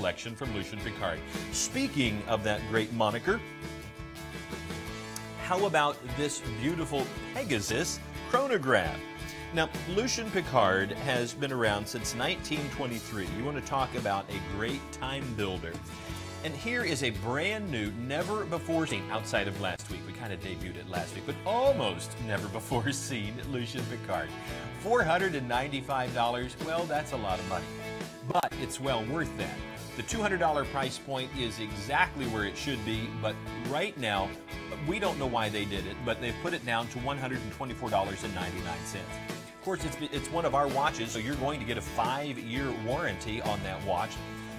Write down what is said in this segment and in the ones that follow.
collection from Lucien Piccard. Speaking of that great moniker, how about this beautiful Pegasus chronograph? Now, Lucien Piccard has been around since 1923. You want to talk about a great time builder. And here is a brand new, never before seen, outside of last week. We kind of debuted it last week, but almost never before seen Lucien Piccard. $495, well, that's a lot of money, but it's well worth that. The $200 price point is exactly where it should be, but right now, we don't know why they did it, but they've put it down to $124.99. Of course, it's one of our watches, so you're going to get a 5-year warranty on that watch.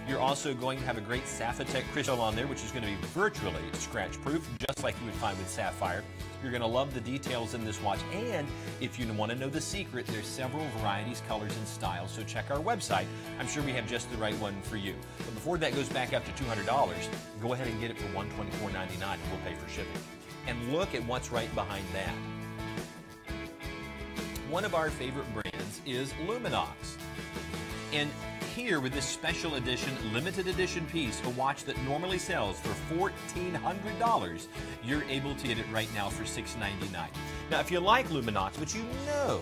You're also going to have a great Sapphitech crystal on there, which is going to be virtually scratch-proof, just like you would find with sapphire. You're going to love the details in this watch, and if you want to know the secret, there's several varieties, colors, and styles, so check our website. I'm sure we have just the right one for you. But before that goes back up to $200, go ahead and get it for $124.99, and we'll pay for shipping. And look at what's right behind that. One of our favorite brands is Luminox. And here with this special edition, limited edition piece, a watch that normally sells for $1,400, you're able to get it right now for $699. Now, if you like Luminox, but you know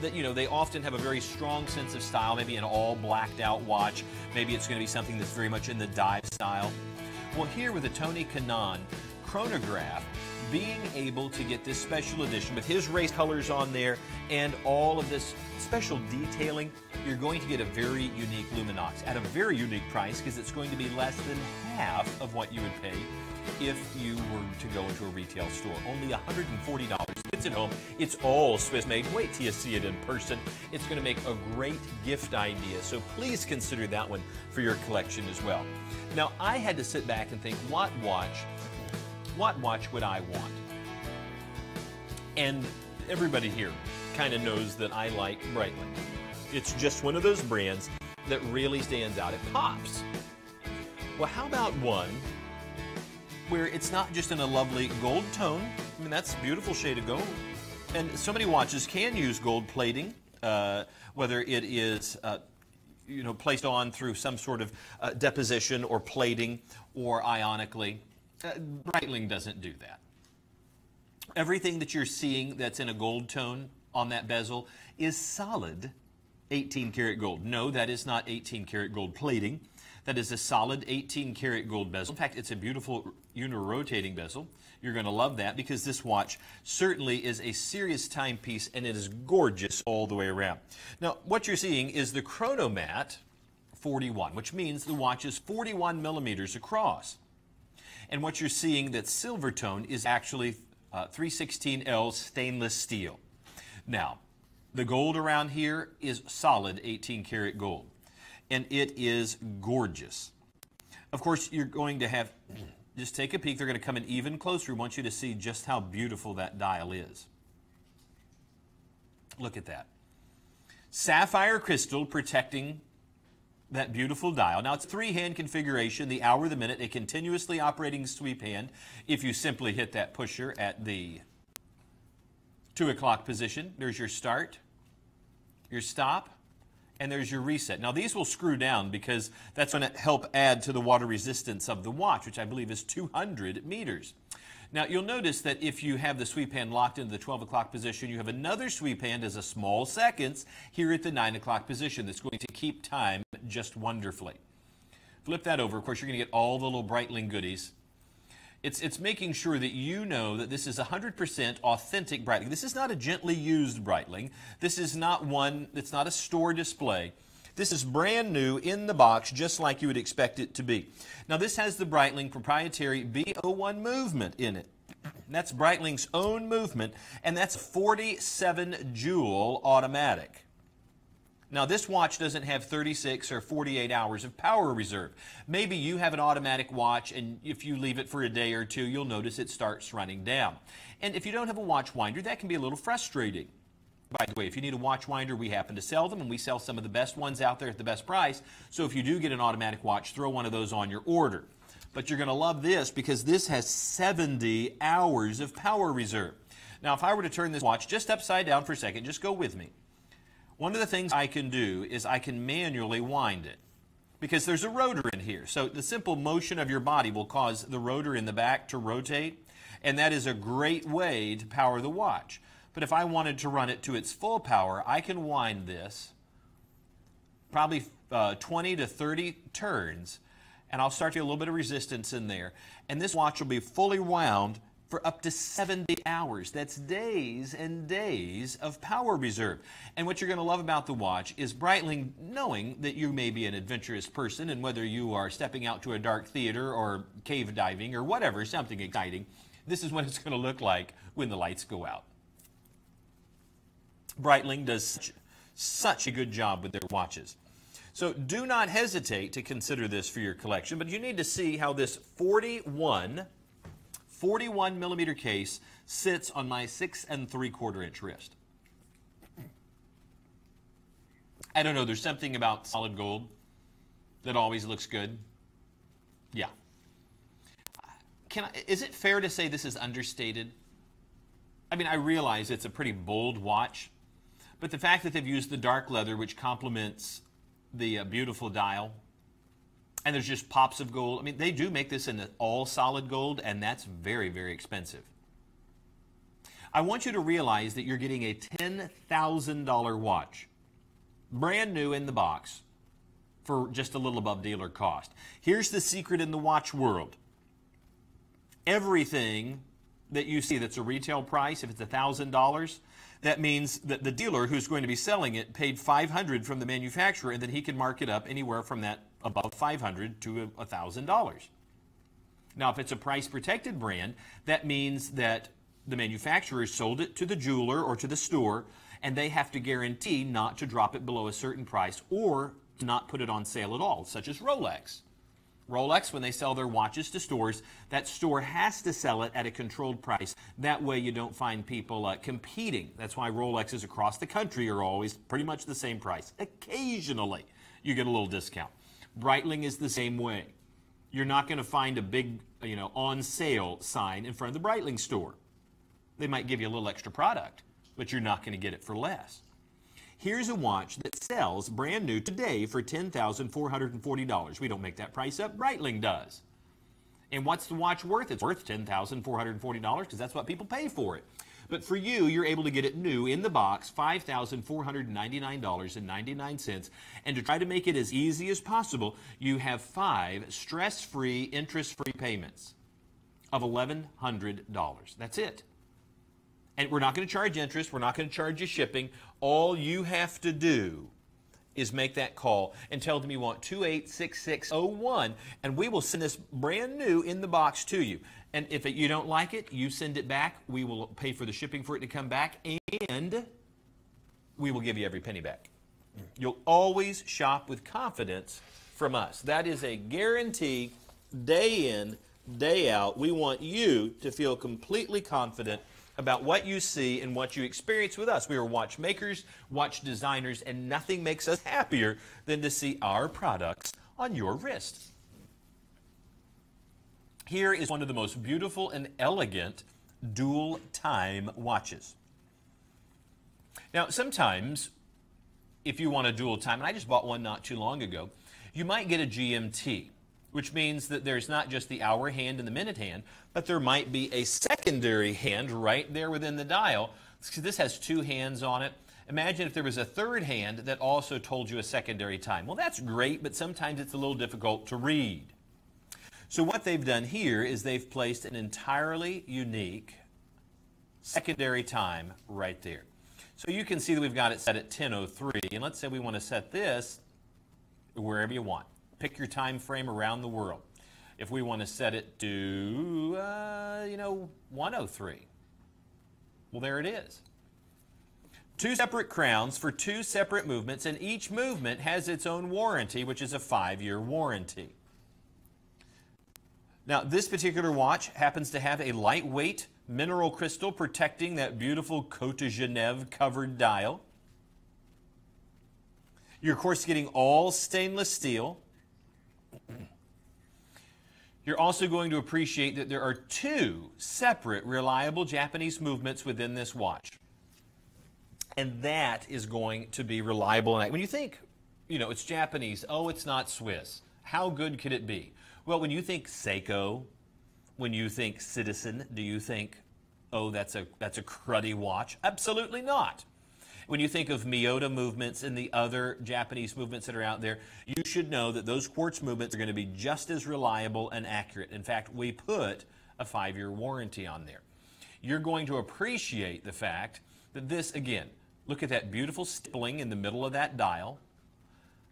that they often have a very strong sense of style, maybe an all blacked out watch, maybe it's going to be something that's very much in the dive style. Well, here with the Tony Kanaan chronograph, being able to get this special edition with his race colors on there and all of this special detailing, you're going to get a very unique Luminox at a very unique price, because it's going to be less than half of what you would pay if you were to go into a retail store. Only $140. It's at home. It's all Swiss made. Wait till you see it in person. It's going to make a great gift idea. So please consider that one for your collection as well. Now, I had to sit back and think, what watch would I want? And everybody here kind of knows that I like Breitling. It's just one of those brands that really stands out. It pops. Well, how about one where it's not just in a lovely gold tone? I mean, that's a beautiful shade of gold. And so many watches can use gold plating, whether it is placed on through some sort of deposition or plating or ionically. Breitling doesn't do that. Everything that you're seeing that's in a gold tone on that bezel is solid 18 karat gold. No, that is not 18 karat gold plating. That is a solid 18 karat gold bezel. In fact, it's a beautiful unirotating bezel. You're going to love that, because this watch certainly is a serious timepiece, and it is gorgeous all the way around. Now, what you're seeing is the Chronomat 41, which means the watch is 41 millimeters across. And what you're seeing that's silver tone is actually 316L stainless steel. Now, the gold around here is solid 18 karat gold, and it is gorgeous. Of course, you're going to have, just take a peek, they're going to come in even closer. We want you to see just how beautiful that dial is. Look at that. Sapphire crystal protecting that beautiful dial. Now, it's 3-hand configuration, the hour, the minute, a continuously operating sweep hand. If you simply hit that pusher at the 2 o'clock position, there's your start, your stop, and there's your reset. Now, these will screw down because that's going to help add to the water resistance of the watch, which I believe is 200 meters. Now, you'll notice that if you have the sweep hand locked into the 12 o'clock position, you have another sweep hand as a small seconds here at the 9 o'clock position that's going to keep time just wonderfully. Flip that over. Of course, you're going to get all the little Breitling goodies. It's making sure that you know that this is 100% authentic Breitling. This is not a gently used Breitling. This is not one that's not a store display. This is brand new in the box, just like you would expect it to be. Now, this has the Breitling proprietary B01 movement in it. That's Breitling's own movement, and that's 47 joule automatic. Now, this watch doesn't have 36 or 48 hours of power reserve. Maybe you have an automatic watch, and if you leave it for a day or two, you'll notice it starts running down. And if you don't have a watch winder, that can be a little frustrating. By the way, if you need a watch winder, we happen to sell them, and we sell some of the best ones out there at the best price. So if you do get an automatic watch, throw one of those on your order. But you're going to love this because this has 70 hours of power reserve. Now, if I were to turn this watch just upside down for a second, just go with me. One of the things I can do is I can manually wind it. because there's a rotor in here. So the simple motion of your body will cause the rotor in the back to rotate, and that is a great way to power the watch. But if I wanted to run it to its full power, I can wind this probably 20 to 30 turns, and I'll start to get a little bit of resistance in there. And this watch will be fully wound for up to 70 hours. That's days and days of power reserve. And what you're going to love about the watch is Breitling, knowing that you may be an adventurous person, and whether you are stepping out to a dark theater or cave diving or whatever, something exciting, this is what it's going to look like when the lights go out. Breitling does such a good job with their watches. So do not hesitate to consider this for your collection, but you need to see how this 41 millimeter case sits on my 6 3/4 inch wrist. I don't know, there's something about solid gold that always looks good. Yeah. Is it fair to say this is understated? I mean, I realize it's a pretty bold watch, but the fact that they've used the dark leather, which complements the beautiful dial, and there's just pops of gold. I mean, they do make this in all solid gold, and that's very, very expensive. I want you to realize that you're getting a $10,000 watch, brand new in the box, for just a little above dealer cost. Here's the secret in the watch world. Everything that you see that's a retail price, if it's $1,000, that means that the dealer who's going to be selling it paid $500 from the manufacturer, and then he can mark it up anywhere from that above $500 to $1,000. Now, if it's a price-protected brand, that means that the manufacturer sold it to the jeweler or to the store, and they have to guarantee not to drop it below a certain price or to not put it on sale at all, such as Rolex. Rolex, when they sell their watches to stores, that store has to sell it at a controlled price. That way you don't find people competing. That's why Rolexes across the country are always pretty much the same price. Occasionally, you get a little discount. Breitling is the same way. You're not going to find a big, on sale sign in front of the Breitling store. They might give you a little extra product, but you're not going to get it for less. Here's a watch that sells brand new today for $10,440. We don't make that price up. Breitling does. And what's the watch worth? It's worth $10,440 because that's what people pay for it. But for you, you're able to get it new in the box, $5,499.99. And to try to make it as easy as possible, you have 5 stress-free, interest-free payments of $1,100. That's it. And we're not going to charge interest. We're not going to charge you shipping. All you have to do is make that call and tell them you want 286601, and we will send this brand new in the box to you. And if you don't like it, you send it back. We will pay for the shipping for it to come back, and we will give you every penny back. You'll always shop with confidence from us. That is a guarantee, day in, day out. We want you to feel completely confident about what you see and what you experience with us. We are watchmakers, watch designers, and nothing makes us happier than to see our products on your wrist. Here is one of the most beautiful and elegant dual time watches. Now, sometimes, if you want a dual time, and I just bought one not too long ago, you might get a GMT, which means that there's not just the hour hand and the minute hand, but there might be a secondary hand right there within the dial. This has 2 hands on it. Imagine if there was a third hand that also told you a secondary time. Well, that's great, but sometimes it's a little difficult to read. So what they've done here is they've placed an entirely unique secondary time right there. So you can see that we've got it set at 10:03, and let's say we want to set this wherever you want. Pick your time frame around the world. If we want to set it to, 1:03, well, there it is. 2 separate crowns for 2 separate movements, and each movement has its own warranty, which is a 5-year warranty. Now, this particular watch happens to have a lightweight mineral crystal protecting that beautiful Côte de Genève covered dial. You're, of course, getting all stainless steel. You're also going to appreciate that there are 2 separate reliable Japanese movements within this watch. And that is going to be reliable. When you think, it's Japanese. Oh, it's not Swiss. How good could it be? Well, when you think Seiko, when you think Citizen, do you think, oh, that's a cruddy watch? Absolutely not. When you think of Miyota movements and the other Japanese movements that are out there, you should know that those quartz movements are going to be just as reliable and accurate. In fact, we put a 5-year warranty on there. You're going to appreciate the fact that this, again, look at that beautiful stippling in the middle of that dial,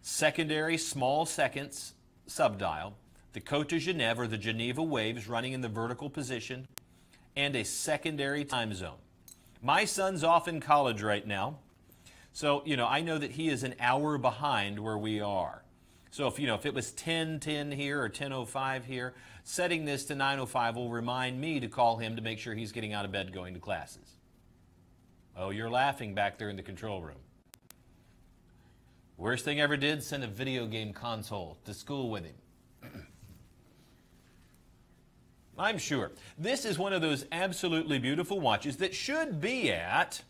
secondary small seconds subdial, the Côte de Genève or the Geneva waves running in the vertical position, and a secondary time zone. My son's off in college right now, so I know that he is an hour behind where we are. So if it was 10:10 here or 10:05 here, setting this to 9:05 will remind me to call him to make sure he's getting out of bed going to classes. Oh, you're laughing back there in the control room. Worst thing I ever did, send a video game console to school with him. I'm sure. This is one of those absolutely beautiful watches that should be at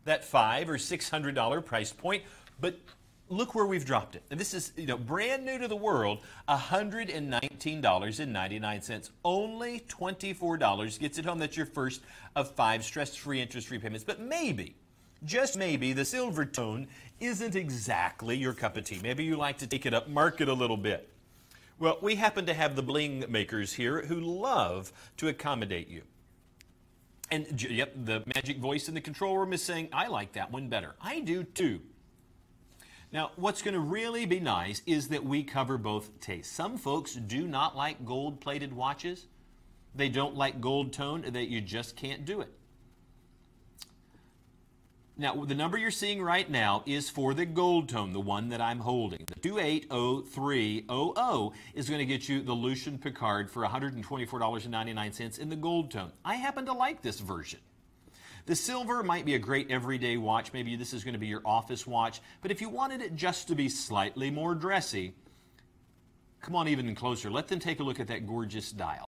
that $500 or $600 price point, but look where we've dropped it. And this is, brand new to the world, $119.99. Only $24 gets it home. That's your first of 5 stress-free, interest-free payments. But maybe, just maybe, the silver tone isn't exactly your cup of tea. Maybe you like to take it up market a little bit. Well, we happen to have the bling makers here who love to accommodate you. And, yep, the magic voice in the control room is saying, I like that one better. I do, too. Now, what's going to really be nice is that we cover both tastes. Some folks do not like gold-plated watches. They don't like gold tone, that you just can't do it. Now, the number you're seeing right now is for the gold tone, the one that I'm holding. The 280300 is going to get you the Lucien Piccard for $124.99 in the gold tone. I happen to like this version. The silver might be a great everyday watch. Maybe this is going to be your office watch. But if you wanted it just to be slightly more dressy, come on even closer. Let them take a look at that gorgeous dial.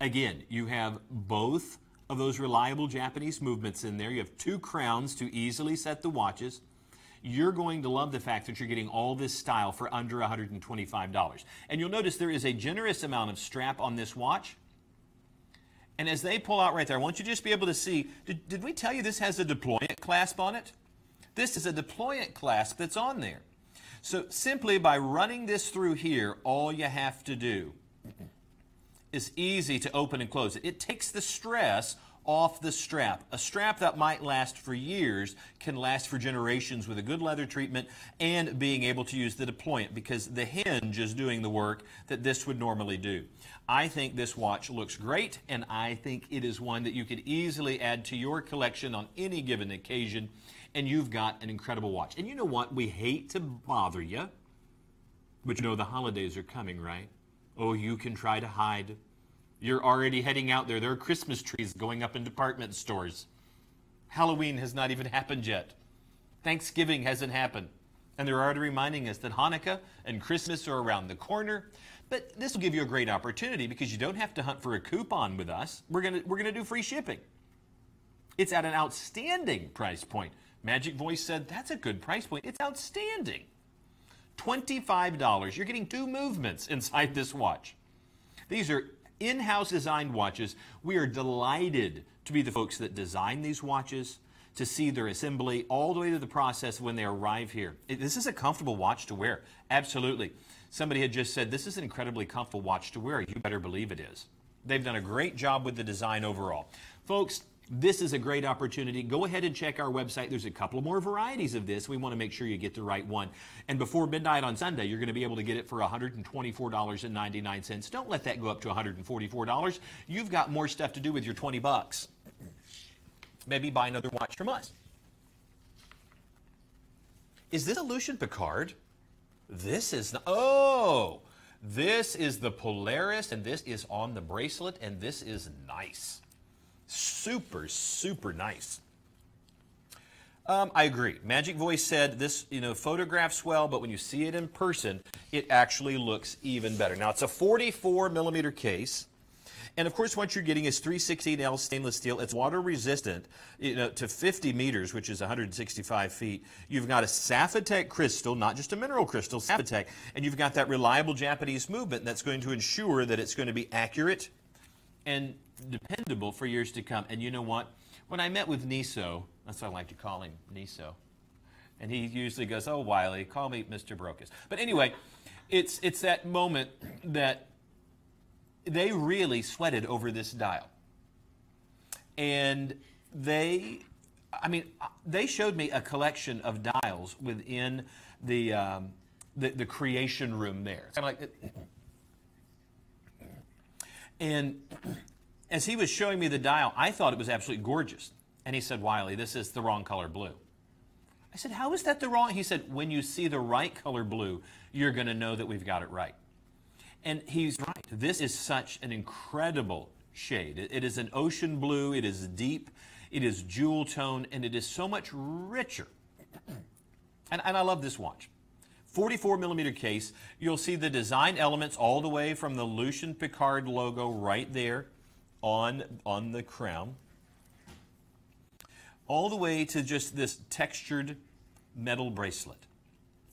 Again, you have both of those reliable Japanese movements in there. You have 2 crowns to easily set the watches. You're going to love the fact that you're getting all this style for under $125. And you'll notice there is a generous amount of strap on this watch. And as they pull out right there, I want you to just be able to see, did we tell you this has a deployant clasp on it? This is a deployant clasp that's on there. So simply by running this through here, all you have to do is easy to open and close it. It takes the stress off the strap. A strap that might last for years can last for generations with a good leather treatment and being able to use the deployant, because the hinge is doing the work that this would normally do. I think this watch looks great, and I think it is one that you could easily add to your collection on any given occasion, and you've got an incredible watch. And you know what? We hate to bother you, but the holidays are coming, right? Oh, you can try to hide. You're already heading out there. There are Christmas trees going up in department stores. Halloween has not even happened yet. Thanksgiving hasn't happened. And they're already reminding us that Hanukkah and Christmas are around the corner. But this will give you a great opportunity because you don't have to hunt for a coupon with us. We're gonna do free shipping. It's at an outstanding price point. Magic Voice said, that's a good price point. It's outstanding. $25. You're getting 2 movements inside this watch. These are in-house designed watches. We are delighted to be the folks that design these watches, to see their assembly all the way to the process when they arrive here. This is a comfortable watch to wear. Absolutely. Somebody had just said, this is an incredibly comfortable watch to wear. You better believe it is. They've done a great job with the design overall. Folks, this is a great opportunity. Go ahead and check our website. There's a couple more varieties of this. We want to make sure you get the right one. And before midnight on Sunday, you're going to be able to get it for $124.99. Don't let that go up to $144. You've got more stuff to do with your 20 bucks. Maybe buy another watch from us. Is this a Lucien Piccard? This is the, this is the Polaris, and this is on the bracelet, and this is nice. Super, super nice. I agree. Magic Voice said this, photographs well, but when you see it in person, it actually looks even better. Now, it's a 44 millimeter case, And of course, what you're getting is 316L stainless steel. It's water resistant, to 50 meters, which is 165 feet. You've got a Sapphitech crystal, not just a mineral crystal, Sapphitech, and you've got that reliable Japanese movement that's going to ensure that it's going to be accurate and dependable for years to come. And you know what? When I met with Niso, that's what I like to call him, Niso. And he usually goes, "Oh, Wiley, call me Mr. Brokus." But anyway, it's that moment that they really sweated over this dial. And they showed me a collection of dials within the creation room there. Kind of like, and as he was showing me the dial, I thought it was absolutely gorgeous. And he said, "Wiley, this is the wrong color blue." I said, "How is that the wrong?" He said, "When you see the right color blue, you're going to know that we've got it right." And he's right. This is such an incredible shade. It is an ocean blue. It is deep. It is jewel tone, and it is so much richer. And I love this watch. 44 millimeter case. You'll see the design elements all the way from the Lucien Piccard logo right there on the crown, all the way to just this textured metal bracelet.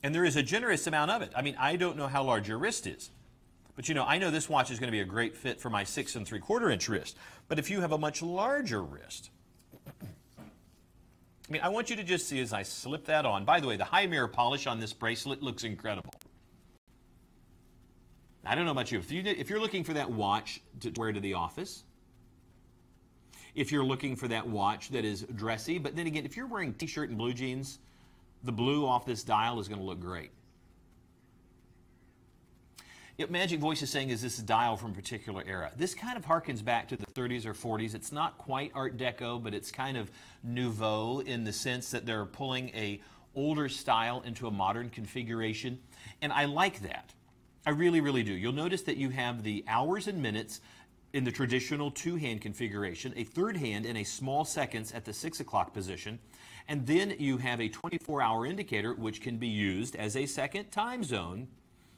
And there is a generous amount of it. I mean, I don't know how large your wrist is, but I know this watch is going to be a great fit for my 6 3/4 inch wrist. But if you have a much larger wrist, I want you to just see as I slip that on. By the way, the high mirror polish on this bracelet looks incredible. I don't know about you. If you're looking for that watch to wear to the office, if you're looking for that watch that is dressy, but then again, if you're wearing t-shirt and blue jeans, the blue off this dial is going to look great. Magic Voice is saying, is this dial from a particular era? This kind of harkens back to the 30s or 40s. It's not quite Art Deco, but it's kind of nouveau in the sense that they're pulling a older style into a modern configuration. And I like that. I really, really do. You'll notice that you have the hours and minutes in the traditional two-hand configuration, a third hand and a small seconds at the 6 o'clock position, and then you have a 24-hour indicator which can be used as a second time zone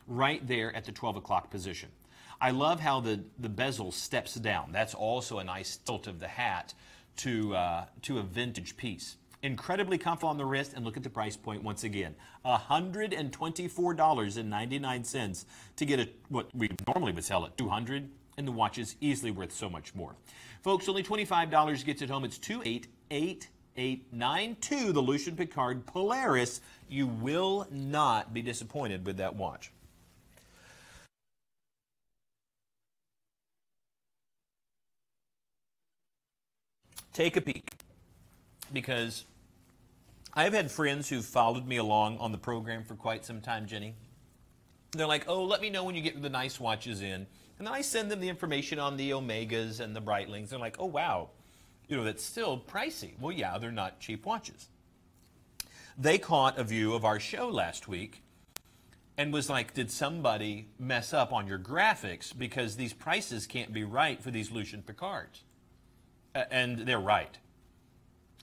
right there at the 12 o'clock position. I love how the bezel steps down. That's also a nice tilt of the hat to a vintage piece. Incredibly comfortable on the wrist, and look at the price point once again. $124.99 to get what we normally would sell at $200, and the watch is easily worth so much more. Folks, only $25 gets it home. It's $288,892, the Lucien Piccard Polaris. You will not be disappointed with that watch. Take a peek, because I've had friends who've followed me along on the program for quite some time, Jenny. They're like, "Oh, let me know when you get the nice watches in." And then I send them the information on the Omegas and the Breitlings. They're like, "Oh, wow, that's still pricey." Well, yeah, they're not cheap watches. They caught a view of our show last week and was like, "Did somebody mess up on your graphics? Because these prices can't be right for these Lucien Piccards." And they're right.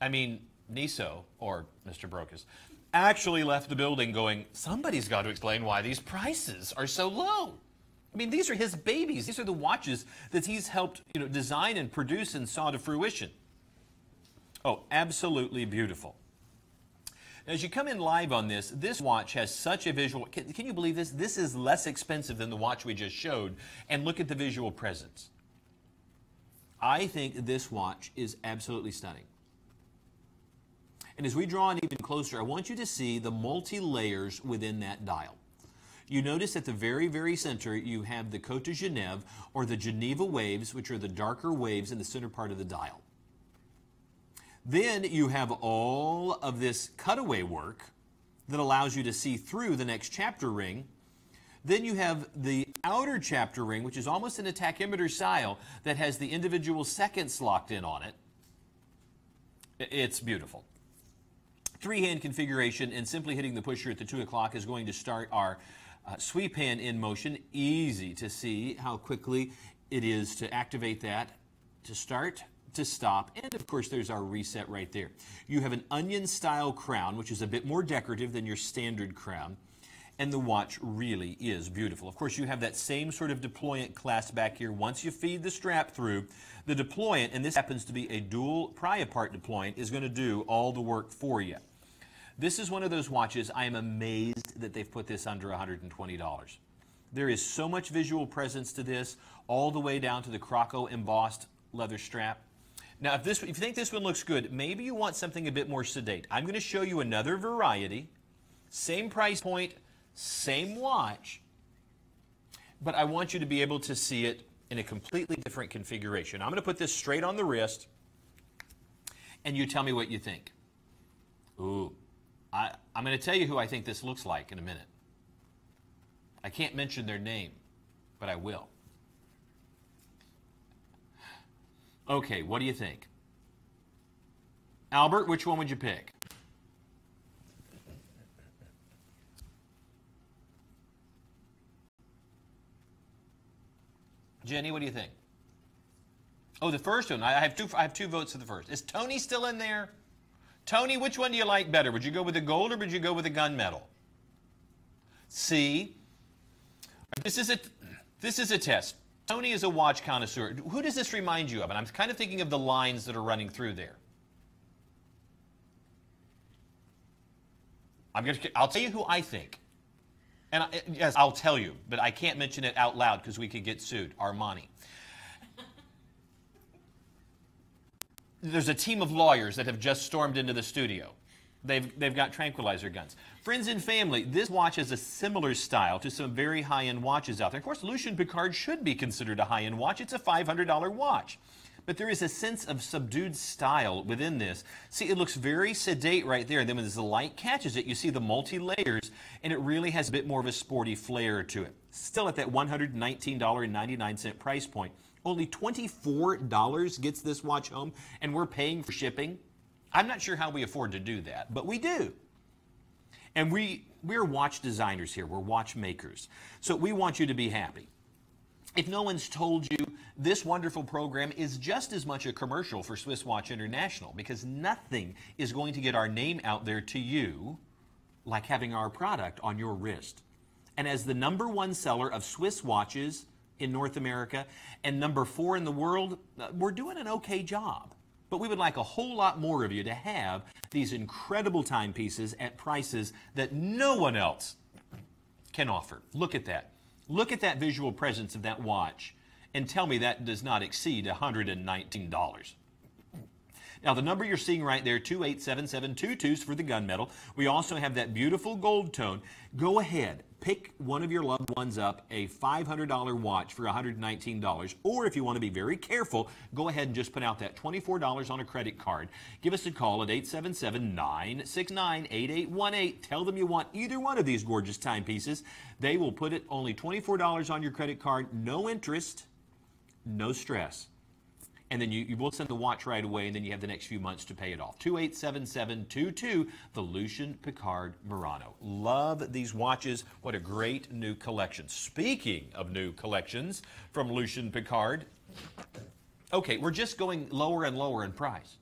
I mean, Niso, or Mr. Brokus, actually left the building going, "Somebody's got to explain why these prices are so low." I mean, these are his babies. These are the watches that he's helped design and produce and saw to fruition. Oh, absolutely beautiful. As you come in live on this watch has such a visual. Can you believe this? This is less expensive than the watch we just showed. And look at the visual presence. I think this watch is absolutely stunning. And as we draw in even closer, I want you to see the multi-layers within that dial. You notice at the very, very center, you have the Côte de Genève, or the Geneva waves, which are the darker waves in the center part of the dial. Then you have all of this cutaway work that allows you to see through the next chapter ring. Then you have the outer chapter ring, which is almost in a tachymeter style, that has the individual seconds locked in on it. It's beautiful. Three-hand configuration, and simply hitting the pusher at the 2 o'clock is going to start our sweep hand in motion. Easy to see how quickly it is to activate that, to start, to stop, and of course there's our reset right there. You have an onion-style crown, which is a bit more decorative than your standard crown. and the watch really is beautiful. Of course, you have that same sort of deployant clasp back here. Once you feed the strap through, the deployant, and this happens to be a dual pry-apart deployant, is going to do all the work for you. This is one of those watches I am amazed that they've put this under $120. There is so much visual presence to this, all the way down to the Croco embossed leather strap. Now, if you think this one looks good, maybe you want something a bit more sedate. I'm going to show you another variety, same price point, same watch, but I want you to be able to see it in a completely different configuration. I'm going to put this straight on the wrist, and you tell me what you think. Ooh, I'm going to tell you who I think this looks like in a minute. I can't mention their name, but I will. Okay, what do you think? Albert, which one would you pick? Jenny, what do you think? Oh, the first one. I have two votes for the first. Is Tony still in there? Tony, which one do you like better? Would you go with the gold or would you go with the gunmetal? See? This is a test. Tony is a watch connoisseur. Who does this remind you of? And I'm kind of thinking of the lines that are running through there. I'll tell you who I think. And yes, I'll tell you, but I can't mention it out loud because we could get sued. Armani. There's a team of lawyers that have just stormed into the studio. They've got tranquilizer guns. Friends and family, this watch has a similar style to some very high-end watches out there. Of course, Lucien Piccard should be considered a high-end watch. It's a $500 watch. But there is a sense of subdued style within this. See, it looks very sedate right there. And then when the light catches it, you see the multi-layers, and it really has a bit more of a sporty flair to it. Still at that $119.99 price point. Only $24 gets this watch home, and we're paying for shipping. I'm not sure how we afford to do that, but we do. And we're watch designers here. We're watchmakers. So we want you to be happy. If no one's told you, this wonderful program is just as much a commercial for Swiss Watch International, because nothing is going to get our name out there to you like having our product on your wrist. And as the #1 seller of Swiss watches in North America and #4 in the world, we're doing an okay job. But we would like a whole lot more of you to have these incredible timepieces at prices that no one else can offer. Look at that. Look at that visual presence of that watch and tell me that does not exceed $119. Now, the number you're seeing right there, 287722, for the gunmetal. We also have that beautiful gold tone. Go ahead, pick one of your loved ones up a $500 watch for $119. Or if you want to be very careful, go ahead and just put out that $24 on a credit card. Give us a call at 877-969-8818. Tell them you want either one of these gorgeous timepieces. They will put it only $24 on your credit card, no interest, no stress. And then you will send the watch right away, and then you have the next few months to pay it off. 287722, the Lucien Piccard Murano. Love these watches. What a great new collection. Speaking of new collections from Lucien Piccard, okay, we're just going lower and lower in price.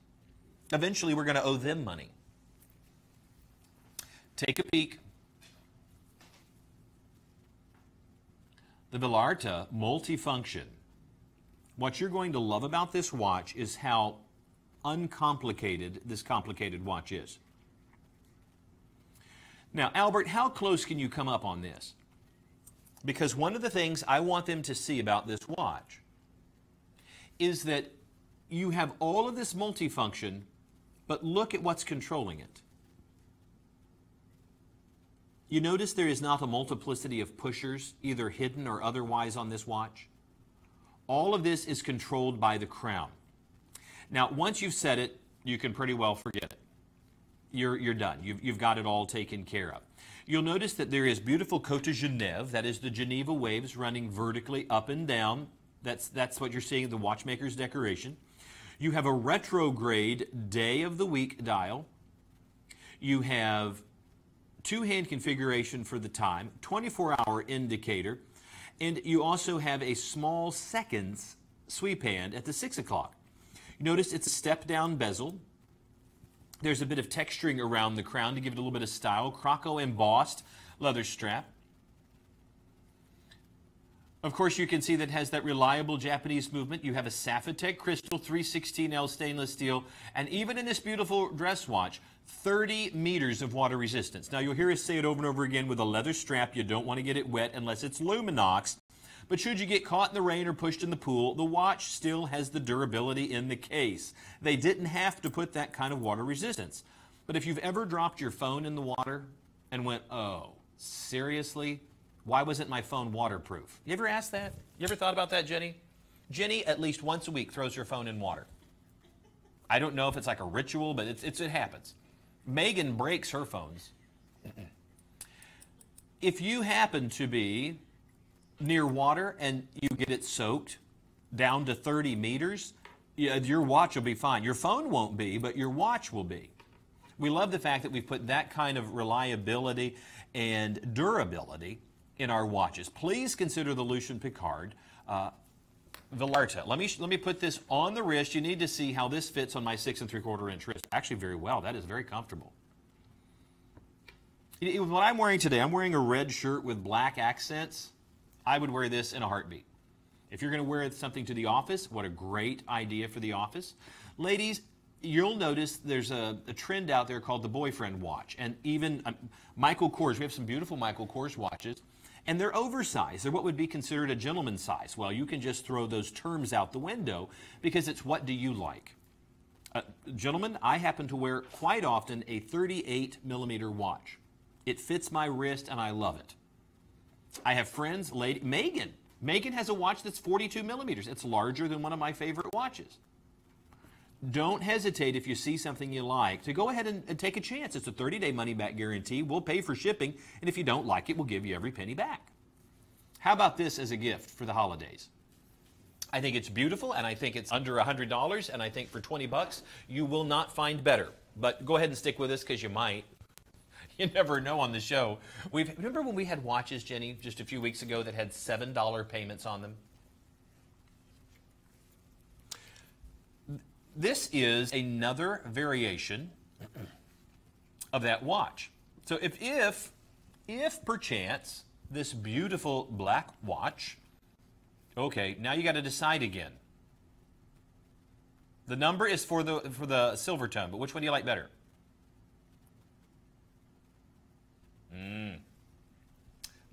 Eventually, we're going to owe them money. Take a peek. The Villarta multifunction. What you're going to love about this watch is how uncomplicated this complicated watch is. Now, Albert, how close can you come up on this? Because one of the things I want them to see about this watch is that you have all of this multifunction, but look at what's controlling it. You notice there is not a multiplicity of pushers, either hidden or otherwise, on this watch? All of this is controlled by the crown. Now, once you've set it, you can pretty well forget it. You're done. You've got it all taken care of. You'll notice that there is beautiful Côte de Genève. That is the Geneva waves running vertically up and down. That's what you're seeing, the watchmaker's decoration. You have a retrograde day of the week dial. You have two-hand configuration for the time, 24-hour indicator. And you also have a small seconds sweep hand at the 6 o'clock. You notice it's a step-down bezel. There's a bit of texturing around the crown to give it a little bit of style. Croco embossed leather strap. Of course, you can see that it has that reliable Japanese movement. You have a Sapphitech crystal 316L stainless steel, and even in this beautiful dress watch, 30 meters of water resistance. Now, you'll hear us say it over and over again with a leather strap. You don't want to get it wet unless it's Luminox. But should you get caught in the rain or pushed in the pool, the watch still has the durability in the case. They didn't have to put that kind of water resistance. But if you've ever dropped your phone in the water and went, oh, seriously? Why wasn't my phone waterproof? You ever asked that? You ever thought about that, Jenny? Jenny, at least once a week, throws her phone in water. I don't know if it's like a ritual, but it happens. Megan breaks her phones. If you happen to be near water and you get it soaked down to 30 meters, your watch will be fine. Your phone won't be, but your watch will be. We love the fact that we've put that kind of reliability and durability in our watches. Please consider the Lucien Piccard Villarta. Let me put this on the wrist. You need to see how this fits on my 6 3/4 inch wrist. Actually, very well. That is very comfortable. What I'm wearing today, I'm wearing a red shirt with black accents. I would wear this in a heartbeat. If you're going to wear something to the office, what a great idea for the office. Ladies, you'll notice there's a trend out there called the boyfriend watch. And even Michael Kors, we have some beautiful Michael Kors watches. And they're oversized. They're what would be considered a gentleman's size. Well, you can just throw those terms out the window because it's what do you like? Gentlemen, I happen to wear quite often a 38 millimeter watch. It fits my wrist and I love it. I have friends, Megan. Megan has a watch that's 42 millimeters. It's larger than one of my favorite watches. Don't hesitate if you see something you like to go ahead and take a chance. It's a 30-day money-back guarantee. We'll pay for shipping, and if you don't like it, we'll give you every penny back. How about this as a gift for the holidays? I think it's beautiful, and I think it's under $100, and I think for 20 bucks, you will not find better. But go ahead and stick with us because you might. You never know on the show. Remember when we had watches, Jenny, just a few weeks ago that had $7 payments on them? This is another variation of that watch. So if perchance this beautiful black watch, okay, now you got to decide again. The number is for the silver tone, but which one do you like better?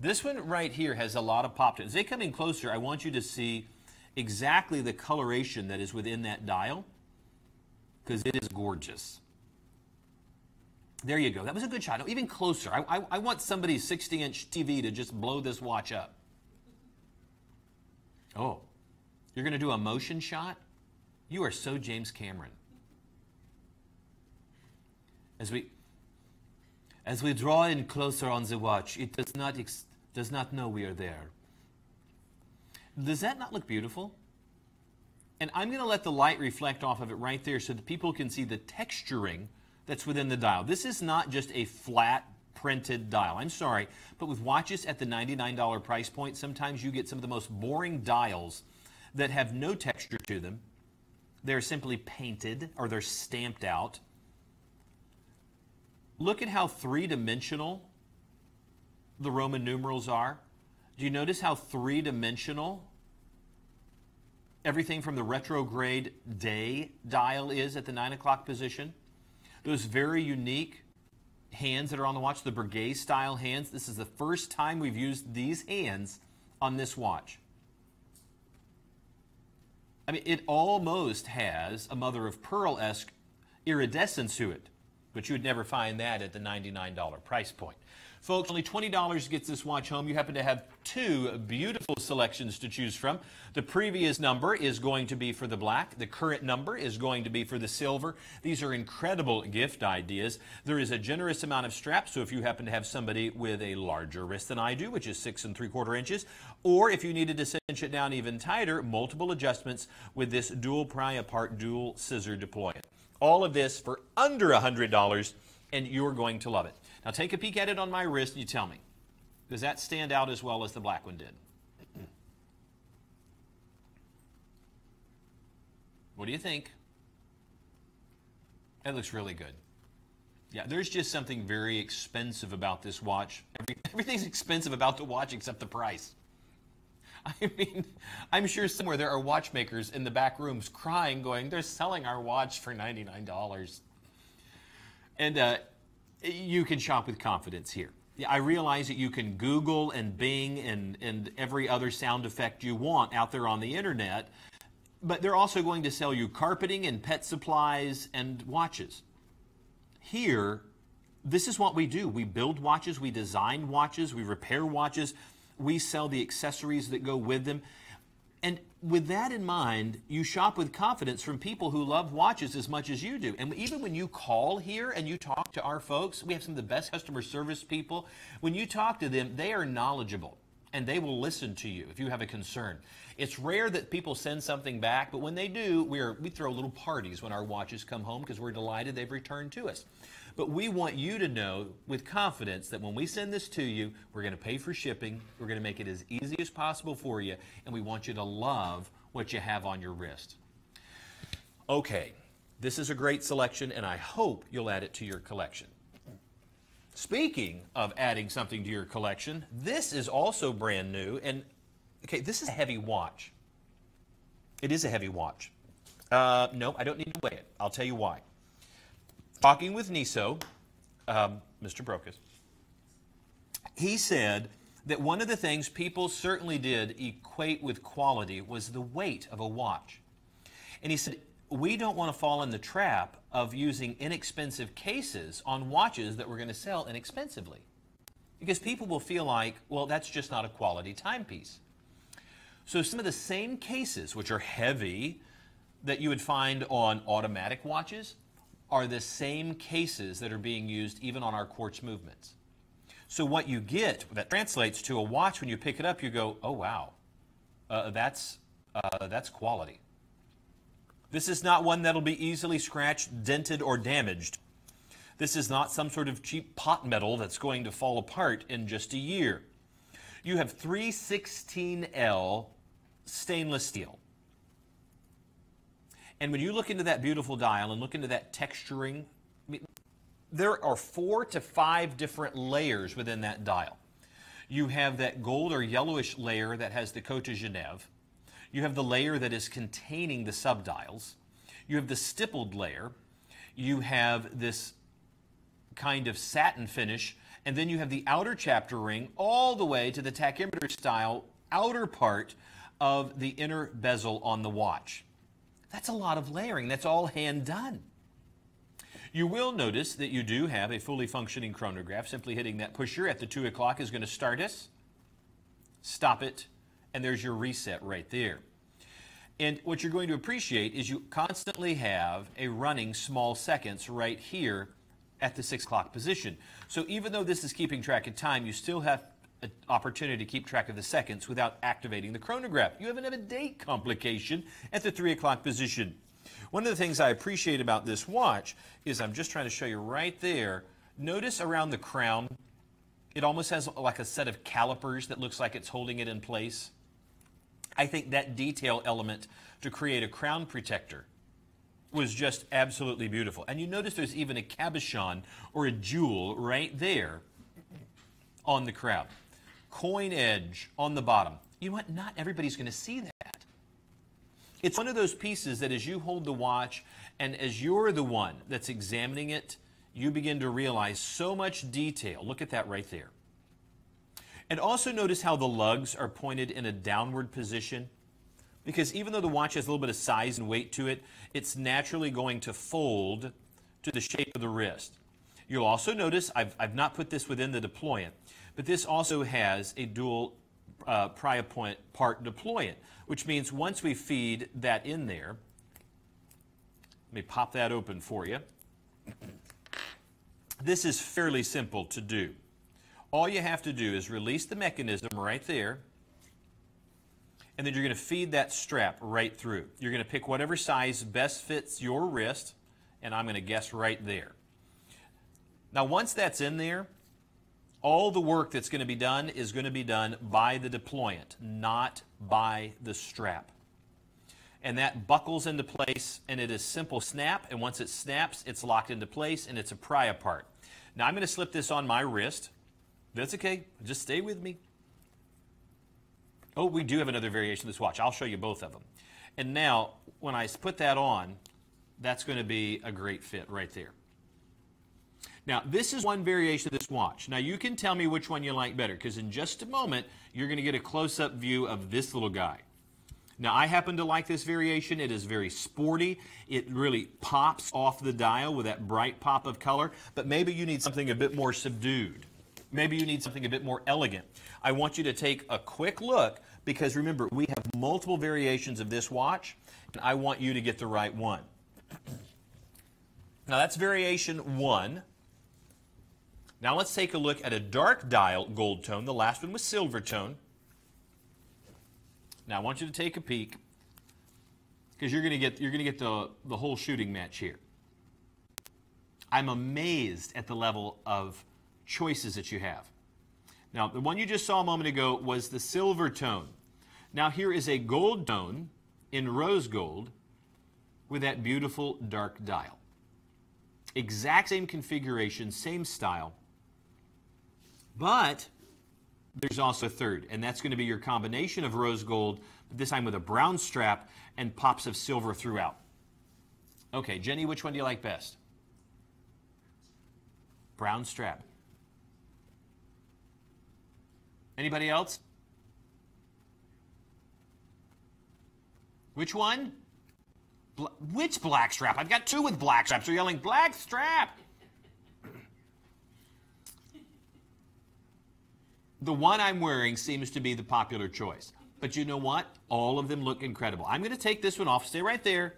This one right here has a lot of pop to it. As they come in closer, I want you to see exactly the coloration that is within that dial, because it is gorgeous. There you go. That was a good shot. No, even closer. I want somebody's 60-inch TV to just blow this watch up. Oh, you're going to do a motion shot? You are so James Cameron. As we draw in closer on the watch, it does not know we are there. Does that not look beautiful? And I'm going to let the light reflect off of it right there so that people can see the texturing that's within the dial. This is not just a flat printed dial. I'm sorry, but with watches at the $99 price point, sometimes you get some of the most boring dials that have no texture to them. They're simply painted or they're stamped out. Look at how three-dimensional the Roman numerals are. Do you notice how three-dimensional everything from the retrograde day dial is at the 9 o'clock position? Those very unique hands that are on the watch, the Breguet style hands. This is the first time we've used these hands on this watch. I mean, it almost has a mother of pearl-esque iridescence to it, but you would never find that at the $99 price point. Folks, only $20 gets this watch home. You happen to have two beautiful selections to choose from. The previous number is going to be for the black. The current number is going to be for the silver. These are incredible gift ideas. There is a generous amount of straps, so if you happen to have somebody with a larger wrist than I do, which is 6 3/4 inches, or if you needed to cinch it down even tighter, multiple adjustments with this dual pry-apart dual scissor deployment. All of this for under $100, and you're going to love it. Now take a peek at it on my wrist and you tell me, does that stand out as well as the black one did? What do you think? It looks really good. Yeah, there's just something very expensive about this watch. Everything's expensive about the watch except the price. I mean, I'm sure somewhere there are watchmakers in the back rooms crying, going, they're selling our watch for $99. And you can shop with confidence here. I realize that you can Google and Bing and every other sound effect you want out there on the internet, but they're also going to sell you carpeting and pet supplies and watches. Here, this is what we do. We build watches, we design watches, we repair watches, we sell the accessories that go with them. And with that in mind, you shop with confidence from people who love watches as much as you do. And even when you call here and you talk to our folks, we have some of the best customer service people. When you talk to them, they are knowledgeable and they will listen to you if you have a concern. It's rare that people send something back, but when they do, we throw little parties when our watches come home because we're delighted they've returned to us. But we want you to know with confidence that when we send this to you, we're going to pay for shipping, we're going to make it as easy as possible for you, and we want you to love what you have on your wrist. Okay, this is a great selection, and I hope you'll add it to your collection. Speaking of adding something to your collection, this is also brand new, and okay, this is a heavy watch. It is a heavy watch. No, I don't need to weigh it. I'll tell you why. Talking with Niso, Mr. Brokus, he said that one of the things people certainly did equate with quality was the weight of a watch. And he said, we don't want to fall in the trap of using inexpensive cases on watches that we're going to sell inexpensively. Because people will feel like, well, that's just not a quality timepiece. So some of the same cases, which are heavy, that you would find on automatic watches, are the same cases that are being used even on our quartz movements. So what you get, that translates to a watch, when you pick it up, you go, oh wow, that's quality. This is not one that'll be easily scratched, dented, or damaged. This is not some sort of cheap pot metal that's going to fall apart in just a year. You have 316L stainless steel. And when you look into that beautiful dial and look into that texturing, I mean, there are 4 to 5 different layers within that dial. You have that gold or yellowish layer that has the Cote de Genève. You have the layer that is containing the subdials. You have the stippled layer. You have this kind of satin finish. And then you have the outer chapter ring all the way to the tachymeter style outer part of the inner bezel on the watch. That's a lot of layering. That's all hand done. You will notice that you do have a fully functioning chronograph. Simply hitting that pusher at the 2 o'clock is going to start us, stop it, and there's your reset right there. And what you're going to appreciate is you constantly have a running small seconds right here at the 6 o'clock position. So even though this is keeping track of time, you still have an opportunity to keep track of the seconds without activating the chronograph. You even have a date complication at the 3 o'clock position. One of the things I appreciate about this watch is, I'm just trying to show you right there, notice around the crown, it almost has like a set of calipers that looks like it's holding it in place. I think that detail element to create a crown protector was just absolutely beautiful. And you notice there's even a cabochon or a jewel right there on the crown. Coin edge on the bottom. You know what? Not everybody's going to see that. It's one of those pieces that as you hold the watch and as you're the one that's examining it, you begin to realize so much detail. Look at that right there. And also notice how the lugs are pointed in a downward position, because even though the watch has a little bit of size and weight to it, it's naturally going to fold to the shape of the wrist. You'll also notice, I've not put this within the deployant, but this also has a dual pry point part deployant, which means once we feed that in there, let me pop that open for you. This is fairly simple to do. All you have to do is release the mechanism right there, and then you're going to feed that strap right through. You're going to pick whatever size best fits your wrist, and I'm going to guess right there. Now once that's in there, all the work that's going to be done is going to be done by the deployant, not by the strap. and that buckles into place, and it is simple snap, and once it snaps, it's locked into place, and it's a pry apart. Now I'm going to slip this on my wrist. That's okay. Just stay with me. Oh, we do have another variation of this watch. I'll show you both of them. And now, when I put that on, that's going to be a great fit right there. Now, this is one variation of this watch. Now, you can tell me which one you like better, because in just a moment, you're going to get a close-up view of this little guy. Now, I happen to like this variation. It is very sporty. It really pops off the dial with that bright pop of color, but maybe you need something a bit more subdued. Maybe you need something a bit more elegant. I want you to take a quick look, because remember, we have multiple variations of this watch, and I want you to get the right one. Now, that's variation 1. Now let's take a look at a dark dial gold tone. The last one was silver tone. Now I want you to take a peek, because you're going to get the whole shooting match here. I'm amazed at the level of choices that you have. Now the one you just saw a moment ago was the silver tone. Now here is a gold tone in rose gold with that beautiful dark dial. Exact same configuration, same style. But there's also a third, and that's going to be your combination of rose gold, but this time with a brown strap and pops of silver throughout. Okay, Jenny, which one do you like best? Brown strap. Anybody else? Which one? Which black strap? I've got 2 with black straps. You're yelling, black strap! The one I'm wearing seems to be the popular choice. But you know what? All of them look incredible. I'm going to take this one off. Stay right there.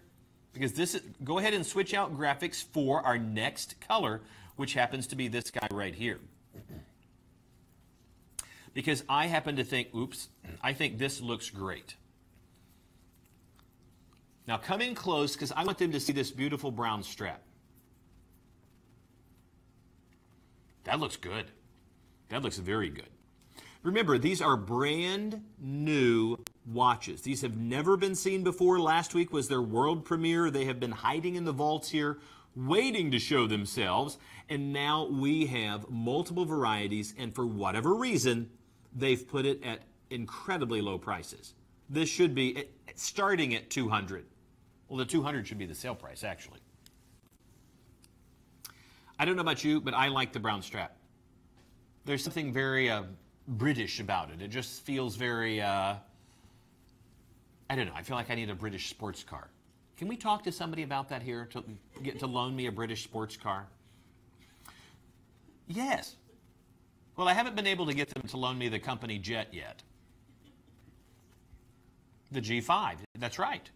Because this is, go ahead and switch out graphics for our next color, which happens to be this guy right here. Because I happen to think, oops, I think this looks great. Now come in close, because I want them to see this beautiful brown strap. That looks good. That looks very good. Remember, these are brand new watches. These have never been seen before. Last week was their world premiere. They have been hiding in the vaults here, waiting to show themselves. And now we have multiple varieties, and for whatever reason, they've put it at incredibly low prices. This should be starting at $200. Well, the $200 should be the sale price, actually. I don't know about you, but I like the brown strap. There's something very British about it. It just feels very, I don't know, I feel like I need a British sports car. Can we talk to somebody about that here, to get to loan me a British sports car? Yes. Well, I haven't been able to get them to loan me the company jet yet. The G5, that's right.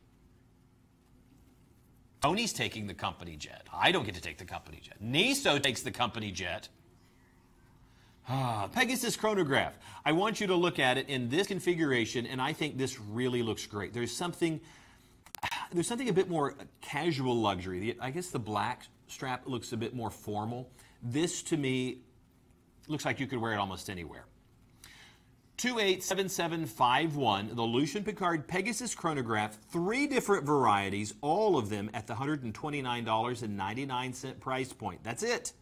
Tony's taking the company jet. I don't get to take the company jet. Niso takes the company jet. Pegasus chronograph. I want you to look at it in this configuration, and I think this really looks great. There's something a bit more casual luxury. I guess the black strap looks a bit more formal. This, to me, looks like you could wear it almost anywhere. 287751, the Lucien Piccard Pegasus chronograph, 3 different varieties, all of them at the $129.99 price point. That's it.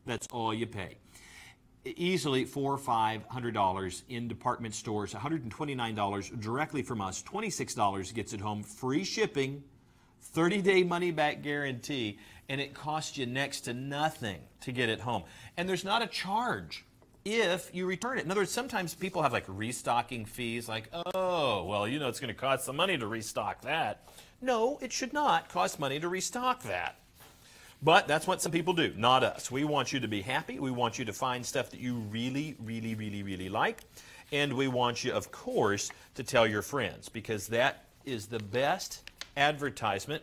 That's all you pay. Easily $400 or $500 in department stores, $129 directly from us, $26 gets it home, free shipping, 30-day money-back guarantee, and it costs you next to nothing to get it home. And there's not a charge if you return it. In other words, sometimes people have like restocking fees, like, oh, well, you know, it's going to cost some money to restock that. No, it should not cost money to restock that. But that's what some people do, not us. We want you to be happy. We want you to find stuff that you really, really, really, really like. And we want you, of course, to tell your friends, because that is the best advertisement.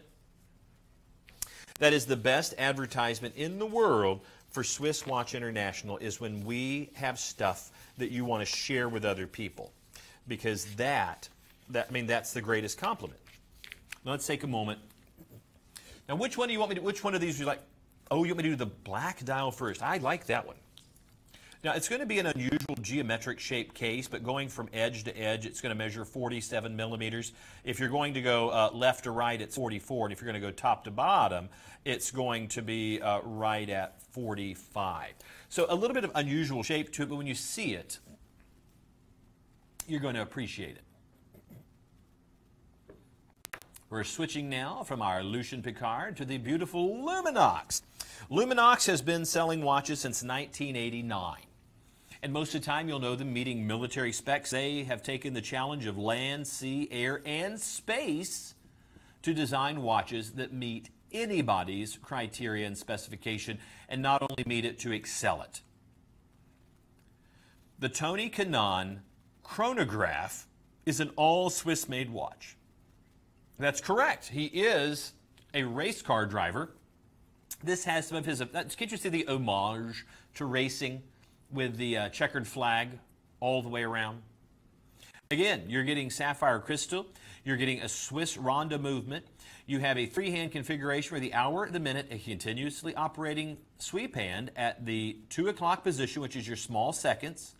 That is the best advertisement in the world for Swiss Watch International, is when we have stuff that you want to share with other people. Because that's the greatest compliment. Now let's take a moment. Now, which one do you want me to, which one of these do you like? Oh, you want me to do the black dial first? I like that one. Now, it's going to be an unusual geometric shaped case, but going from edge to edge, it's going to measure 47 millimeters. If you're going to go left to right, it's 44. And if you're going to go top to bottom, it's going to be right at 45. So a little bit of unusual shape to it, but when you see it, you're going to appreciate it. We're switching now from our Lucien Piccard to the beautiful Luminox. Luminox has been selling watches since 1989. And most of the time, you'll know them meeting military specs. They have taken the challenge of land, sea, air, and space to design watches that meet anybody's criteria and specification, and not only meet it, to excel it. The Tony Kanaan chronograph is an all-Swiss-made watch. That's correct. He is a race car driver. This has some of his, can't you see the homage to racing with the checkered flag all the way around? Again, you're getting sapphire crystal. You're getting a Swiss Ronda movement. You have a three-hand configuration where the hour, the minute, a continuously operating sweep hand at the 2 o'clock position, which is your small seconds.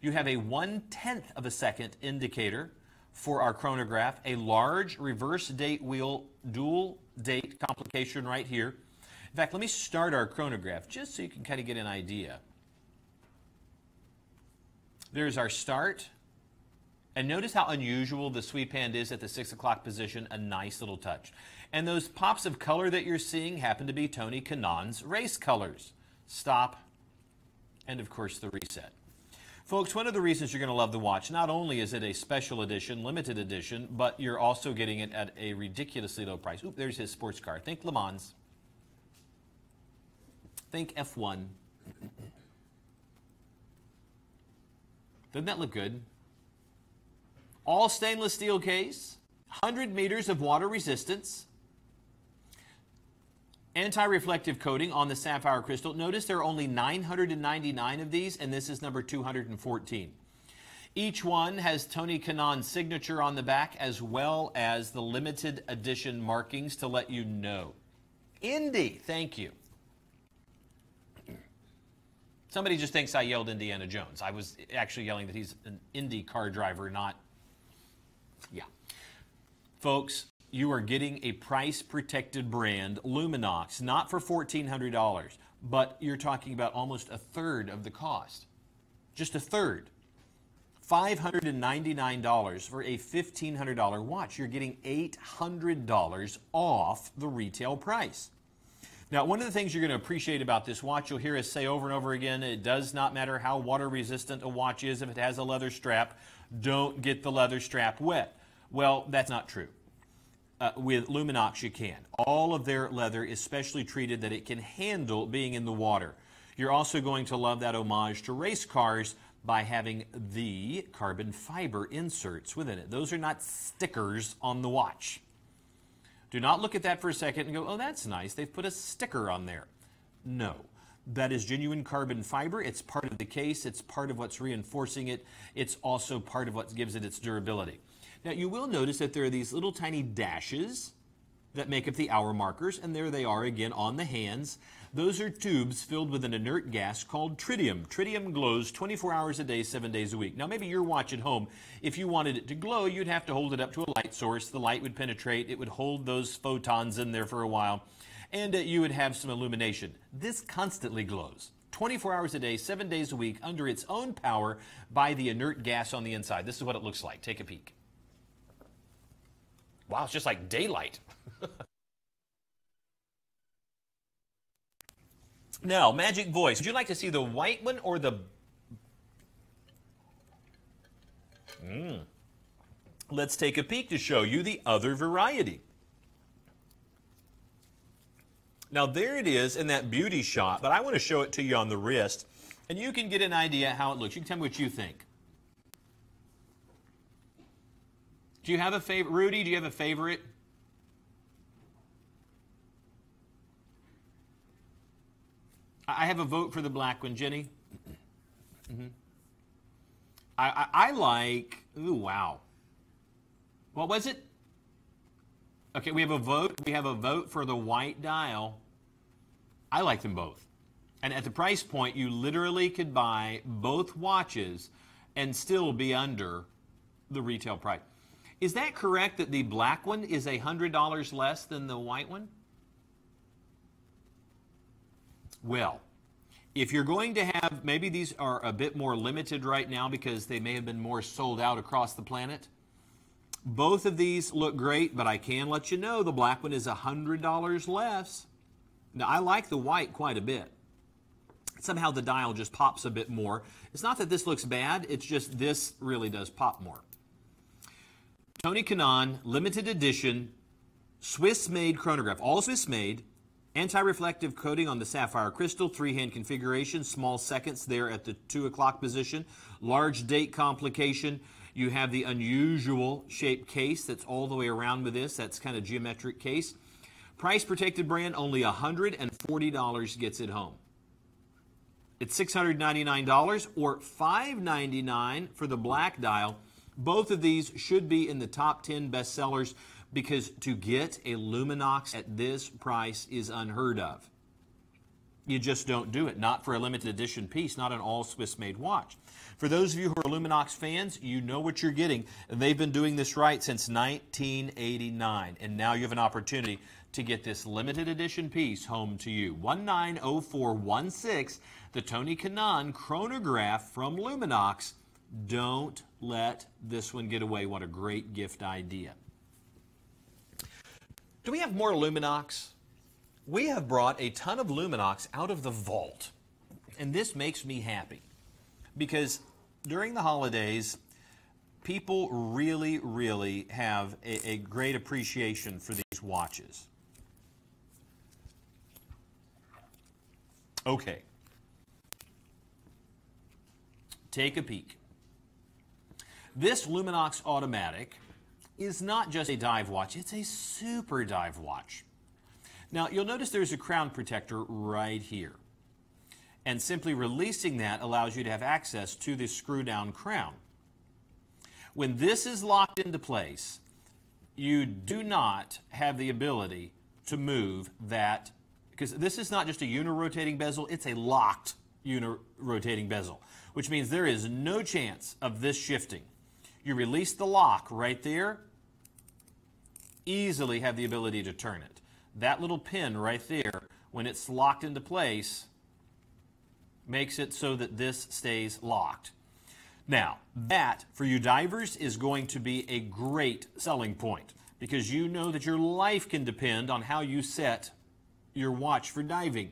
You have a 1/10 of a second indicator for our chronograph, a large reverse date wheel, dual date complication right here. In fact, let me start our chronograph just so you can kind of get an idea. There's our start. And notice how unusual the sweep hand is at the 6 o'clock position, a nice little touch. And those pops of color that you're seeing happen to be Tony Kanaan's race colors. Stop, and of course the reset. Folks, one of the reasons you're going to love the watch, not only is it a special edition, limited edition, but you're also getting it at a ridiculously low price. Oop, there's his sports car. Think Le Mans. Think F1. Doesn't that look good? All stainless steel case, 100 meters of water resistance, anti-reflective coating on the sapphire crystal. Notice there are only 999 of these, and this is number 214. Each one has Tony Kanaan's signature on the back, as well as the limited edition markings to let you know. Indy, thank you. Somebody just thinks I yelled Indiana Jones. I was actually yelling that he's an Indy car driver, not... Yeah. Folks, you are getting a price-protected brand, Luminox, not for $1,400, but you're talking about almost a third of the cost. Just a third. $599 for a $1,500 watch. You're getting $800 off the retail price. Now, one of the things you're going to appreciate about this watch, you'll hear us say over and over again, it does not matter how water resistant a watch is if it has a leather strap. Don't get the leather strap wet. Well, that's not true. With Luminox, you can. All of their leather is specially treated that it can handle being in the water. You're also going to love that homage to race cars by having the carbon fiber inserts within it. Those are not stickers on the watch. Do not look at that for a second and go, oh, that's nice. They've put a sticker on there. No. That is genuine carbon fiber. It's part of the case. It's part of what's reinforcing it. It's also part of what gives it its durability. Now, you will notice that there are these little tiny dashes that make up the hour markers, and there they are again on the hands. Those are tubes filled with an inert gas called tritium. Tritium glows 24 hours a day, 7 days a week. Now, maybe your watch at home, if you wanted it to glow, you'd have to hold it up to a light source. The light would penetrate. It would hold those photons in there for a while, and you would have some illumination. This constantly glows. 24 hours a day, 7 days a week, under its own power by the inert gas on the inside. This is what it looks like. Take a peek. Wow, it's just like daylight. Now, Magic Voice. Would you like to see the white one or the... Let's take a peek to show you the other variety. Now, there it is in that beauty shot, but I want to show it to you on the wrist, and you can get an idea how it looks. You can tell me what you think. Do you have a favorite? Rudy, do you have a favorite? I have a vote for the black one. Jenny? I like, ooh, wow. What was it? Okay, we have a vote. We have a vote for the white dial. I like them both. And at the price point, you literally could buy both watches and still be under the retail price. Is that correct that the black one is $100 less than the white one? Well, if you're going to have, maybe these are a bit more limited right now because they may have been more sold out across the planet. Both of these look great, but I can let you know the black one is $100 less. Now, I like the white quite a bit. Somehow the dial just pops a bit more. It's not that this looks bad, it's just this really does pop more. Tony Kanaan, limited edition, Swiss-made chronograph, all Swiss-made, anti-reflective coating on the sapphire crystal, 3-hand configuration, small seconds there at the 2 o'clock position, large date complication. You have the unusual shaped case that's all the way around with this. That's kind of geometric case. Price protected brand, only $140 gets it home. It's $699 or $599 for the black dial. Both of these should be in the top 10 bestsellers because to get a Luminox at this price is unheard of. You just don't do it, not for a limited edition piece, not an all Swiss-made watch. For those of you who are Luminox fans, you know what you're getting. They've been doing this right since 1989, and now you have an opportunity to get this limited edition piece home to you. 190416, the Tony Kanaan chronograph from Luminox. Don't let this one get away. What a great gift idea. Do we have more Luminox? We have brought a ton of Luminox out of the vault, and this makes me happy because during the holidays, people really have a great appreciation for these watches. Okay, take a peek. This Luminox Automatic is not just a dive watch, it's a super dive watch. Now, you'll notice there's a crown protector right here. And simply releasing that allows you to have access to this screw-down crown. When this is locked into place, you do not have the ability to move that, because this is not just a unirotating bezel, it's a locked unirotating bezel, which means there is no chance of this shifting. You release the lock right there, easily have the ability to turn it. That little pin right there, when it's locked into place, makes it so that this stays locked. Now, that, for you divers, is going to be a great selling point because you know that your life can depend on how you set your watch for diving.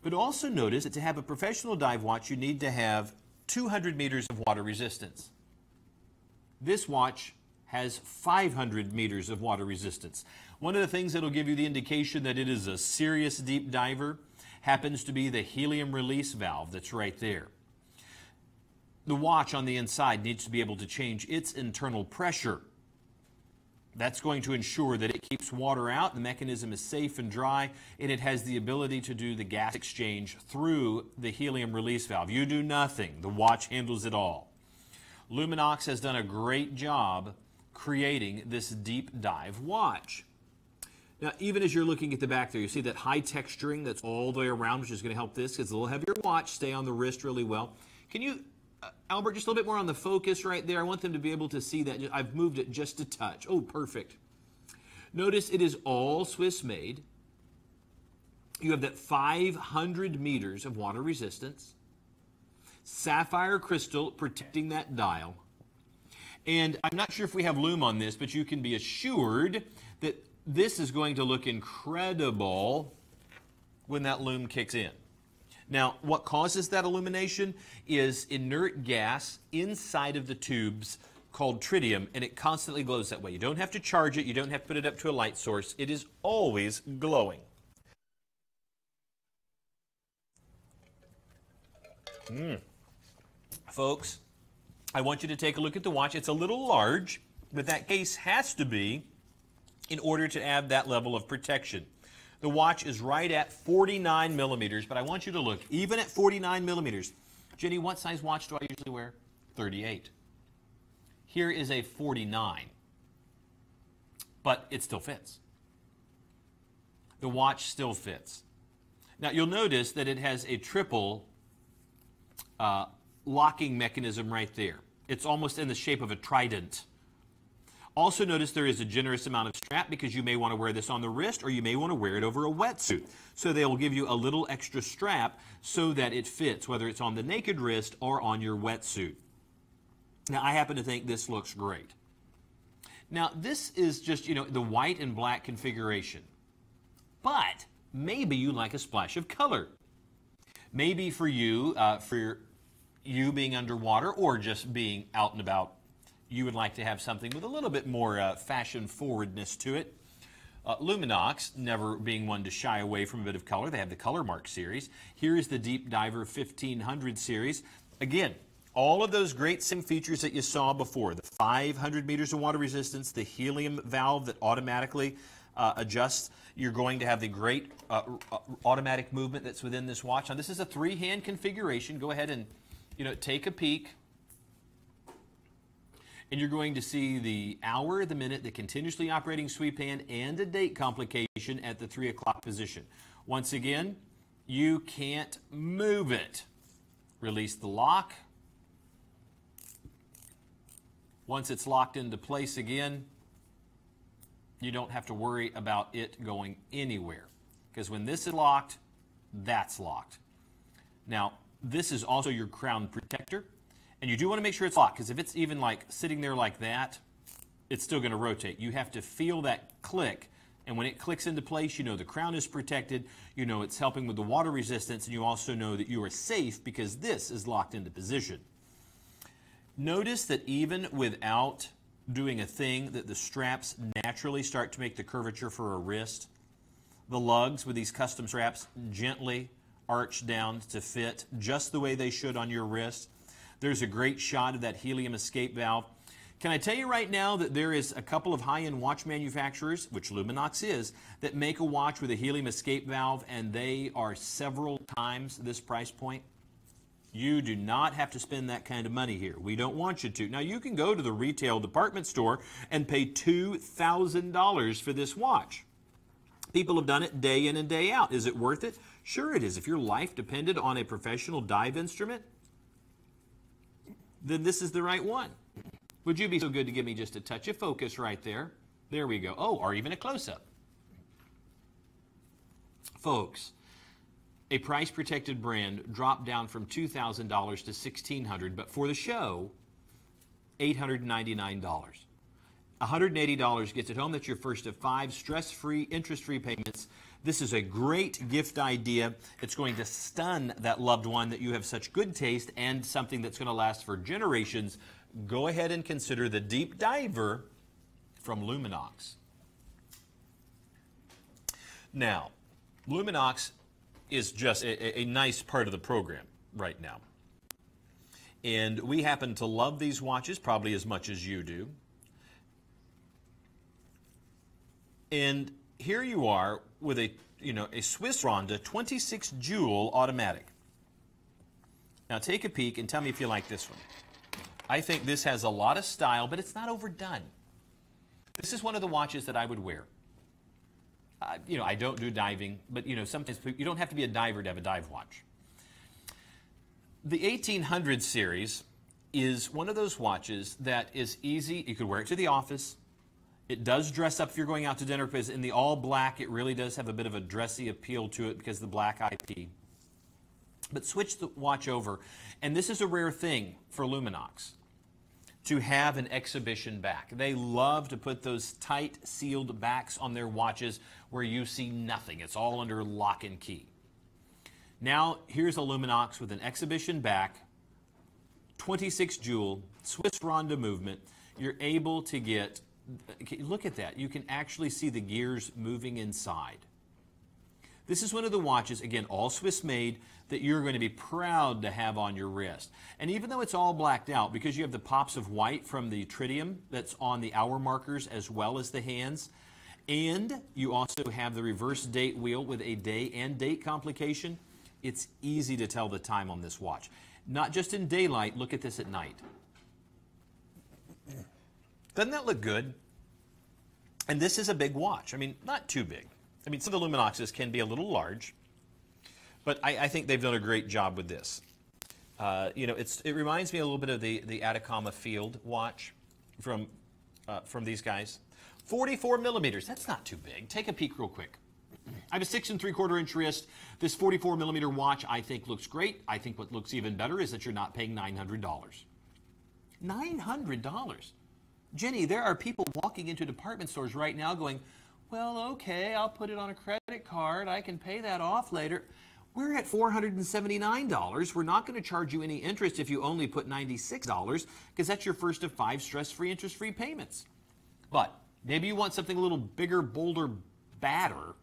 But also notice that to have a professional dive watch, you need to have 200 meters of water resistance. This watch has 500 meters of water resistance. One of the things that will give you the indication that it is a serious deep diver happens to be the helium release valve that's right there. The watch on the inside needs to be able to change its internal pressure. That's going to ensure that it keeps water out, the mechanism is safe and dry, and it has the ability to do the gas exchange through the helium release valve. You do nothing. The watch handles it all. Luminox has done a great job creating this deep dive watch. Now, even as you're looking at the back there, you see that high texturing that's all the way around, which is going to help this. It's a little heavier watch, stay on the wrist really well. Can you, Albert, just a little bit more on the focus right there? I want them to be able to see that. I've moved it just a touch. Oh, perfect. Notice it is all Swiss made. You have that 500 meters of water resistance. Sapphire crystal protecting that dial. And I'm not sure if we have lume on this, but you can be assured that this is going to look incredible when that lume kicks in. Now, what causes that illumination is inert gas inside of the tubes called tritium, and it constantly glows that way. You don't have to charge it. You don't have to put it up to a light source. It is always glowing. Folks, I want you to take a look at the watch. It's a little large, but that case has to be in order to add that level of protection. The watch is right at 49 millimeters, but I want you to look, even at 49 millimeters. Jenny, what size watch do I usually wear? 38. Here is a 49, but it still fits. The watch still fits. Now you'll notice that it has a triple locking mechanism right there. It's almost in the shape of a trident. Also notice there is a generous amount of strap because you may want to wear this on the wrist or you may want to wear it over a wetsuit. So they'll give you a little extra strap so that it fits, whether it's on the naked wrist or on your wetsuit. Now I happen to think this looks great. Now this is just, the white and black configuration. But maybe you like a splash of color. Maybe for you being underwater or just being out and about, you would like to have something with a little bit more fashion forwardness to it. Luminox, never being one to shy away from a bit of color, they have the Color Mark series. Here is the Deep Diver 1500 series. Again, all of those great same features that you saw before, the 500 meters of water resistance, the helium valve that automatically adjusts. You're going to have the great automatic movement that's within this watch. Now this is a 3-hand configuration. Go ahead and take a peek. And you're going to see the hour, the minute, the continuously operating sweep hand, and a date complication at the 3 o'clock position. Once again, you can't move it. Release the lock. Once it's locked into place again, you don't have to worry about it going anywhere. Because when this is locked, that's locked. Now, this is also your crown protector. And you do want to make sure it's locked, because if it's even like sitting there like that, it's still going to rotate. You have to feel that click, and when it clicks into place, you know the crown is protected, you know it's helping with the water resistance, and you also know that you are safe because this is locked into position. Notice that even without doing a thing, that the straps naturally start to make the curvature for a wrist. The lugs with these custom straps gently arch down to fit just the way they should on your wrist. There's a great shot of that helium escape valve. Can I tell you right now that there is a couple of high-end watch manufacturers, which Luminox is, that make a watch with a helium escape valve, and they are several times this price point? You do not have to spend that kind of money here. We don't want you to. Now, you can go to the retail department store and pay $2,000 for this watch. People have done it day in and day out. Is it worth it? Sure it is. If your life depended on a professional dive instrument, then this is the right one. Would you be so good to give me just a touch of focus right there? There we go. Oh, or even a close-up. Folks, a price-protected brand dropped down from $2,000 to $1,600, but for the show, $899. $180 gets it home. That's your first of 5 stress-free, interest-free payments. This is a great gift idea. It's going to stun that loved one that you have such good taste and something that's going to last for generations. Go ahead and consider the Deep Diver from Luminox. Now, Luminox is just a nice part of the program right now. And we happen to love these watches probably as much as you do. And here you are with a Swiss Ronda 26 Joule automatic. Now take a peek and tell me if you like this one. I think this has a lot of style, but it's not overdone. This is one of the watches that I would wear. I don't do diving, but sometimes you don't have to be a diver to have a dive watch. The 1800 series is one of those watches that is easy. You could wear it to the office. It does dress up if you're going out to dinner, because in the all black, it really does have a bit of a dressy appeal to it because of the black IP. But switch the watch over, and this is a rare thing for Luminox, to have an exhibition back. They love to put those tight sealed backs on their watches where you see nothing. It's all under lock and key. Now, here's a Luminox with an exhibition back, 26 Joule, Swiss Ronda movement. You're able to get, look at that. You can actually see the gears moving inside. This is one of the watches, again, all Swiss made, that you're going to be proud to have on your wrist. And even though it's all blacked out, because you have the pops of white from the tritium that's on the hour markers as well as the hands, and you also have the reverse date wheel with a day and date complication, it's easy to tell the time on this watch. Not just in daylight, look at this at night. Doesn't that look good? And this is a big watch. I mean, not too big. I mean, some of the Luminoxes can be a little large. But I think they've done a great job with this. You know, it reminds me a little bit of the Atacama Field watch from these guys. 44 millimeters. That's not too big. Take a peek real quick. I have a 6 3/4 inch wrist. This 44 millimeter watch I think looks great. I think what looks even better is that you're not paying $900. $900. Jenny, there are people walking into department stores right now going, well, okay, I'll put it on a credit card. I can pay that off later. We're at $479. We're not going to charge you any interest if you only put $96 because that's your first of 5 stress-free, interest-free payments. But maybe you want something a little bigger, bolder, badder.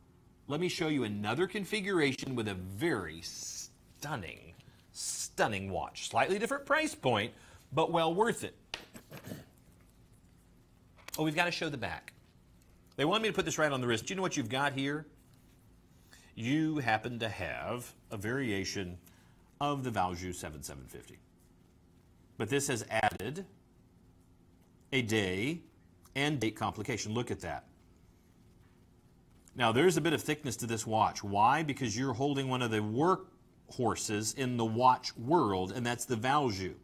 Let me show you another configuration with a very stunning, stunning watch. Slightly different price point, but well worth it. Oh, we've got to show the back. They wanted me to put this right on the wrist. Do you know what you've got here? You happen to have a variation of the Valjoux 7750. But this has added a day and date complication. Look at that. Now, there's a bit of thickness to this watch. Why? Because you're holding one of the workhorses in the watch world, and that's the Valjoux.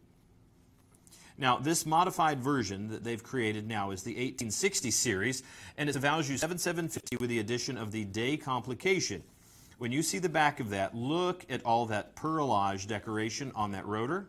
Now, this modified version that they've created now is the 1860 series, and it's a Valjoux 7750 with the addition of the day complication. When you see the back of that, look at all that perlage decoration on that rotor.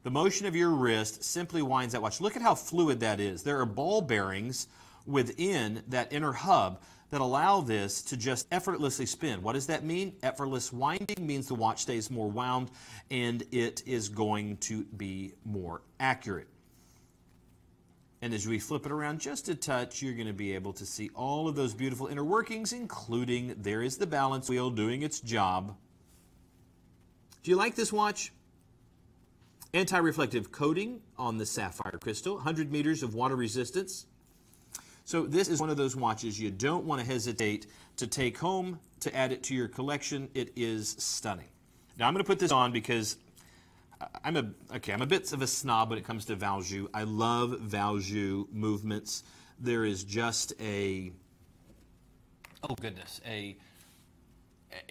The motion of your wrist simply winds that watch. Look at how fluid that is. There are ball bearings within that inner hub that allow this to just effortlessly spin. What does that mean? Effortless winding means the watch stays more wound and it is going to be more accurate. And as we flip it around just a touch, you're going to be able to see all of those beautiful inner workings, including there is the balance wheel doing its job. Do you like this watch? Anti-reflective coating on the sapphire crystal, 100 meters of water resistance. So this is one of those watches you don't want to hesitate to take home, to add it to your collection. It is stunning. Now I'm going to put this on because I'm a bit of a snob when it comes to Valjoux. I love Valjoux movements. There is just a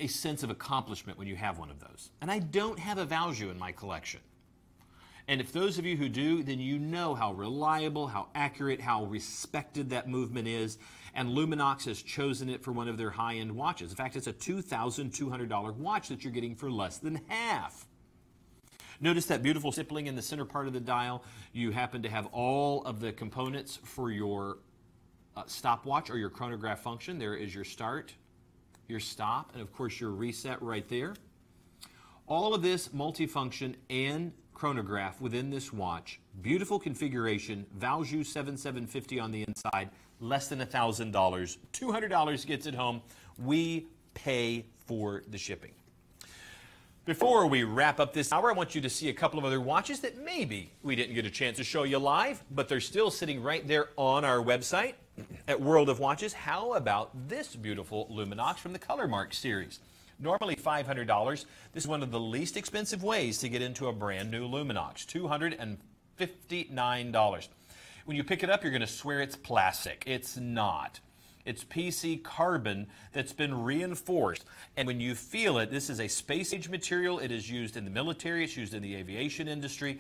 sense of accomplishment when you have one of those. And I don't have a Valjoux in my collection. And if those of you who do, then you know how reliable, how accurate, how respected that movement is. And Luminox has chosen it for one of their high-end watches. In fact, it's a $2,200 watch that you're getting for less than half. Notice that beautiful stippling in the center part of the dial. You happen to have all of the components for your stopwatch or your chronograph function. There is your start, your stop, and of course your reset right there. All of this multifunction and chronograph within this watch. Beautiful configuration. Valjoux 7750 on the inside. Less than $1,000. $200 gets it home. We pay for the shipping. Before we wrap up this hour, I want you to see a couple of other watches that maybe we didn't get a chance to show you live, but they're still sitting right there on our website at World of Watches. How about this beautiful Luminox from the Color Mark series? Normally $500. This is one of the least expensive ways to get into a brand new Luminox, $259. When you pick it up, you're going to swear it's plastic. It's not. It's PC carbon that's been reinforced. And when you feel it, this is a space-age material. It is used in the military. It's used in the aviation industry.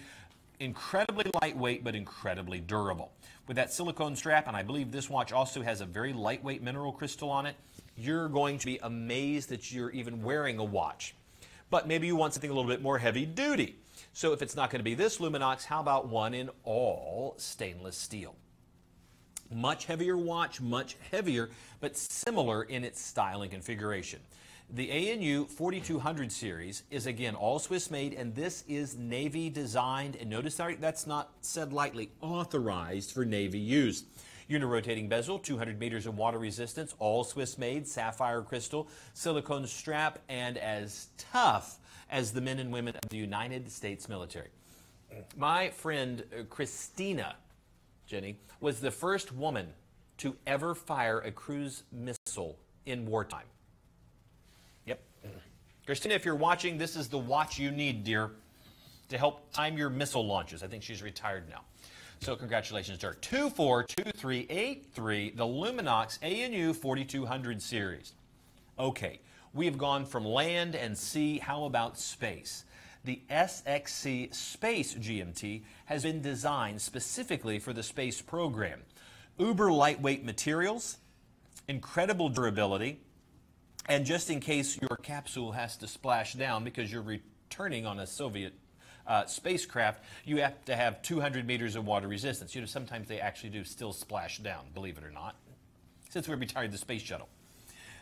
Incredibly lightweight, but incredibly durable. With that silicone strap, and I believe this watch also has a very lightweight mineral crystal on it, you're going to be amazed that you're even wearing a watch. But maybe you want something a little bit more heavy duty. So if it's not going to be this Luminox, how about one in all stainless steel? Much heavier watch, much heavier, but similar in its style and configuration. The ANU 4200 series is again all Swiss made, and this is Navy designed, and notice that's not said lightly, authorized for Navy use. Unirotating bezel, 200 meters of water resistance, all Swiss made, sapphire crystal, silicone strap, and as tough as the men and women of the United States military. My friend Christina, Jenny, was the first woman to ever fire a cruise missile in wartime. Yep. Christina, if you're watching, this is the watch you need, dear, to help time your missile launches. I think she's retired now. So congratulations to her. 242383, the Luminox ANU 4200 series. Okay, we have gone from land and sea. How about space? The SXC Space GMT has been designed specifically for the space program. Uber lightweight materials, incredible durability, and just in case your capsule has to splash down because you're returning on a Soviet spacecraft, you have to have 200 meters of water resistance. You know, sometimes they actually do still splash down, believe it or not, since we retired the space shuttle.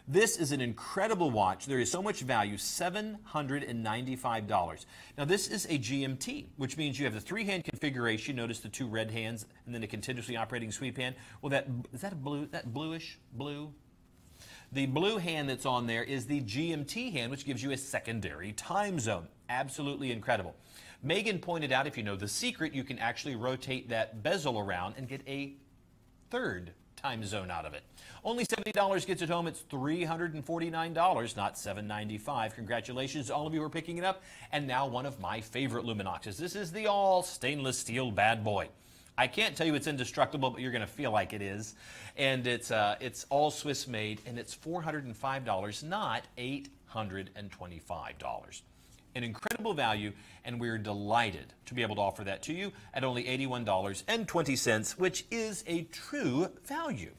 This is an incredible watch. There is so much value, $795. Now this is a GMT, which means you have the 3-hand configuration. Notice the 2 red hands and then a continuously operating sweep hand. Well, is that a blue? That bluish blue? The blue hand that's on there is the GMT hand, which gives you a secondary time zone. Absolutely incredible. Megan pointed out, if you know the secret, you can actually rotate that bezel around and get a 3rd time zone out of it. Only $70 gets it home. It's $349, not $795. Congratulations to all of you who are picking it up. And now one of my favorite Luminoxes. This is the all stainless steel bad boy. I can't tell you it's indestructible, but you're going to feel like it is. And it's all Swiss made, and it's $405, not $825. An incredible value, and we're delighted to be able to offer that to you at only $81.20, which is a true value.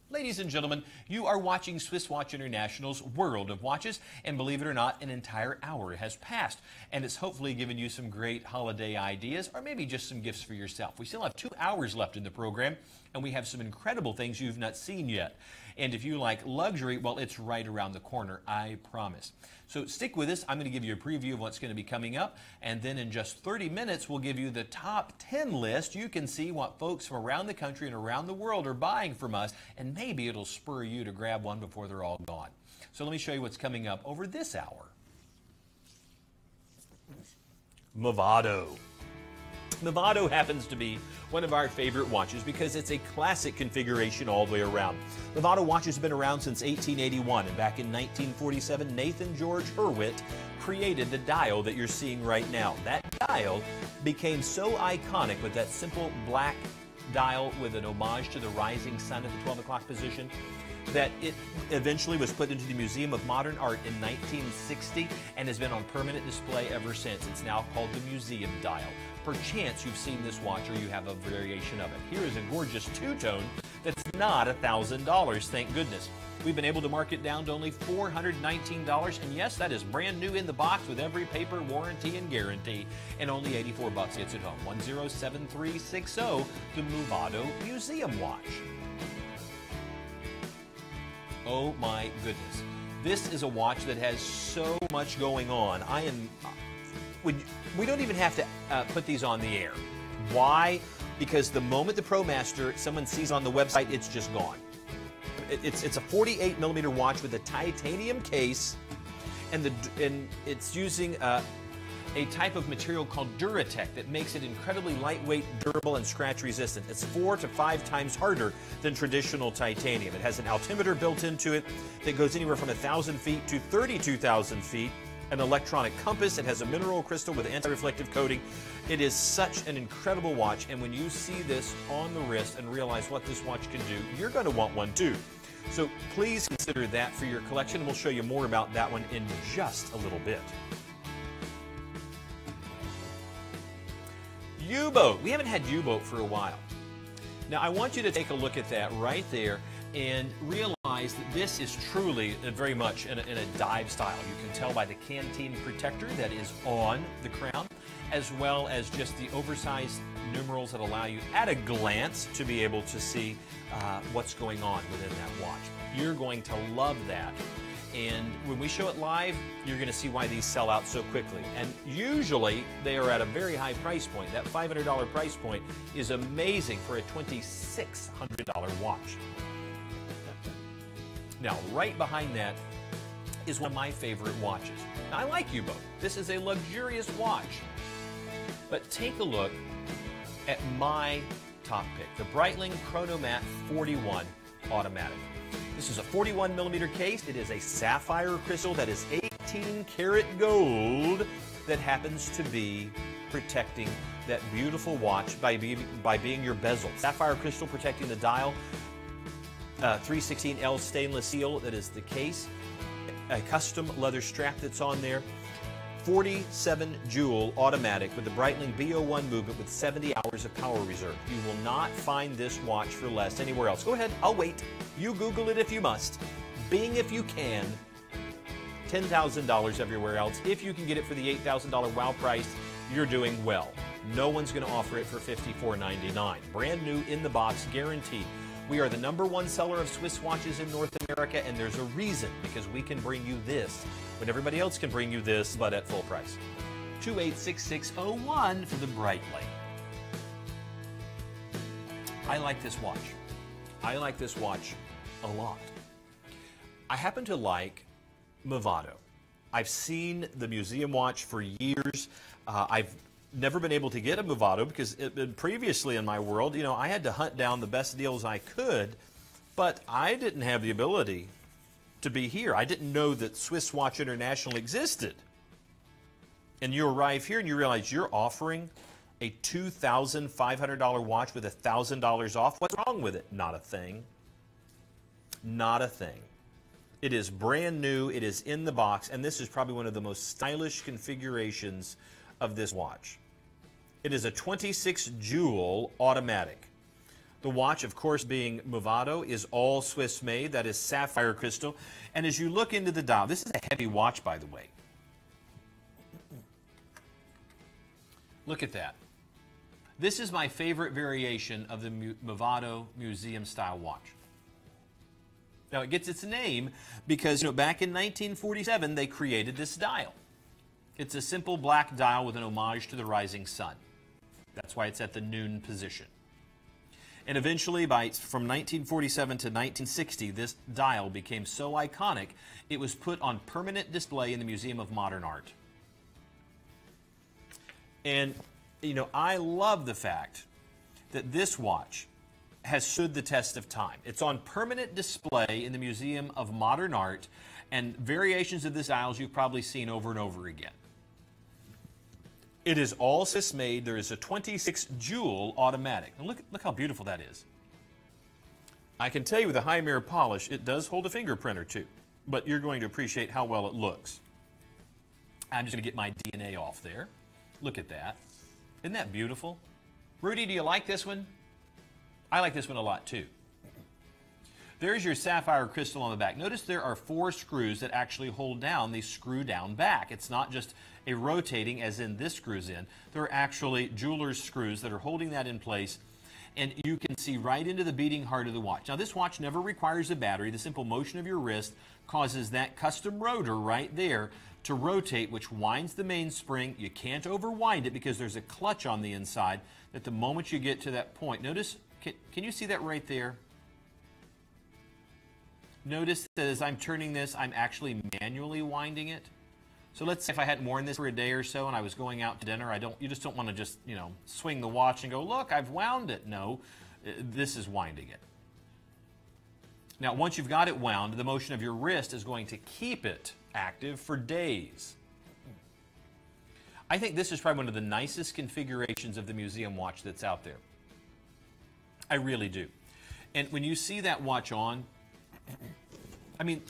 Ladies and gentlemen, you are watching Swiss Watch International's World of Watches, and believe it or not, an entire hour has passed, and it's hopefully given you some great holiday ideas, or maybe just some gifts for yourself. We still have 2 hours left in the program, and we have some incredible things you've not seen yet. And if you like luxury, well, it's right around the corner, I promise. So stick with us. I'm going to give you a preview of what's going to be coming up, and then in just 30 minutes, we'll give you the top 10 list. You can see what folks from around the country and around the world are buying from us, and maybe it'll spur you to grab one before they're all gone. So let me show you what's coming up over this hour. Movado. Movado happens to be one of our favorite watches because it's a classic configuration all the way around. Movado watches have been around since 1881, and back in 1947, Nathan George Hurwitz created the dial that you're seeing right now. That dial became so iconic with that simple black dial with an homage to the rising sun at the 12 o'clock position that it eventually was put into the Museum of Modern Art in 1960 and has been on permanent display ever since. It's now called the Museum Dial. Perchance you've seen this watch or you have a variation of it. Here is a gorgeous 2-tone that's not $1,000, thank goodness. We've been able to mark it down to only $419, and yes, that is brand new in the box with every paper, warranty, and guarantee, and only $84 gets it home. 107360, the Movado Museum Watch. Oh my goodness. This is a watch that has so much going on. We don't even have to put these on the air. Why? Because the moment the ProMaster, someone sees on the website, it's just gone. It's a 48mm watch with a titanium case, and it's using a type of material called Duratech that makes it incredibly lightweight, durable, and scratch resistant. It's 4 to 5 times harder than traditional titanium. It has an altimeter built into it that goes anywhere from 1,000 feet to 32,000 feet. An electronic compass. It has a mineral crystal with anti-reflective coating. It is such an incredible watch, and when you see this on the wrist and realize what this watch can do, you're going to want one too. So please consider that for your collection. We'll show you more about that one in just a little bit. U-boat. We haven't had U-boat for a while. Now I want you to take a look at that right there and realize that this is truly very much in a dive style. You can tell by the canteen protector that is on the crown, as well as just the oversized numerals that allow you at a glance to be able to see what's going on within that watch. You're going to love that. And when we show it live, you're going to see why these sell out so quickly. And usually they are at a very high price point. That $500 price point is amazing for a $2,600 watch. Now, right behind that is one of my favorite watches. Now, I like U-boat. This is a luxurious watch. But take a look at my top pick, the Breitling Chronomat 41 Automatic. This is a 41mm case. It is a sapphire crystal that is 18 karat gold that happens to be protecting that beautiful watch by being your bezel. Sapphire crystal protecting the dial. 316L stainless steel, that is the case. A custom leather strap that's on there. 47 joule automatic with the Breitling B01 movement with 70 hours of power reserve. You will not find this watch for less anywhere else. Go ahead, I'll wait. You Google it if you must. Bing if you can. $10,000 everywhere else. If you can get it for the $8,000 wow price, you're doing well. No one's going to offer it for $54.99. Brand new in the box, guaranteed. We are the #1 seller of Swiss watches in North America, and there's a reason, because we can bring you this when everybody else can bring you this, but at full price. 286601 for the Breitling. I like this watch. I like this watch a lot. I happen to like Movado. I've seen the museum watch for years. I've never been able to get a Movado because previously in my world, you know, I had to hunt down the best deals I could, but I didn't have the ability to be here. I didn't know that Swiss Watch International existed. And you arrive here and you realize you're offering a $2,500 watch with $1,000 off. What's wrong with it? Not a thing. Not a thing. It is brand new, it is in the box, and this is probably one of the most stylish configurations of this watch. It is a 26 joule automatic. The watch, of course, being Movado, is all Swiss made. That is sapphire crystal. And as you look into the dial, this is a heavy watch, by the way. Look at that. This is my favorite variation of the Movado museum style watch. Now, it gets its name because, you know, back in 1947, they created this dial. It's a simple black dial with an homage to the rising sun. That's why it's at the noon position. And eventually, from 1947 to 1960, this dial became so iconic, it was put on permanent display in the Museum of Modern Art. And, you know, I love the fact that this watch has stood the test of time. It's on permanent display in the Museum of Modern Art, and variations of this dials you've probably seen over and over again. It is all Swiss made. There is a 26 joule automatic. And look how beautiful that is. I can tell you with a high mirror polish, it does hold a fingerprint or two, but you're going to appreciate how well it looks. I'm just going to get my DNA off there. Look at that. Isn't that beautiful? Rudy, do you like this one? I like this one a lot too. There's your sapphire crystal on the back. Notice there are 4 screws that actually hold down the screw down back. It's not just a rotating as in this screws in. There are actually jeweler's screws that are holding that in place, and you can see right into the beating heart of the watch. Now, this watch never requires a battery. The simple motion of your wrist causes that custom rotor right there to rotate, which winds the mainspring. You can't overwind it because there's a clutch on the inside that the moment you get to that point, notice, can you see that right there? Notice that as I'm turning this, I'm actually manually winding it. So let's say if I hadn't worn this for a day or so and I was going out to dinner, you just don't want to just, you know, swing the watch and go, look, I've wound it. No, this is winding it. Now, once you've got it wound, the motion of your wrist is going to keep it active for days. I think this is probably one of the nicest configurations of the museum watch that's out there. I really do. And when you see that watch on, I mean,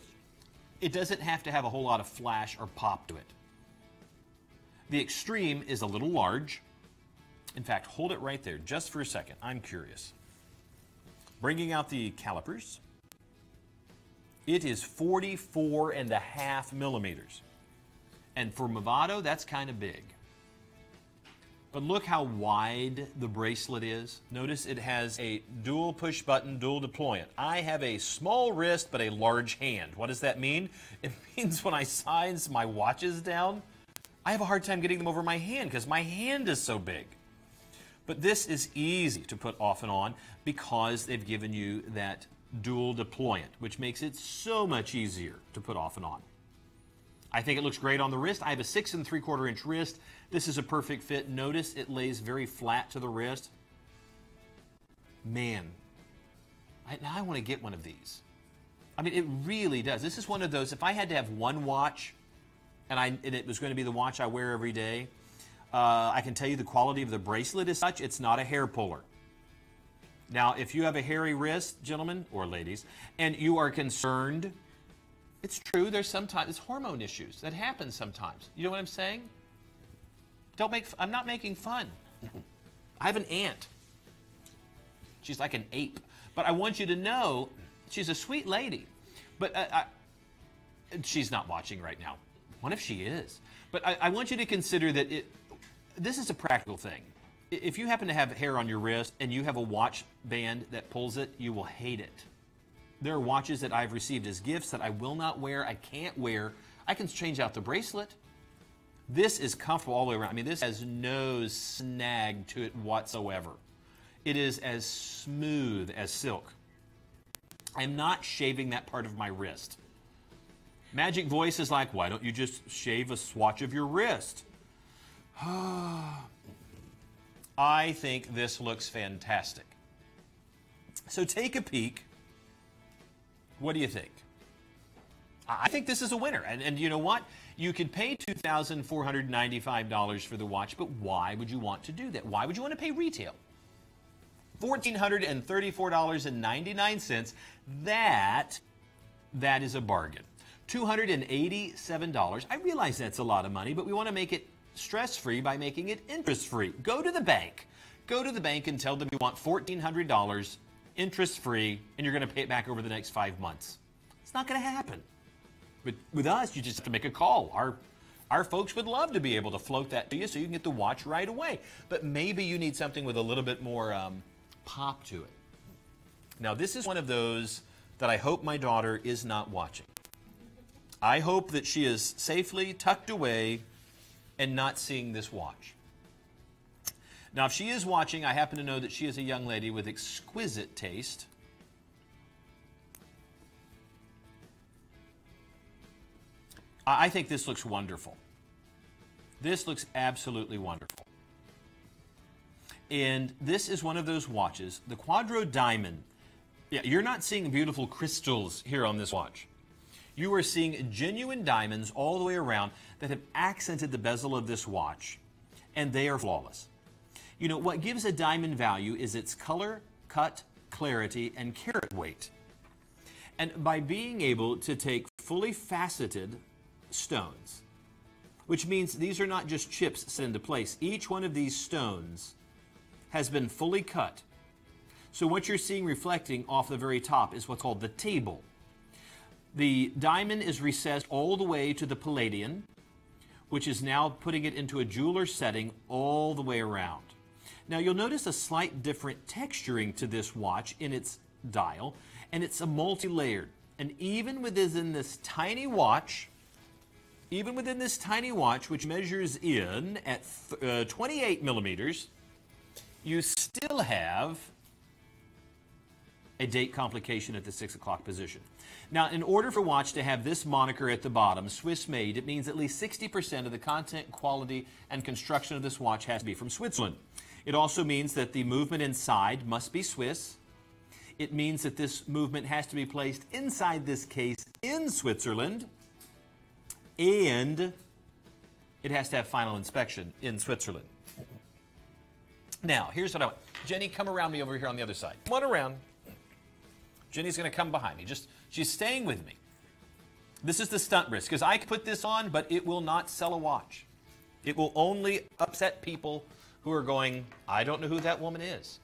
it doesn't have to have a whole lot of flash or pop to it. The extreme is a little large. In fact, hold it right there just for a second. I'm curious. Bringing out the calipers. It is 44.5 millimeters. And for Movado, that's kind of big. But look how wide the bracelet is. Notice it has a dual push button, dual deployant. I have a small wrist but a large hand. What does that mean? It means when I size my watches down, I have a hard time getting them over my hand because my hand is so big. But this is easy to put off and on because they've given you that dual deployant, which makes it so much easier to put off and on. I think it looks great on the wrist. I have a 6 3/4 inch wrist. This is a perfect fit. Notice it lays very flat to the wrist. Man, now I want to get one of these. I mean, it really does. This is one of those, if I had to have one watch, and it was going to be the watch I wear every day, I can tell you the quality of the bracelet is such, it's not a hair puller. Now, if you have a hairy wrist, gentlemen or ladies, and you are concerned, it's true, there's sometimes hormone issues that happen sometimes. You know what I'm saying? I'm not making fun. I have an aunt. She's like an ape. But I want you to know, she's a sweet lady. But she's not watching right now. What if she is? But I want you to consider that this is a practical thing. If you happen to have hair on your wrist and you have a watch band that pulls it, you will hate it. There are watches that I've received as gifts that I will not wear, I can't wear. I can change out the bracelet. This is comfortable all the way around. I mean, this has no snag to it whatsoever. It is as smooth as silk. I'm not shaving that part of my wrist. Magic Voice is like, why don't you just shave a swatch of your wrist? I think this looks fantastic. So take a peek. What do you think? I think this is a winner. And you know what? You could pay $2,495 for the watch, but why would you want to do that? Why would you want to pay retail? $1,434.99. That is a bargain. $287. I realize that's a lot of money, but we want to make it stress-free by making it interest-free. Go to the bank. Go to the bank and tell them you want $1,400 interest-free, and you're going to pay it back over the next 5 months. It's not going to happen. But with us, you just have to make a call. Our folks would love to be able to float that to you so you can get the watch right away. But maybe you need something with a little bit more pop to it. Now, this is one of those that I hope my daughter is not watching. I hope that she is safely tucked away and not seeing this watch. Now, if she is watching, I happen to know that she is a young lady with exquisite taste. I think this looks wonderful. This looks absolutely wonderful. And this is one of those watches, the Quadro Diamond. Yeah, you're not seeing beautiful crystals here on this watch. You are seeing genuine diamonds all the way around that have accented the bezel of this watch, and they are flawless. You know, what gives a diamond value is its color, cut, clarity, and carat weight. And by being able to take fully faceted stones, which means these are not just chips set into place. Each one of these stones has been fully cut. So what you're seeing reflecting off the very top is what's called the table. The diamond is recessed all the way to the palladium, which is now putting it into a jeweler setting all the way around. Now you'll notice a slight different texturing to this watch in its dial, and it's a multi-layered. And even within this tiny watch, which measures in at 28 millimeters, you still have a date complication at the 6 o'clock position. Now, in order for a watch to have this moniker at the bottom, Swiss made, it means at least 60% of the content, quality, and construction of this watch has to be from Switzerland. It also means that the movement inside must be Swiss. It means that this movement has to be placed inside this case in Switzerland, and it has to have final inspection in Switzerland. Now, here's what I want. Jenny, come around me over here on the other side. Come on around. Jenny's going to come behind me. She's staying with me. This is the stunt risk, because I could put this on, but it will not sell a watch. It will only upset people who are going, I don't know who that woman is.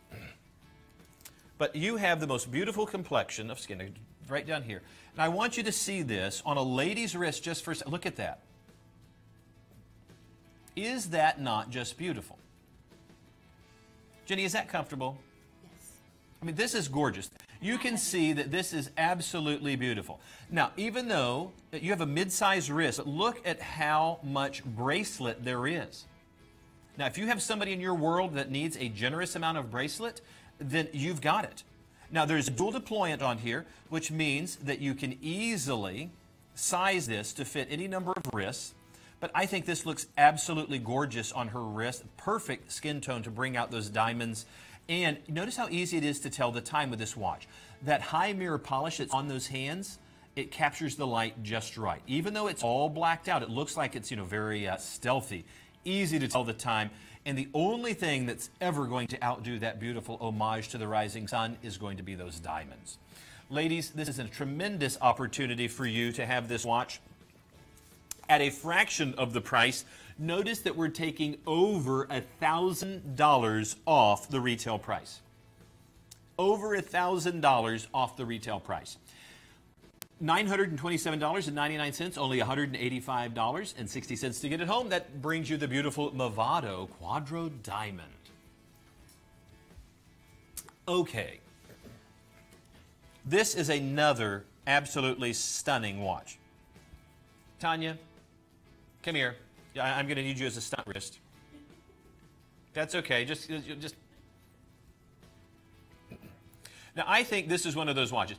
But you have the most beautiful complexion of skin, right down here. And I want you to see this on a lady's wrist just for a second. Look at that. Is that not just beautiful? Jenny, is that comfortable? Yes. I mean, this is gorgeous. You can see that this is absolutely beautiful. Now, even though you have a mid-sized wrist, look at how much bracelet there is. Now, if you have somebody in your world that needs a generous amount of bracelet, then you've got it. Now, there's dual deployment on here, which means that you can easily size this to fit any number of wrists. But I think this looks absolutely gorgeous on her wrist. Perfect skin tone to bring out those diamonds. And notice how easy it is to tell the time with this watch. That high mirror polish that's on those hands, it captures the light just right. Even though it's all blacked out, it looks like it's, very stealthy. Easy to tell the time. And the only thing that's ever going to outdo that beautiful homage to the rising sun is going to be those diamonds. Ladies, this is a tremendous opportunity for you to have this watch at a fraction of the price. Notice that we're taking over $1,000 off the retail price. Over $1,000 off the retail price. $927.99, only $185.60 to get it home. That brings you the beautiful Movado Quadro Diamond. Okay. This is another absolutely stunning watch. Tanya, come here. I'm going to need you as a stunt wrist. That's okay. Just. Now, I think this is one of those watches.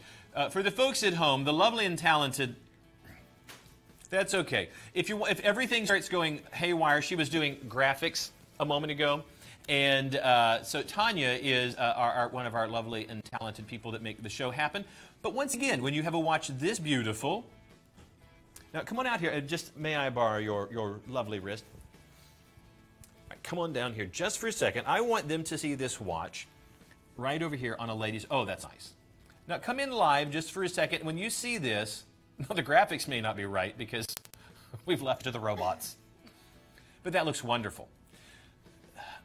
For the folks at home, the lovely and talented, that's okay. If everything starts going haywire, she was doing graphics a moment ago, and so Tanya is one of our lovely and talented people that make the show happen. But once again, when you have a watch this beautiful, now come on out here, and just may I borrow your lovely wrist? All right, come on down here just for a second. I want them to see this watch right over here on a lady's. Oh, that's nice. Now come in live just for a second. When you see this, the graphics may not be right because we've left to the robots. But that looks wonderful.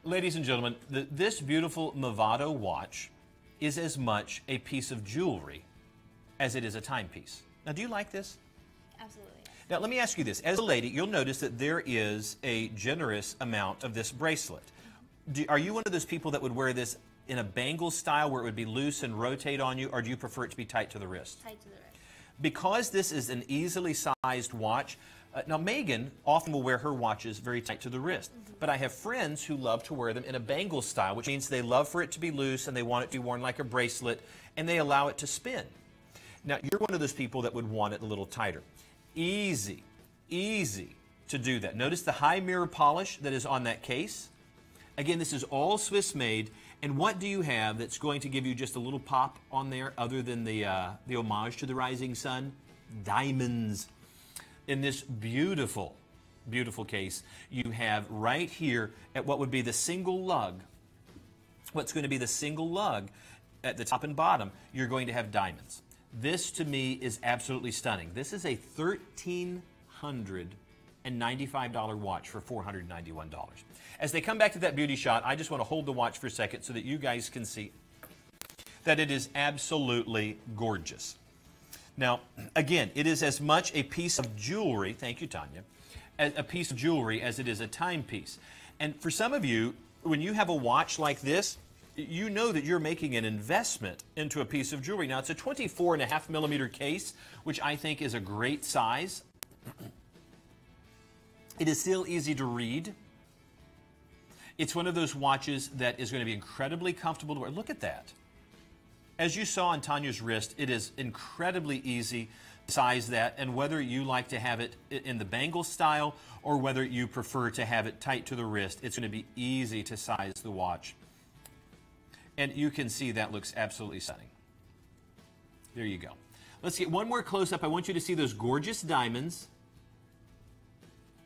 Ladies and gentlemen, this beautiful Movado watch is as much a piece of jewelry as it is a timepiece. Now, do you like this? Absolutely. Now, let me ask you this. As a lady, you'll notice that there is a generous amount of this bracelet. Are you one of those people that would wear this in a bangle style where it would be loose and rotate on you, or do you prefer it to be tight to the wrist? Tight to the wrist. Because this is an easily sized watch, now Megan often will wear her watches very tight to the wrist, but I have friends who love to wear them in a bangle style, which means they love for it to be loose and they want it to be worn like a bracelet, and they allow it to spin. Now, you're one of those people that would want it a little tighter. Easy, easy to do that. Notice the high mirror polish that is on that case. Again, this is all Swiss made. And what do you have that's going to give you just a little pop on there other than the homage to the rising sun? Diamonds. In this beautiful, beautiful case, you have right here at what would be the single lug, what's going to be the single lug at the top and bottom, you're going to have diamonds. This, to me, is absolutely stunning. This is a $1,395 watch for $491. As they come back to that beauty shot, I just want to hold the watch for a second so that you guys can see that it is absolutely gorgeous. Now, again, it is as much a piece of jewelry, thank you, Tanya, as a piece of jewelry as it is a timepiece. And for some of you, when you have a watch like this, you know that you're making an investment into a piece of jewelry. Now, it's a 24.5 millimeter case, which I think is a great size. It is still easy to read. It's one of those watches that is going to be incredibly comfortable to wear. Look at that. As you saw on Tanya's wrist, it is incredibly easy to size that, and whether you like to have it in the bangle style or whether you prefer to have it tight to the wrist, it's going to be easy to size the watch. And you can see that looks absolutely stunning. There you go. Let's get one more close-up. I want you to see those gorgeous diamonds.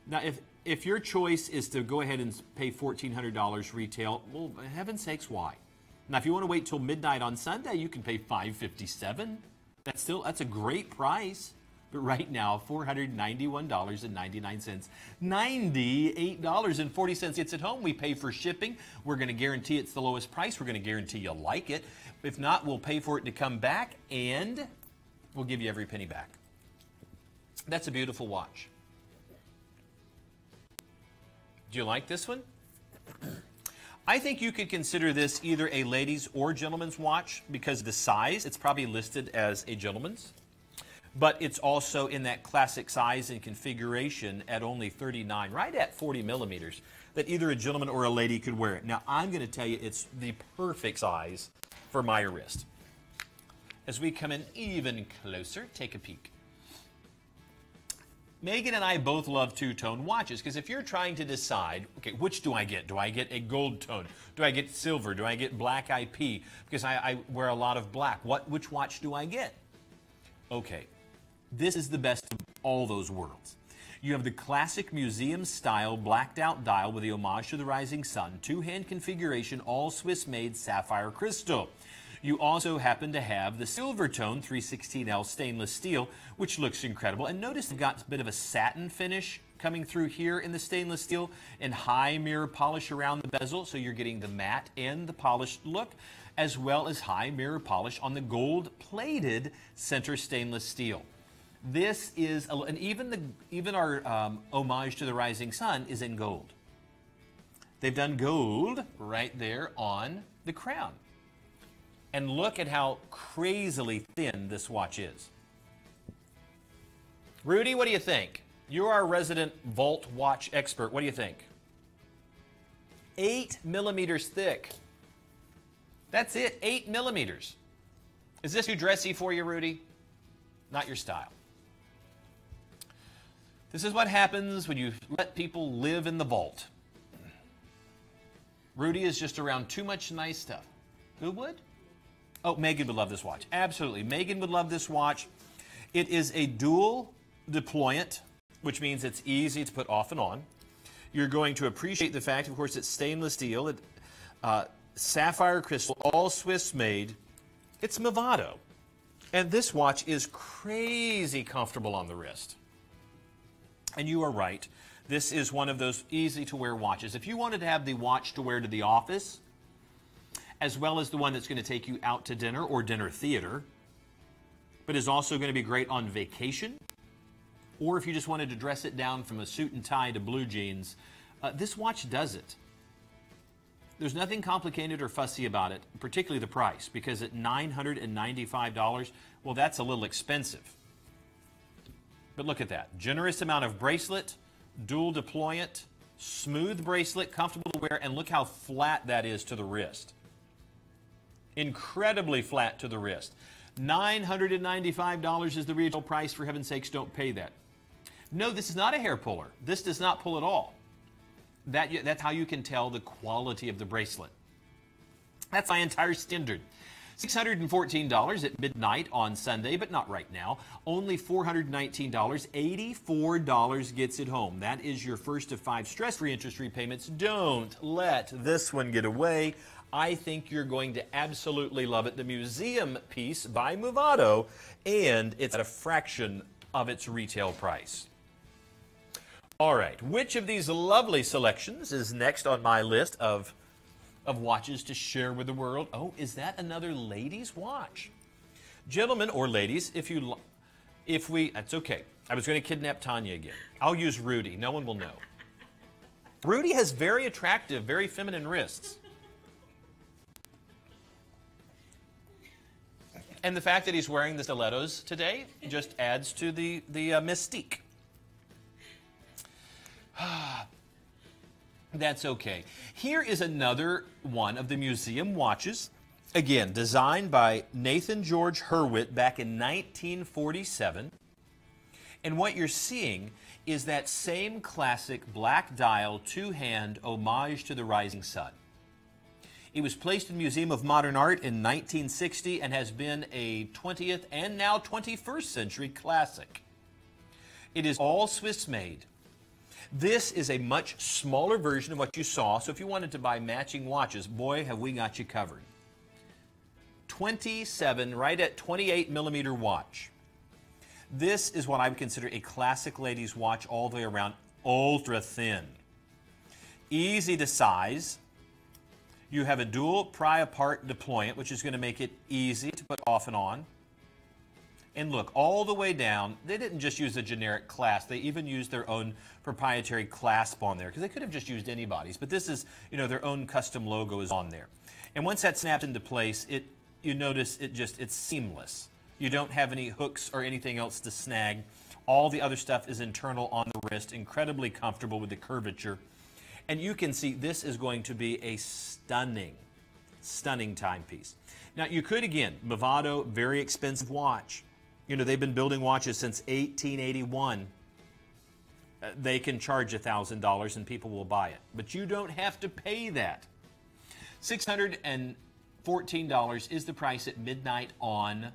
Now, if your choice is to go ahead and pay $1,400 retail, well, for heaven's sakes, why? Now, if you want to wait till midnight on Sunday, you can pay $557. That's a great price. But right now, $491.99. $98.40 it's at home. We pay for shipping. We're going to guarantee it's the lowest price. We're going to guarantee you'll like it. If not, we'll pay for it to come back, and we'll give you every penny back. That's a beautiful watch. Do you like this one? I think you could consider this either a ladies' or gentleman's watch because of the size. It's probably listed as a gentleman's, but it's also in that classic size and configuration at only 39, right at 40 millimeters, that either a gentleman or a lady could wear it. Now, I'm going to tell you it's the perfect size for my wrist. As we come in even closer, take a peek. Megan and I both love two-tone watches because if you're trying to decide, okay, which do I get? Do I get a gold tone? Do I get silver? Do I get black IP? Because I wear a lot of black. Which watch do I get? Okay, this is the best of all those worlds. You have the classic museum-style blacked-out dial with the homage to the rising sun, two-hand configuration, all Swiss-made sapphire crystal. You also happen to have the silver tone 316L stainless steel, which looks incredible. And notice they've got a bit of a satin finish coming through here in the stainless steel and high mirror polish around the bezel, so you're getting the matte and the polished look, as well as high mirror polish on the gold-plated center stainless steel. This is, and even our homage to the rising sun is in gold. They've done gold right there on the crown. And look at how crazily thin this watch is. Rudy, what do you think? You're our resident Vault watch expert. What do you think? 8 millimeters thick. That's it, 8 millimeters. Is this too dressy for you, Rudy? Not your style. This is what happens when you let people live in the vault. Rudy is just around too much nice stuff. Who would? Oh, Megan would love this watch. Absolutely. Megan would love this watch. It is a dual deployant, which means it's easy to put off and on. You're going to appreciate the fact, of course, it's stainless steel, sapphire crystal, all Swiss made. It's Movado. And this watch is crazy comfortable on the wrist. And you are right. This is one of those easy to wear watches. If you wanted to have the watch to wear to the office, as well as the one that's going to take you out to dinner or dinner theater, but is also going to be great on vacation, or if you just wanted to dress it down from a suit and tie to blue jeans, this watch does it. There's nothing complicated or fussy about it, particularly the price, because at $995, well, that's a little expensive. But look at that. Generous amount of bracelet, dual deployant, smooth bracelet, comfortable to wear, and look how flat that is to the wrist. Incredibly flat to the wrist. $995 is the retail price. For heaven's sakes, don't pay that. No, this is not a hair puller. This does not pull at all. That's how you can tell the quality of the bracelet. That's my entire standard. $614 at midnight on Sunday, but not right now. Only $419. $84 gets it home. That is your first of 5 stress-free interest repayments. Don't let this one get away. I think you're going to absolutely love it. The museum piece by Movado, and it's at a fraction of its retail price. All right, which of these lovely selections is next on my list of watches to share with the world? Oh, is that another ladies' watch? Gentlemen or ladies, that's okay. I was going to kidnap Tanya again. I'll use Rudy. No one will know. Rudy has very attractive, very feminine wrists. And the fact that he's wearing the stilettos today just adds to the mystique. That's okay. Here is another one of the museum watches. Again, designed by Nathan George Hurwitz back in 1947. And what you're seeing is that same classic black dial, two-hand homage to the rising sun. It was placed in the Museum of Modern Art in 1960 and has been a 20th and now 21st century classic. It is all Swiss made. This is a much smaller version of what you saw, so if you wanted to buy matching watches, boy, have we got you covered. 27, right at 28 millimeter watch. This is what I would consider a classic ladies' watch all the way around, ultra thin. Easy to size. You have a dual pry-apart deployant, which is going to make it easy to put off and on. And look, all the way down, they didn't just use a generic clasp. They even used their own proprietary clasp on there, because they could have just used anybody's. But this is, their own custom logo is on there. And once that snaps into place, you notice it's seamless. You don't have any hooks or anything else to snag. All the other stuff is internal on the wrist, incredibly comfortable with the curvature. And you can see this is going to be a stunning, stunning timepiece. Now, you could, again, Movado, very expensive watch. They've been building watches since 1881. They can charge $1,000 and people will buy it. But you don't have to pay that. $614 is the price at midnight on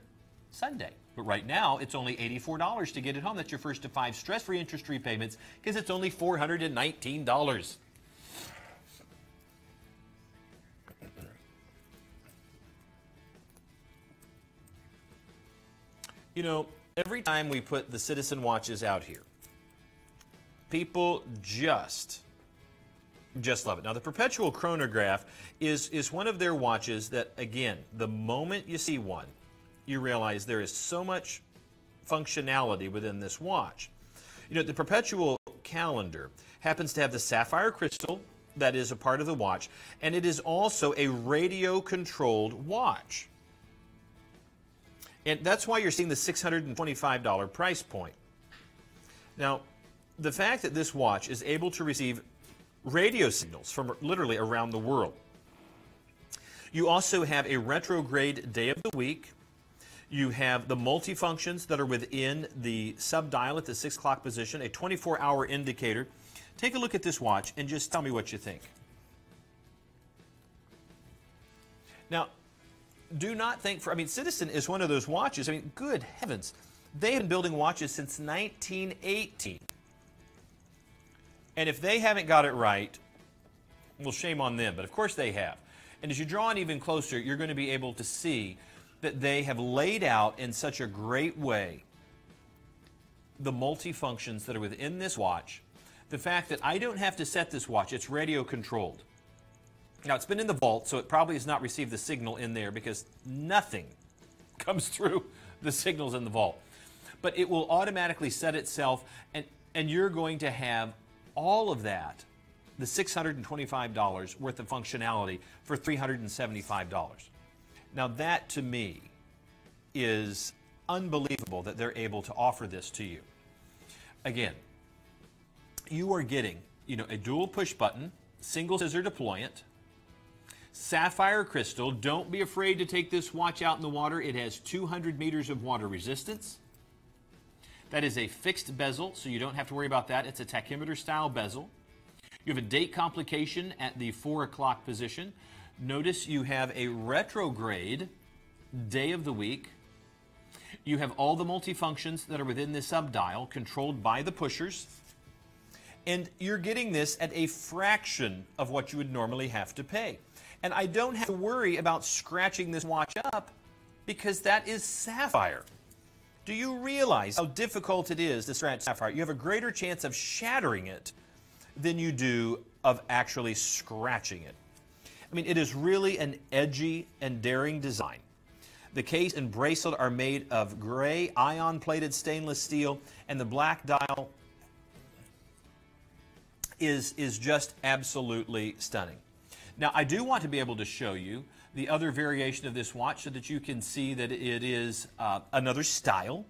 Sunday. But right now, it's only $84 to get it home. That's your first of 5 stress-free interest-free payments because it's only $419. You know, every time we put the Citizen watches out here, people just love it. Now, the Perpetual Chronograph is one of their watches that, again, the moment you see one, you realize there is so much functionality within this watch. You know, the Perpetual Calendar happens to have the sapphire crystal that is a part of the watch, and it is also a radio-controlled watch. And that's why you're seeing the $625 price point. Now, the fact that this watch is able to receive radio signals from literally around the world. You also have a retrograde day of the week. You have the multifunctions that are within the sub-dial at the 6 o'clock position, a 24-hour indicator. Take a look at this watch and just tell me what you think. Now, do not think I mean, Citizen is one of those watches. I mean, good heavens. They have been building watches since 1918. And if they haven't got it right, well, shame on them. But of course they have. And as you draw in even closer, you're going to be able to see that they have laid out in such a great way the multifunctions that are within this watch. The fact that I don't have to set this watch, it's radio controlled. Now, it's been in the vault, so it probably has not received the signal in there because nothing comes through the signals in the vault. But it will automatically set itself, and you're going to have all of that, the $625 worth of functionality for $375. Now, that to me is unbelievable that they're able to offer this to you. Again, you are getting, you know, a dual push button, single scissor deployant, sapphire crystal. Don't be afraid to take this watch out in the water. It has 200 meters of water resistance. That is a fixed bezel, so you don't have to worry about that. It's a tachymeter style bezel. You have a date complication at the 4 o'clock position. Notice you have a retrograde day of the week. You have all the multifunctions that are within this sub-dial controlled by the pushers. And you're getting this at a fraction of what you would normally have to pay. And I don't have to worry about scratching this watch up because that is sapphire. Do you realize how difficult it is to scratch sapphire? You have a greater chance of shattering it than you do of actually scratching it. I mean, it is really an edgy and daring design. The case and bracelet are made of gray ion-plated stainless steel, and the black dial is just absolutely stunning. Now, I do want to be able to show you the other variation of this watch so that you can see that it is another style.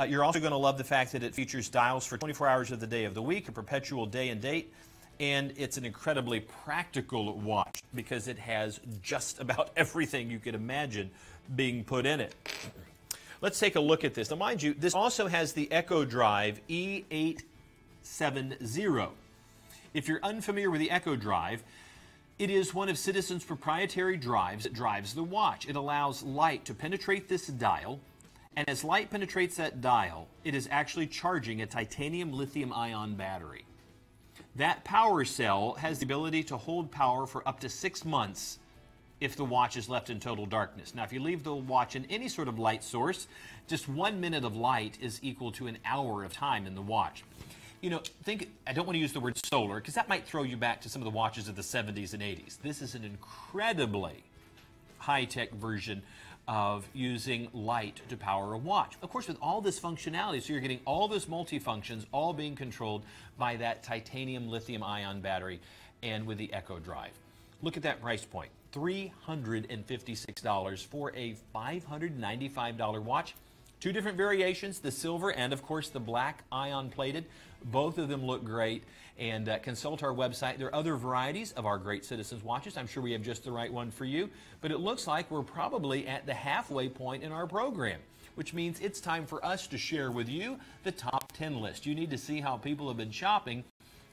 You're also going to love the fact that it features dials for 24 hours of the day of the week, a perpetual day and date, and it's an incredibly practical watch because it has just about everything you could imagine being put in it. Let's take a look at this. Now, mind you, this also has the Echo Drive E870. If you're unfamiliar with the Echo Drive, it is one of Citizen's proprietary drives that drives the watch. It allows light to penetrate this dial, and as light penetrates that dial, it is actually charging a titanium lithium-ion battery. That power cell has the ability to hold power for up to 6 months if the watch is left in total darkness. Now, if you leave the watch in any sort of light source, just 1 minute of light is equal to an hour of time in the watch. You know, I don't want to use the word solar because that might throw you back to some of the watches of the 70s and 80s. This is an incredibly high-tech version of using light to power a watch. Of course, with all this functionality, so you're getting all those multifunctions, all being controlled by that titanium lithium-ion battery and with the Echo Drive. Look at that price point, $356 for a $595 watch. 2 different variations, the silver and, of course, the black ion-plated. Both of them look great, and consult our website. There are other varieties of our great Citizens watches. I'm sure we have just the right one for you, but it looks like we're probably at the halfway point in our program, which means it's time for us to share with you the top 10 list. You need to see how people have been shopping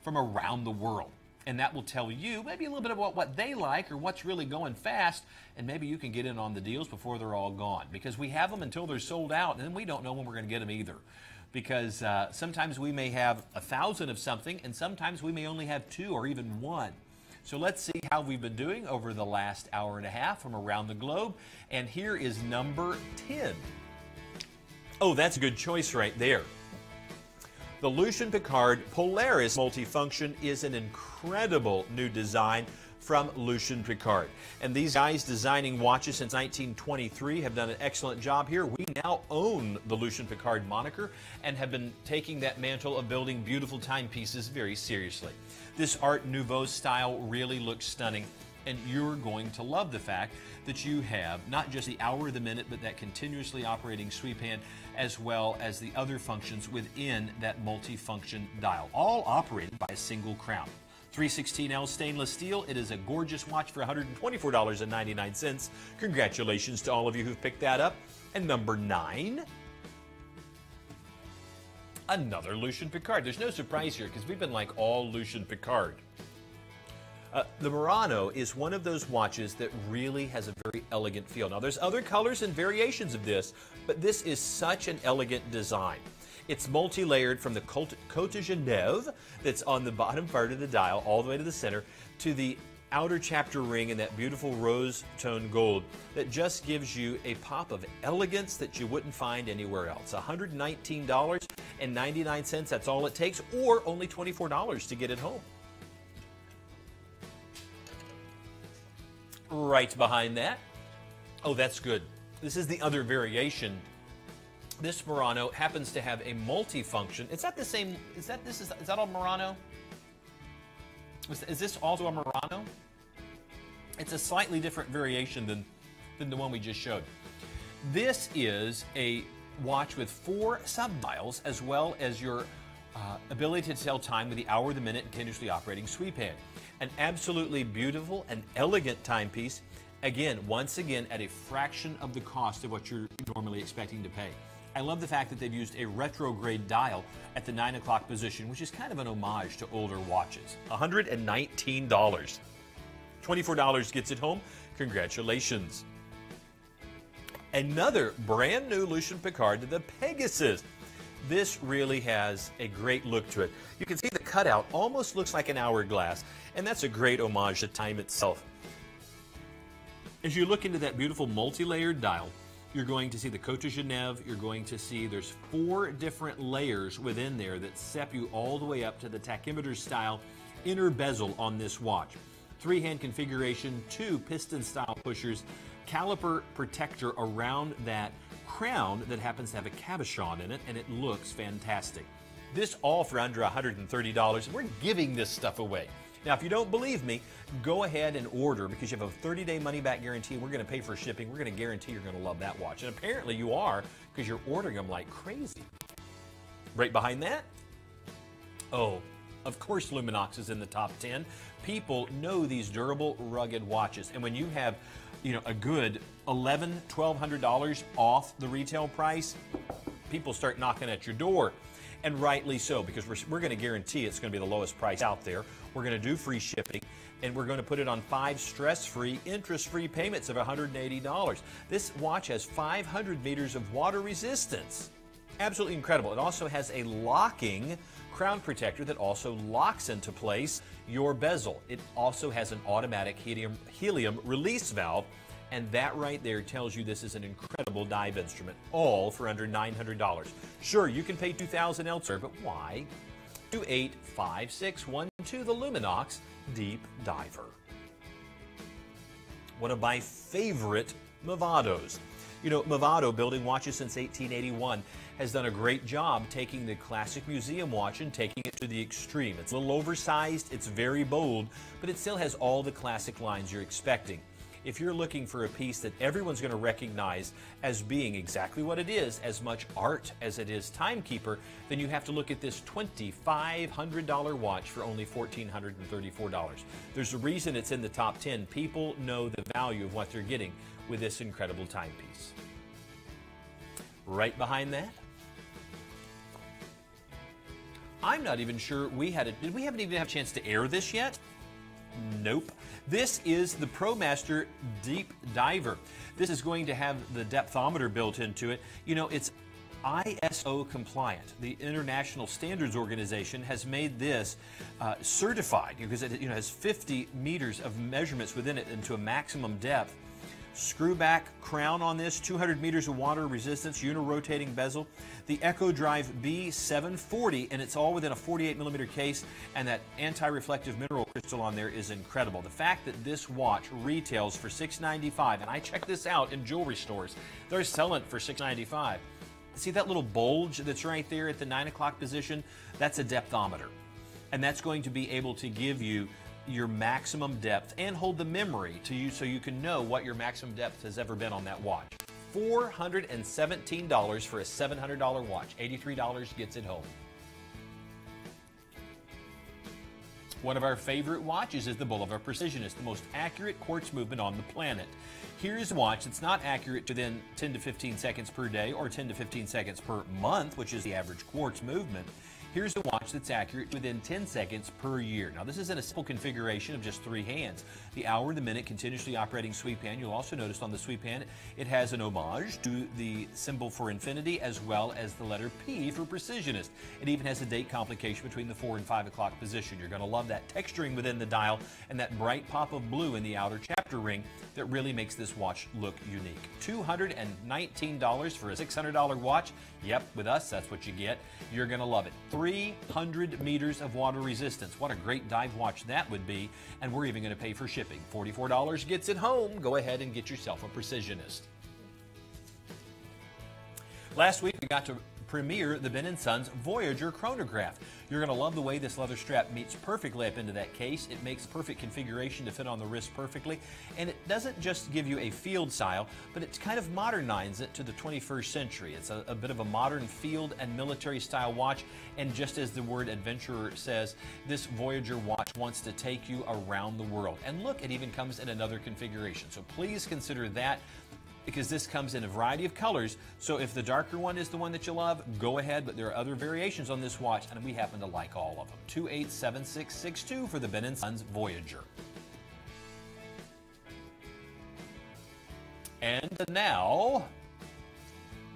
from around the world. and that will tell you maybe a little bit about what they like or what's really going fast, and maybe you can get in on the deals before they're all gone, because we have them until they're sold out, and then we don't know when we're going to get them either, because sometimes we may have 1,000 of something, and sometimes we may only have 2 or even 1. So let's see how we've been doing over the last hour and a half from around the globe, and here is number 10. Oh, that's a good choice right there. The Lucien Piccard Polaris multifunction is an incredible new design from Lucien Piccard. And these guys designing watches since 1923 have done an excellent job here. We now own the Lucien Piccard moniker and have been taking that mantle of building beautiful timepieces very seriously. This Art Nouveau style really looks stunning, and you're going to love the fact that you have not just the hour, the minute, but that continuously operating sweep hand, as well as the other functions within that multifunction dial, all operated by a single crown. 316L stainless steel. It is a gorgeous watch for $124.99. Congratulations to all of you who've picked that up. And number 9, another Lucien Piccard. There's no surprise here because we've been like all Lucien Piccard. The Murano is one of those watches that really has a very elegant feel. Now, there's other colors and variations of this, but this is such an elegant design. It's multi-layered from the Côte de Genève that's on the bottom part of the dial all the way to the center to the outer chapter ring in that beautiful rose tone gold that just gives you a pop of elegance that you wouldn't find anywhere else. $119.99, that's all it takes, or only $24 to get it home. Right behind that, oh, that's good. This is the other variation. This Murano happens to have a multi-function. Is that the same? Is that all Murano? Is this also a Murano? It's a slightly different variation than the one we just showed. This is a watch with 4 sub-dials, as well as your ability to tell time with the hour, the minute, and continuously operating sweep hand. An absolutely beautiful and elegant timepiece. Again, once again, at a fraction of the cost of what you're normally expecting to pay. I love the fact that they've used a retrograde dial at the 9 o'clock position, which is kind of an homage to older watches. $119. $24 gets it home. Congratulations. Another brand new Lucien Piccard, the Pegasus. This really has a great look to it. You can see the cutout almost looks like an hourglass, and that's a great homage to time itself. As you look into that beautiful multi-layered dial, you're going to see the Côte de Genève. You're going to see there's 4 different layers within there that step you all the way up to the tachymeter style inner bezel on this watch. 3-hand configuration, 2 piston style pushers, caliper protector around that crown that happens to have a cabochon in it, and it looks fantastic. This all for under $130, and we're giving this stuff away. Now, if you don't believe me, go ahead and order, because you have a 30-day money-back guarantee. We're going to pay for shipping. We're going to guarantee you're going to love that watch. And apparently you are, because you're ordering them like crazy. Right behind that, oh, of course Luminox is in the top 10. People know these durable, rugged watches. And when you have, you know, a good $1,100, $1,200 off the retail price, people start knocking at your door. And rightly so, because we're going to guarantee it's going to be the lowest price out there. We're going to do free shipping, and we're going to put it on 5 stress-free, interest-free payments of $180. This watch has 500 meters of water resistance. Absolutely incredible. It also has a locking crown protector that also locks into place your bezel. It also has an automatic helium release valve, and that right there tells you this is an incredible dive instrument, all for under $900. Sure, you can pay $2,000 elsewhere, but why? 285612, the Luminox Deep Diver. One of my favorite Movados. You know, Movado, building watches since 1881, has done a great job taking the classic museum watch and taking it to the extreme. It's a little oversized, it's very bold, but it still has all the classic lines you're expecting. If you're looking for a piece that everyone's going to recognize as being exactly what it is, as much art as it is timekeeper, then you have to look at this $2,500 watch for only $1,434. There's a reason it's in the top 10. People know the value of what they're getting with this incredible timepiece. Right behind that, I'm not even sure did we haven't even have a chance to air this yet? Nope. This is the ProMaster Deep Diver. This is going to have the depthometer built into it. You know, it's ISO compliant. The International Standards Organization has made this certified because it has 50 meters of measurements within it into a maximum depth. Screw back crown on this, 200 meters of water resistance, unirotating bezel. The Echo Drive B740, and it's all within a 48 millimeter case, and that anti-reflective mineral crystal on there is incredible. The fact that this watch retails for $695, and I checked this out in jewelry stores, they're selling it for $695. See that little bulge that's right there at the 9 o'clock position? That's a depthometer, and that's going to be able to give you your maximum depth and hold the memory to you so you can know what your maximum depth has ever been on that watch. $417 for a $700 watch. $83 gets it home. One of our favorite watches is the Bulova Precisionist, the most accurate quartz movement on the planet. Here's a watch that's not accurate within 10 to 15 seconds per day or 10 to 15 seconds per month, which is the average quartz movement. Here's a watch that's accurate within 10 seconds per year. Now, this is in a simple configuration of just 3 hands. The hour, the minute, continuously operating sweep hand. You'll also notice on the sweep hand, it has an homage to the symbol for infinity as well as the letter P for precisionist. It even has a date complication between the 4 and 5 o'clock position. You're going to love that texturing within the dial and that bright pop of blue in the outer chapter ring that really makes this watch look unique. $219 for a $600 watch. Yep, with us, that's what you get. You're going to love it. 300 meters of water resistance. What a great dive watch that would be. And we're even going to pay for shipping. $44 gets it home. Go ahead and get yourself a Precisionist. Last week, we got to premiere the Ben & Sons Voyager chronograph. You're going to love the way this leather strap meets perfectly up into that case. It makes perfect configuration to fit on the wrist perfectly. And it doesn't just give you a field style, but it kind of modernizes it to the 21st century. It's a bit of a modern field and military style watch. And just as the word adventurer says, this Voyager watch wants to take you around the world. And look, it even comes in another configuration. So please consider that, because this comes in a variety of colors. So if the darker one is the one that you love, go ahead, but there are other variations on this watch, and we happen to like all of them. 287662 for the Ben & Sons Voyager. And now,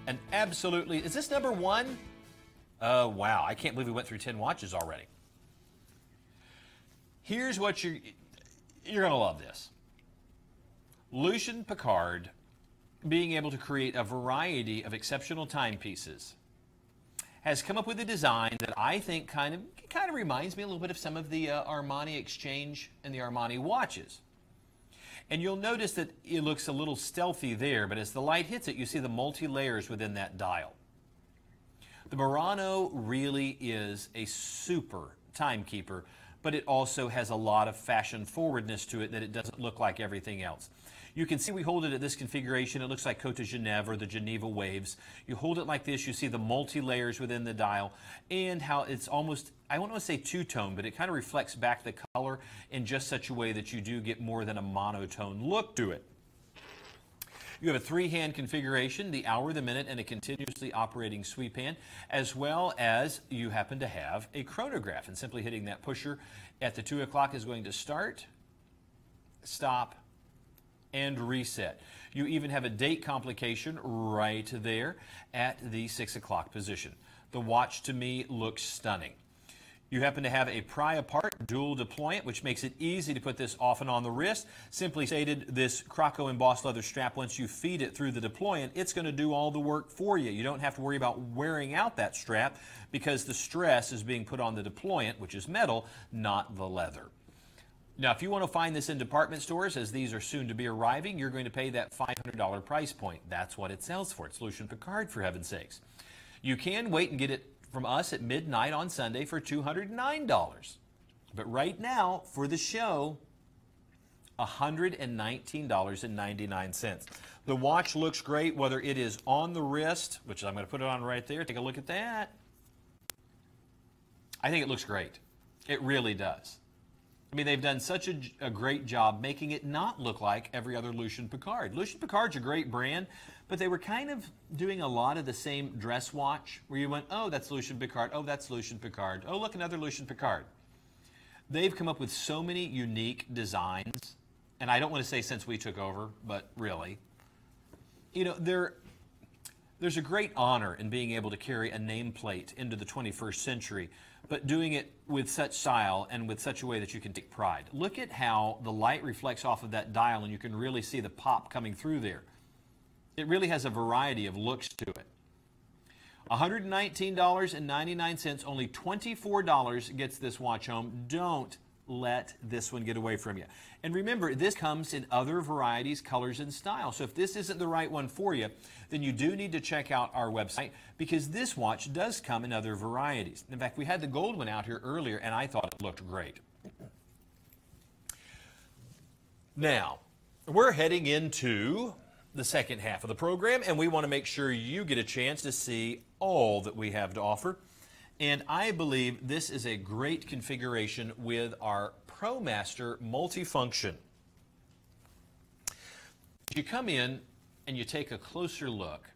an absolutely, is this number 1? Oh, wow, I can't believe we went through 10 watches already. Here's what you're gonna love this. Lucien Piccard, being able to create a variety of exceptional timepieces, has come up with a design that I think kind of reminds me a little bit of some of the Armani Exchange and the Armani watches. And you'll notice that it looks a little stealthy there, but as the light hits it, you see the multi-layers within that dial. The Murano really is a super timekeeper, but it also has a lot of fashion forwardness to it that it doesn't look like everything else. You can see we hold it at this configuration. It looks like Côte de Genève or the Geneva Waves. You hold it like this, you see the multi-layers within the dial and how it's almost, I don't want to say two-tone, but it kind of reflects back the color in just such a way that you do get more than a monotone look to it. You have a 3-hand configuration, the hour, the minute, and a continuously operating sweep hand, as well as you happen to have a chronograph. And simply hitting that pusher at the 2 o'clock is going to start, stop, and reset. You even have a date complication right there at the 6 o'clock position. The watch, to me, looks stunning. You happen to have a pry-apart dual deployant, which makes it easy to put this off and on the wrist. Simply stated, this Croco embossed leather strap, once you feed it through the deployant, it's going to do all the work for you. You don't have to worry about wearing out that strap because the stress is being put on the deployant, which is metal, not the leather. Now, if you want to find this in department stores, as these are soon to be arriving, you're going to pay that $500 price point. That's what it sells for. It's Lucien Piccard, for heaven's sakes. You can wait and get it from us at midnight on Sunday for $209. But right now, for the show, $119.99. The watch looks great, whether it is on the wrist, which I'm going to put it on right there. Take a look at that. I think it looks great. It really does. I mean, they've done such a great job making it not look like every other Lucien Piccard. Lucien Piccard's a great brand, but they were kind of doing a lot of the same dress watch where you went, oh, that's Lucien Piccard. Oh, that's Lucien Piccard. Oh, look, another Lucien Piccard. They've come up with so many unique designs, and I don't want to say since we took over, but really. You know, there's a great honor in being able to carry a nameplate into the 21st century, but doing it with such style and with such a way that you can take pride. Look at how the light reflects off of that dial, and you can really see the pop coming through there. It really has a variety of looks to it. $119.99, only $24 gets this watch home. Don't let this one get away from you. And remember, this comes in other varieties, colors, and styles. So if this isn't the right one for you, then you do need to check out our website, because this watch does come in other varieties. In fact, we had the gold one out here earlier, and I thought it looked great. Now, we're heading into the second half of the program, and we want to make sure you get a chance to see all that we have to offer. And I believe this is a great configuration with our ProMaster multifunction. If you come in and you take a closer look,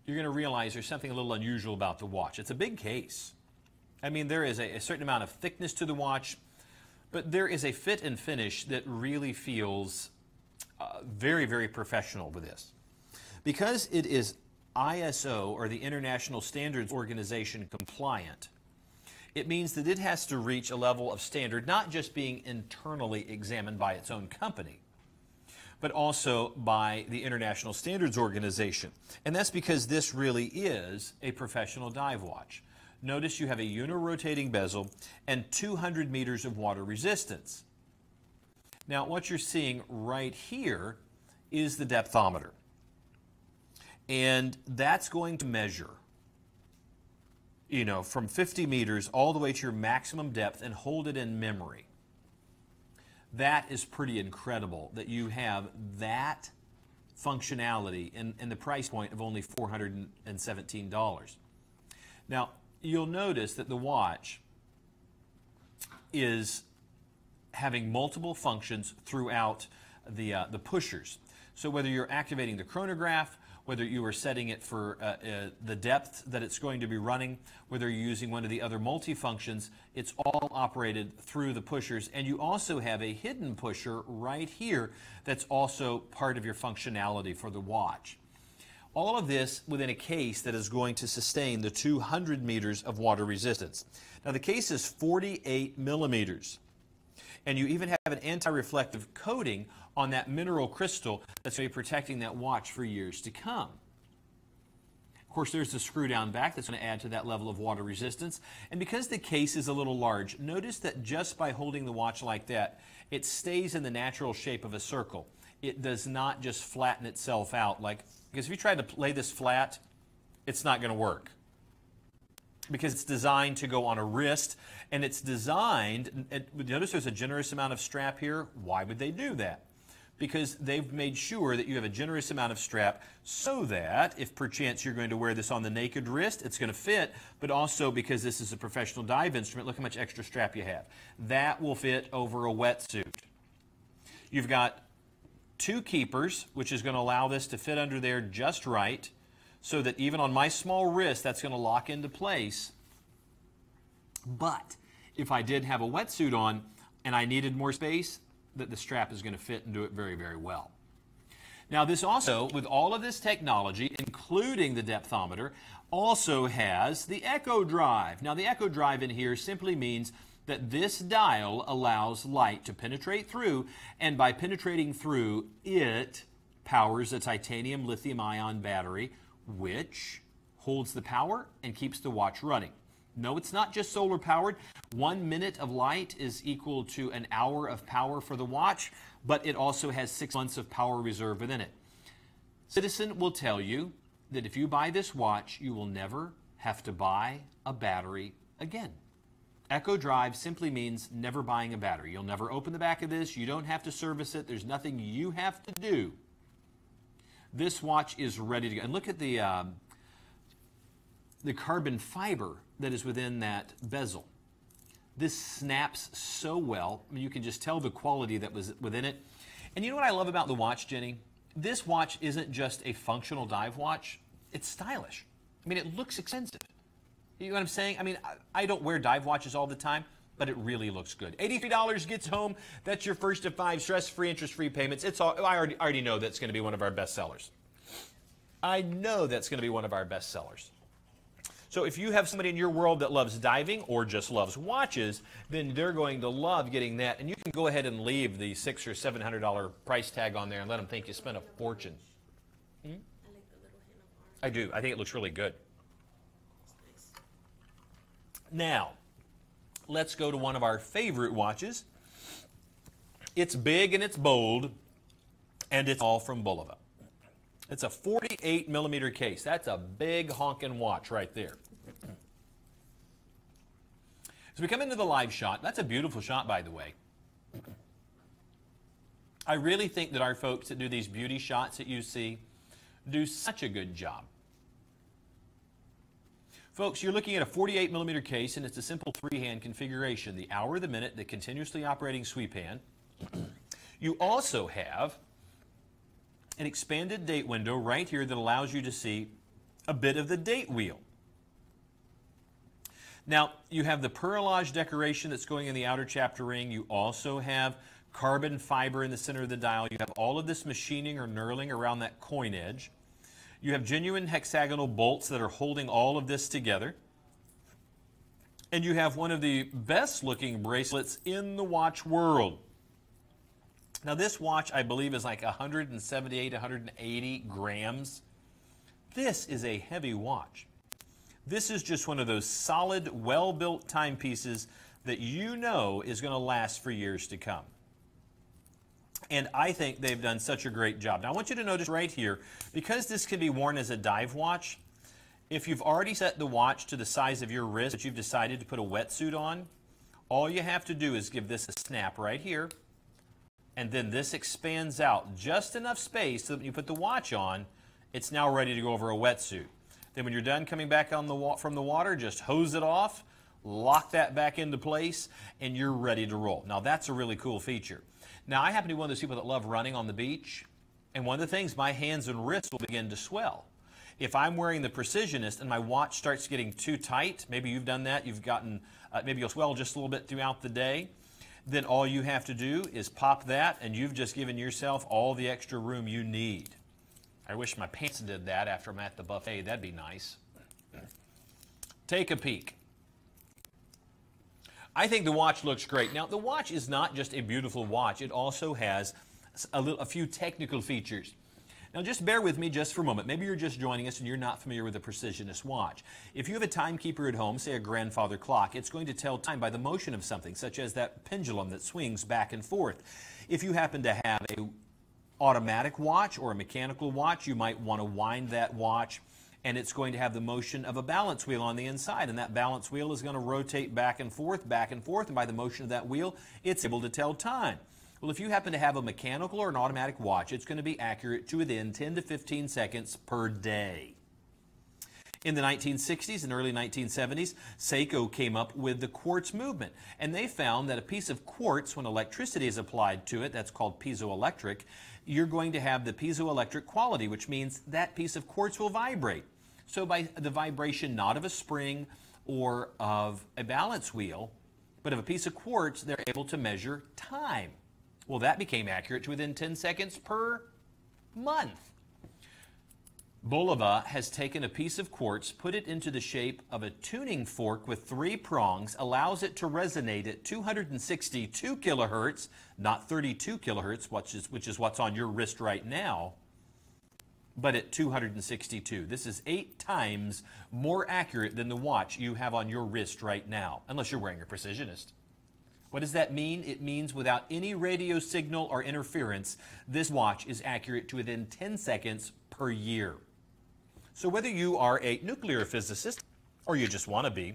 you're going to realize there's something a little unusual about the watch. It's a big case. I mean, there is a certain amount of thickness to the watch, but there is a fit and finish that really feels very, very professional with this. Because it is ISO, or the International Standards Organization, compliant, it means that it has to reach a level of standard, not just being internally examined by its own company, but also by the International Standards Organization. And that's because this really is a professional dive watch. Notice you have a unirotating bezel and 200 meters of water resistance. Now, what you're seeing right here is the depthometer. And that's going to measure, you know, from 50 meters all the way to your maximum depth and hold it in memory. That is pretty incredible that you have that functionality in the price point of only $417. Now, you'll notice that the watch is having multiple functions throughout the pushers. So whether you're activating the chronograph, whether you are setting it for the depth that it's going to be running, whether you're using one of the other multifunctions, it's all operated through the pushers. And you also have a hidden pusher right here that's also part of your functionality for the watch. All of this within a case that is going to sustain the 200 meters of water resistance. Now, the case is 48 millimeters. And you even have an anti-reflective coating on that mineral crystal that's going to be protecting that watch for years to come. Of course, there's the screw down back that's going to add to that level of water resistance. And because the case is a little large, notice that just by holding the watch like that, it stays in the natural shape of a circle. It does not just flatten itself out, because if you try to lay this flat, it's not going to work. Because it's designed to go on a wrist, and it's designed, notice there's a generous amount of strap here. Why would they do that? Because they've made sure that you have a generous amount of strap so that if perchance you're going to wear this on the naked wrist, it's going to fit, but also because this is a professional dive instrument, look how much extra strap you have. That will fit over a wetsuit. You've got two keepers, which is going to allow this to fit under there just right, so that even on my small wrist, that's going to lock into place. But if I did have a wetsuit on and I needed more space, that the strap is going to fit and do it very, very well. Now, this also, with all of this technology, including the depthometer, also has the Echo Drive. Now, the Echo Drive in here simply means that this dial allows light to penetrate through, and by penetrating through, it powers a titanium lithium-ion battery, which holds the power and keeps the watch running. No, it's not just solar powered. 1 minute of light is equal to an hour of power for the watch, but it also has 6 months of power reserve within it. Citizen will tell you that if you buy this watch, you will never have to buy a battery again. Echo Drive simply means never buying a battery. You'll never open the back of this. You don't have to service it. There's nothing you have to do. This watch is ready to go. And look at the carbon fiber that is within that bezel. This snaps so well. I mean, you can just tell the quality that was within it. And you know what I love about the watch, Jenny? This watch isn't just a functional dive watch. It's stylish. I mean, it looks expensive. You know what I'm saying? I mean, I don't wear dive watches all the time. but it really looks good. $83 gets home. That's your first of 5 stress-free, interest-free payments. I already know that's going to be one of our best sellers. I know that's going to be one of our best sellers. So if you have somebody in your world that loves diving or just loves watches, then they're going to love getting that. And you can go ahead and leave the $600 or $700 price tag on there and let them think you spent a fortune. I like the little hand of arm. I do. I think it looks really good. Nice. Now, let's go to one of our favorite watches. It's big and it's bold, and it's all from Bulova. It's a 48 millimeter case. That's a big honking watch right there. As we come into the live shot, that's a beautiful shot, by the way. I really think that our folks that do these beauty shots that you see do such a good job. Folks, you're looking at a 48 millimeter case, and it's a simple 3-hand configuration. The hour, the minute, the continuously operating sweep hand. You also have an expanded date window right here that allows you to see a bit of the date wheel. Now, you have the perlage decoration that's going in the outer chapter ring. You also have carbon fiber in the center of the dial. You have all of this machining or knurling around that coin edge. You have genuine hexagonal bolts that are holding all of this together. And you have one of the best looking bracelets in the watch world. Now this watch, I believe, is like 178, 180 grams. This is a heavy watch. This is just one of those solid, well-built timepieces that you know is going to last for years to come. And I think they've done such a great job. Now I want you to notice right here, because this can be worn as a dive watch, if you've already set the watch to the size of your wrist, but you've decided to put a wetsuit on, all you have to do is give this a snap right here. And then this expands out just enough space so that when you put the watch on, it's now ready to go over a wetsuit. Then when you're done coming back on from the water, just hose it off, lock that back into place, and you're ready to roll. Now that's a really cool feature. Now I happen to be one of those people that love running on the beach, and one of the things, my hands and wrists will begin to swell. If I'm wearing the Precisionist and my watch starts getting too tight, maybe you've done that, you've gotten, maybe you'll swell just a little bit throughout the day, then all you have to do is pop that, and you've just given yourself all the extra room you need. I wish my pants did that after I'm at the buffet. That'd be nice. Take a peek. I think the watch looks great. Now, the watch is not just a beautiful watch. It also has a few technical features. Now, just bear with me just for a moment. Maybe you're just joining us and you're not familiar with a Precisionist watch. If you have a timekeeper at home, say a grandfather clock, it's going to tell time by the motion of something, such as that pendulum that swings back and forth. If you happen to have an automatic watch or a mechanical watch, you might want to wind that watch, and it's going to have the motion of a balance wheel on the inside, and that balance wheel is going to rotate back and forth, and by the motion of that wheel, it's able to tell time. Well, if you happen to have a mechanical or an automatic watch, it's going to be accurate to within 10 to 15 seconds per day. In the 1960s and early 1970s, Seiko came up with the quartz movement, and they found that a piece of quartz, when electricity is applied to it, that's called piezoelectric, you're going to have the piezoelectric quality, which means that piece of quartz will vibrate. So by the vibration not of a spring or of a balance wheel, but of a piece of quartz, they're able to measure time. Well, that became accurate to within 10 seconds per month. Bulova has taken a piece of quartz, put it into the shape of a tuning fork with 3 prongs, allows it to resonate at 262 kilohertz, not 32 kilohertz, which is what's on your wrist right now, but at 262. This is 8 times more accurate than the watch you have on your wrist right now, unless you're wearing a Precisionist. What does that mean? It means without any radio signal or interference, this watch is accurate to within 10 seconds per year. So whether you are a nuclear physicist or you just want to be,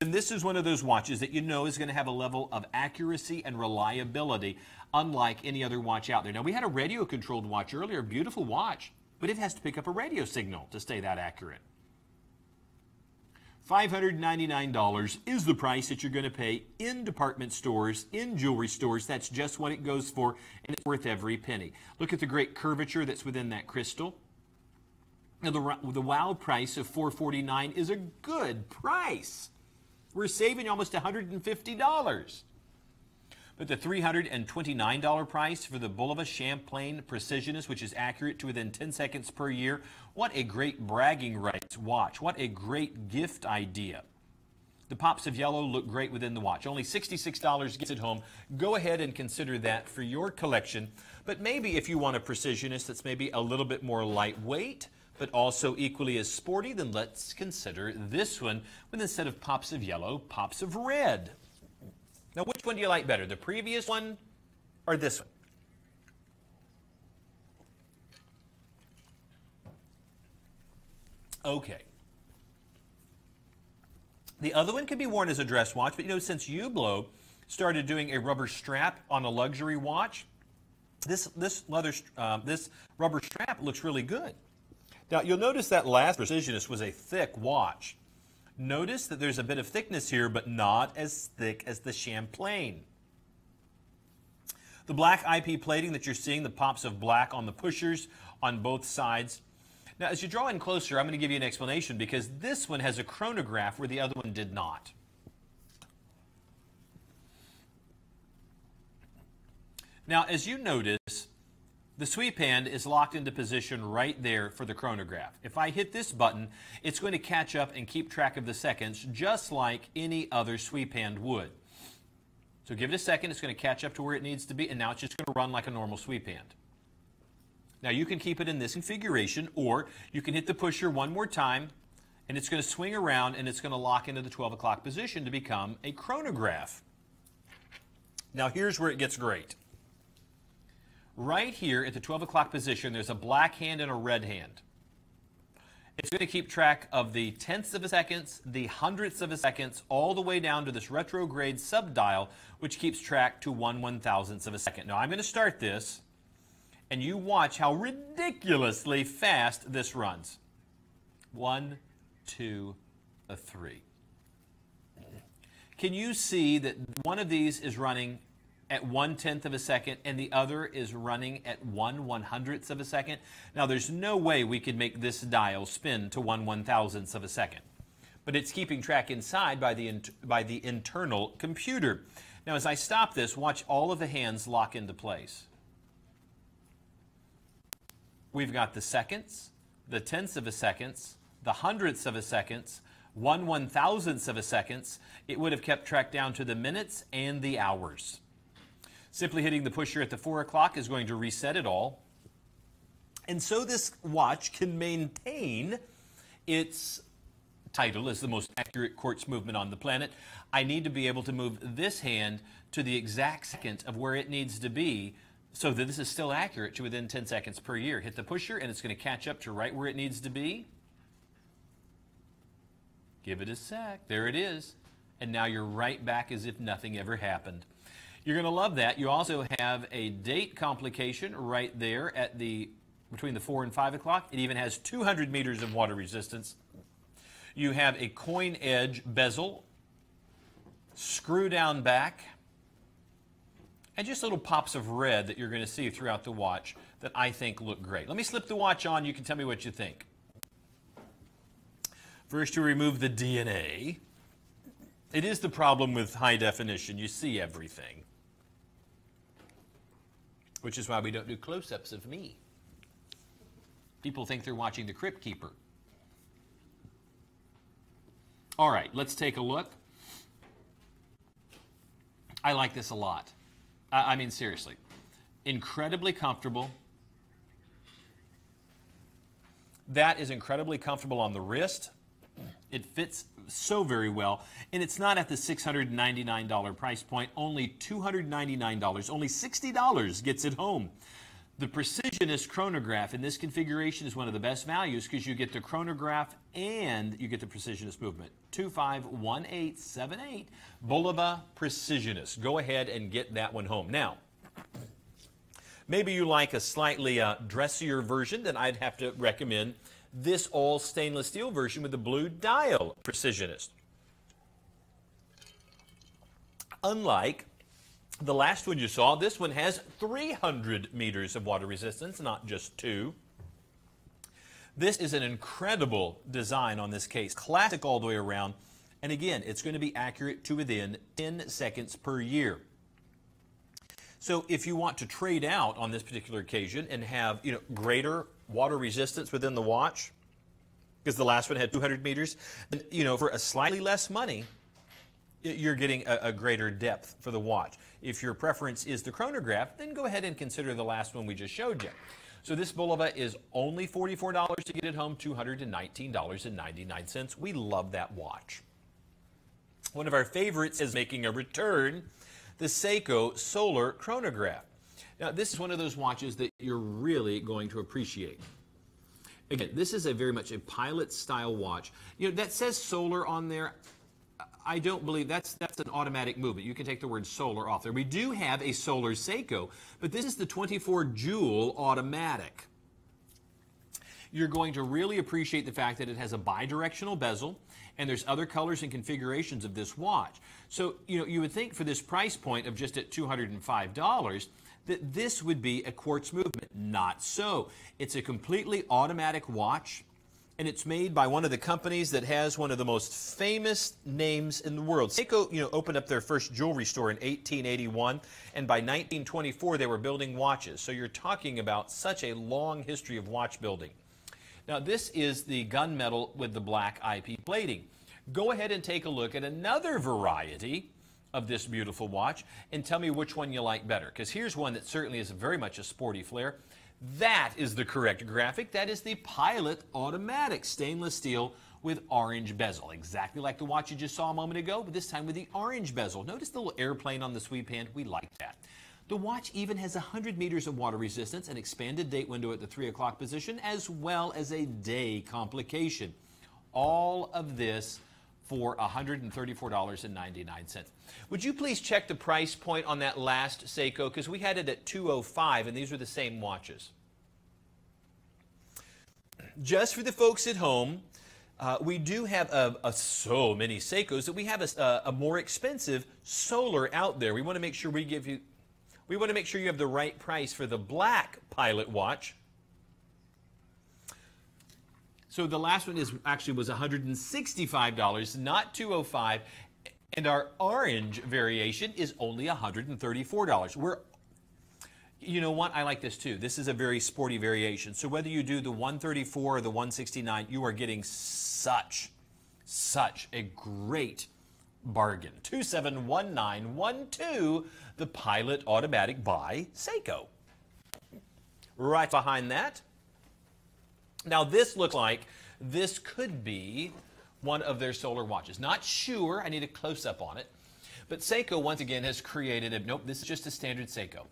then this is one of those watches that you know is going to have a level of accuracy and reliability unlike any other watch out there. Now, we had a radio-controlled watch earlier, beautiful watch, but it has to pick up a radio signal to stay that accurate. $599 is the price that you're going to pay in department stores, in jewelry stores. That's just what it goes for, and it's worth every penny. Look at the great curvature that's within that crystal. Now, the wow price of $449 is a good price. We're saving almost $150. But the $329 price for the Bulova Champlain Precisionist, which is accurate to within 10 seconds per year, what a great bragging rights watch. What a great gift idea. The pops of yellow look great within the watch. Only $66 gets it home. Go ahead and consider that for your collection. But maybe if you want a Precisionist that's maybe a little bit more lightweight, but also equally as sporty, then let's consider this one with, instead of pops of yellow, pops of red. Now, which one do you like better, the previous one or this one? Okay. The other one can be worn as a dress watch, but you know, since Hublot started doing a rubber strap on a luxury watch, this rubber strap looks really good. Now, you'll notice that last Precisionist was a thick watch. Notice that there's a bit of thickness here, but not as thick as the Champlain. The black IP plating that you're seeing, the pops of black on the pushers on both sides. Now, as you draw in closer, I'm going to give you an explanation because this one has a chronograph where the other one did not. Now, as you notice, the sweep hand is locked into position right there for the chronograph. If I hit this button, it's going to catch up and keep track of the seconds just like any other sweep hand would. So give it a second, it's going to catch up to where it needs to be, and now it's just going to run like a normal sweep hand. Now you can keep it in this configuration, or you can hit the pusher one more time, and it's going to swing around and it's going to lock into the 12 o'clock position to become a chronograph. Now here's where it gets great. Right here at the 12 o'clock position, there's a black hand and a red hand. It's going to keep track of the tenths of a second, the hundredths of a second, all the way down to this retrograde subdial, which keeps track to 1/1000th of a second. Now I'm going to start this, and you watch how ridiculously fast this runs. 1, 2, 3. Can you see that one of these is running at 1/10 of a second, and the other is running at 1/100th of a second? Now, there's no way we could make this dial spin to 1/1000th of a second, but it's keeping track inside by the internal computer. Now, as I stop this, watch all of the hands lock into place. We've got the seconds, the tenths of a seconds, the hundredths of a seconds, 1/1000th of a seconds. It would have kept track down to the minutes and the hours. Simply hitting the pusher at the 4 o'clock is going to reset it all. And so this watch can maintain its title as the most accurate quartz movement on the planet. I need to be able to move this hand to the exact second of where it needs to be so that this is still accurate to within 10 seconds per year. Hit the pusher and it's going to catch up to right where it needs to be. Give it a sec. There it is. And now you're right back as if nothing ever happened. You're going to love that. You also have a date complication right there at between the 4 and 5 o'clock. It even has 200 meters of water resistance. You have a coin edge bezel, screw down back, and just little pops of red that you're going to see throughout the watch that I think look great. Let me slip the watch on. You can tell me what you think. First, to remove the DNA. It is the problem with high definition. You see everything. Which is why we don't do close-ups of me. People think they're watching the Crypt Keeper. All right, let's take a look. I like this a lot. I mean, seriously. Incredibly comfortable. That is incredibly comfortable on the wrist. It fits so very well, and it's not at the $699 price point, only $299, only $60 gets it home. The Precisionist chronograph in this configuration is one of the best values because you get the chronograph and you get the Precisionist movement. 251878, Bulova Precisionist. Go ahead and get that one home. Now, maybe you like a slightly dressier version, then I'd have to recommend this all stainless steel version with the blue dial Precisionist. Unlike the last one you saw, this one has 300 meters of water resistance, not just 2. This is an incredible design on this case. Classic all the way around. And again, it's going to be accurate to within 10 seconds per year. So if you want to trade out on this particular occasion and have, greater water resistance within the watch, because the last one had 200 meters, then, for a slightly less money, you're getting a greater depth for the watch. If your preference is the chronograph, then go ahead and consider the last one we just showed you. So this Bulova is only $44 to get it home, $219.99. We love that watch. One of our favorites is making a return, the Seiko Solar Chronograph. Now, this is one of those watches that you're really going to appreciate. Again, this is very much a pilot-style watch. That says solar on there. I don't believe that's an automatic movement. You can take the word solar off there. We do have a solar Seiko, but this is the 24-joule automatic. You're going to really appreciate the fact that it has a bidirectional bezel, and there's other colors and configurations of this watch. So, you would think for this price point of just at $205 that this would be a quartz movement. Not so. It's a completely automatic watch, and it's made by one of the companies that has one of the most famous names in the world. Seiko, opened up their first jewelry store in 1881, and by 1924 they were building watches. So you're talking about such a long history of watch building. Now, this is the gunmetal with the black IP plating. Go ahead and take a look at another variety of this beautiful watch and tell me which one you like better, because here's one that certainly is very much a sporty flair. That is the correct graphic. That is the Pilot Automatic stainless steel with orange bezel, exactly like the watch you just saw a moment ago, but this time with the orange bezel. Notice the little airplane on the sweep hand. We like that. The watch even has 100 meters of water resistance, an expanded date window at the 3 o'clock position, as well as a day complication. All of this for $134.99. Would you please check the price point on that last Seiko, because we had it at $205, and these are the same watches. Just for the folks at home, we do have so many Seikos that we have a more expensive solar out there. We want to make sure you have the right price for the black Pilot watch. So the last one was $165, not $205, and our orange variation is only $134. You know what? I like this too. This is a very sporty variation. So whether you do the 134 or the 169, you are getting such a great bargain. 271912, the Pilot Automatic by Seiko. Right behind that. Now, this looks like this could be one of their solar watches. Not sure. I need a close-up on it. But Seiko, once again, has created nope, this is just a standard Seiko.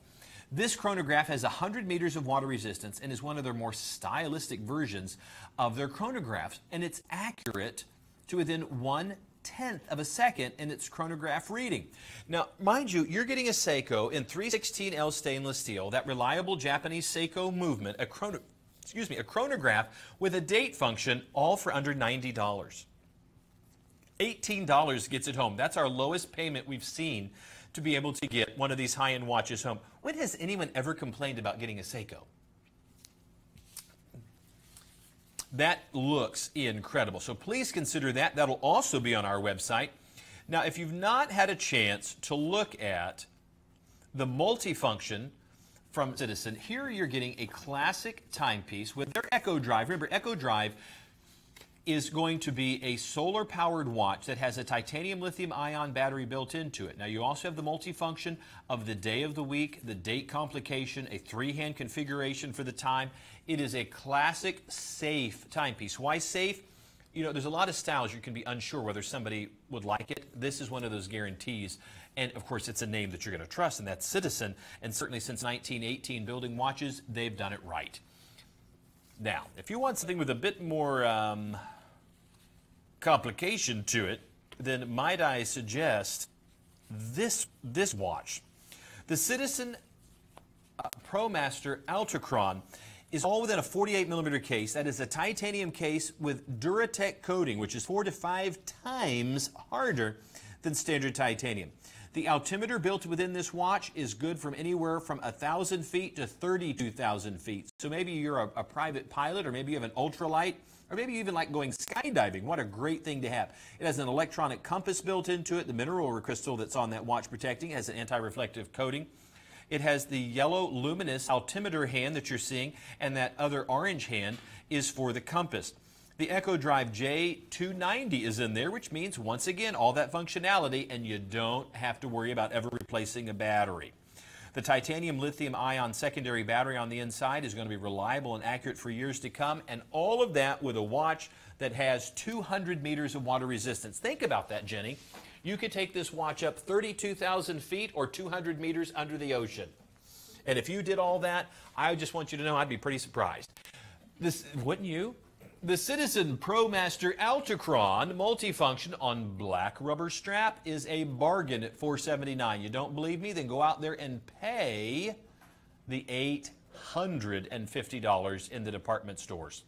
This chronograph has 100 meters of water resistance and is one of their more stylistic versions of their chronographs. And it's accurate to within 1/10 of a second in its chronograph reading. Now, mind you, you're getting a Seiko in 316L stainless steel, that reliable Japanese Seiko movement, a chronograph with a date function, all for under $90. $18 gets it home. That's our lowest payment we've seen to be able to get one of these high-end watches home. When has anyone ever complained about getting a Seiko? That looks incredible. So please consider that. That'll also be on our website. Now, if you've not had a chance to look at the multifunction from Citizen, here you're getting a classic timepiece with their Echo Drive. Remember, Echo Drive is going to be a solar-powered watch that has a titanium lithium-ion battery built into it. Now, you also have the multifunction of the day of the week, the date complication, a 3-hand configuration for the time. It is a classic, safe timepiece. Why safe? There's a lot of styles you can be unsure whether somebody would like it. This is one of those guarantees. And, of course, it's a name that you're going to trust, and that's Citizen. And certainly since 1918 building watches, they've done it right. Now, if you want something with a bit more complication to it, then might I suggest this watch. The Citizen ProMaster Ultrachron is all within a 48mm case. That is a titanium case with Duratec coating, which is 4 to 5 times harder than standard titanium. The altimeter built within this watch is good from anywhere from 1,000 feet to 32,000 feet. So maybe you're a private pilot, or maybe you have an ultralight, or maybe you even like going skydiving. What a great thing to have. It has an electronic compass built into it. The mineral crystal that's on that watch protecting has an anti-reflective coating. It has the yellow luminous altimeter hand that you're seeing, and that other orange hand is for the compass. The Echo Drive J290 is in there, which means, once again, all that functionality, and you don't have to worry about ever replacing a battery. The titanium lithium-ion secondary battery on the inside is going to be reliable and accurate for years to come, and all of that with a watch that has 200 meters of water resistance. Think about that, Jenny. You could take this watch up 32,000 feet or 200 meters under the ocean. And if you did all that, I just want you to know I'd be pretty surprised. Wouldn't you? The Citizen ProMaster Ultrachron multifunction on black rubber strap is a bargain at $479. You don't believe me? Then go out there and pay the $850 in the department stores.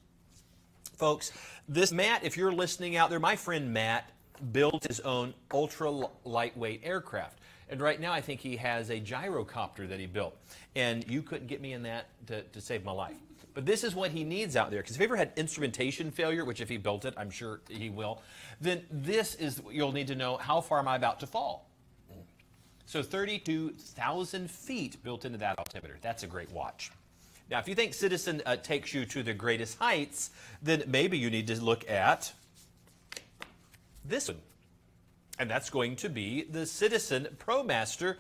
Folks, this Matt, if you're listening out there, my friend Matt built his own ultra lightweight aircraft. And right now I think he has a gyrocopter that he built. And you couldn't get me in that to save my life. But this is what he needs out there. Because if he ever had instrumentation failure, which if he built it, I'm sure he will, then this is, you'll need to know, how far am I about to fall? So 32,000 feet built into that altimeter. That's a great watch. Now, if you think Citizen takes you to the greatest heights, then maybe you need to look at this one. And that's going to be the Citizen ProMaster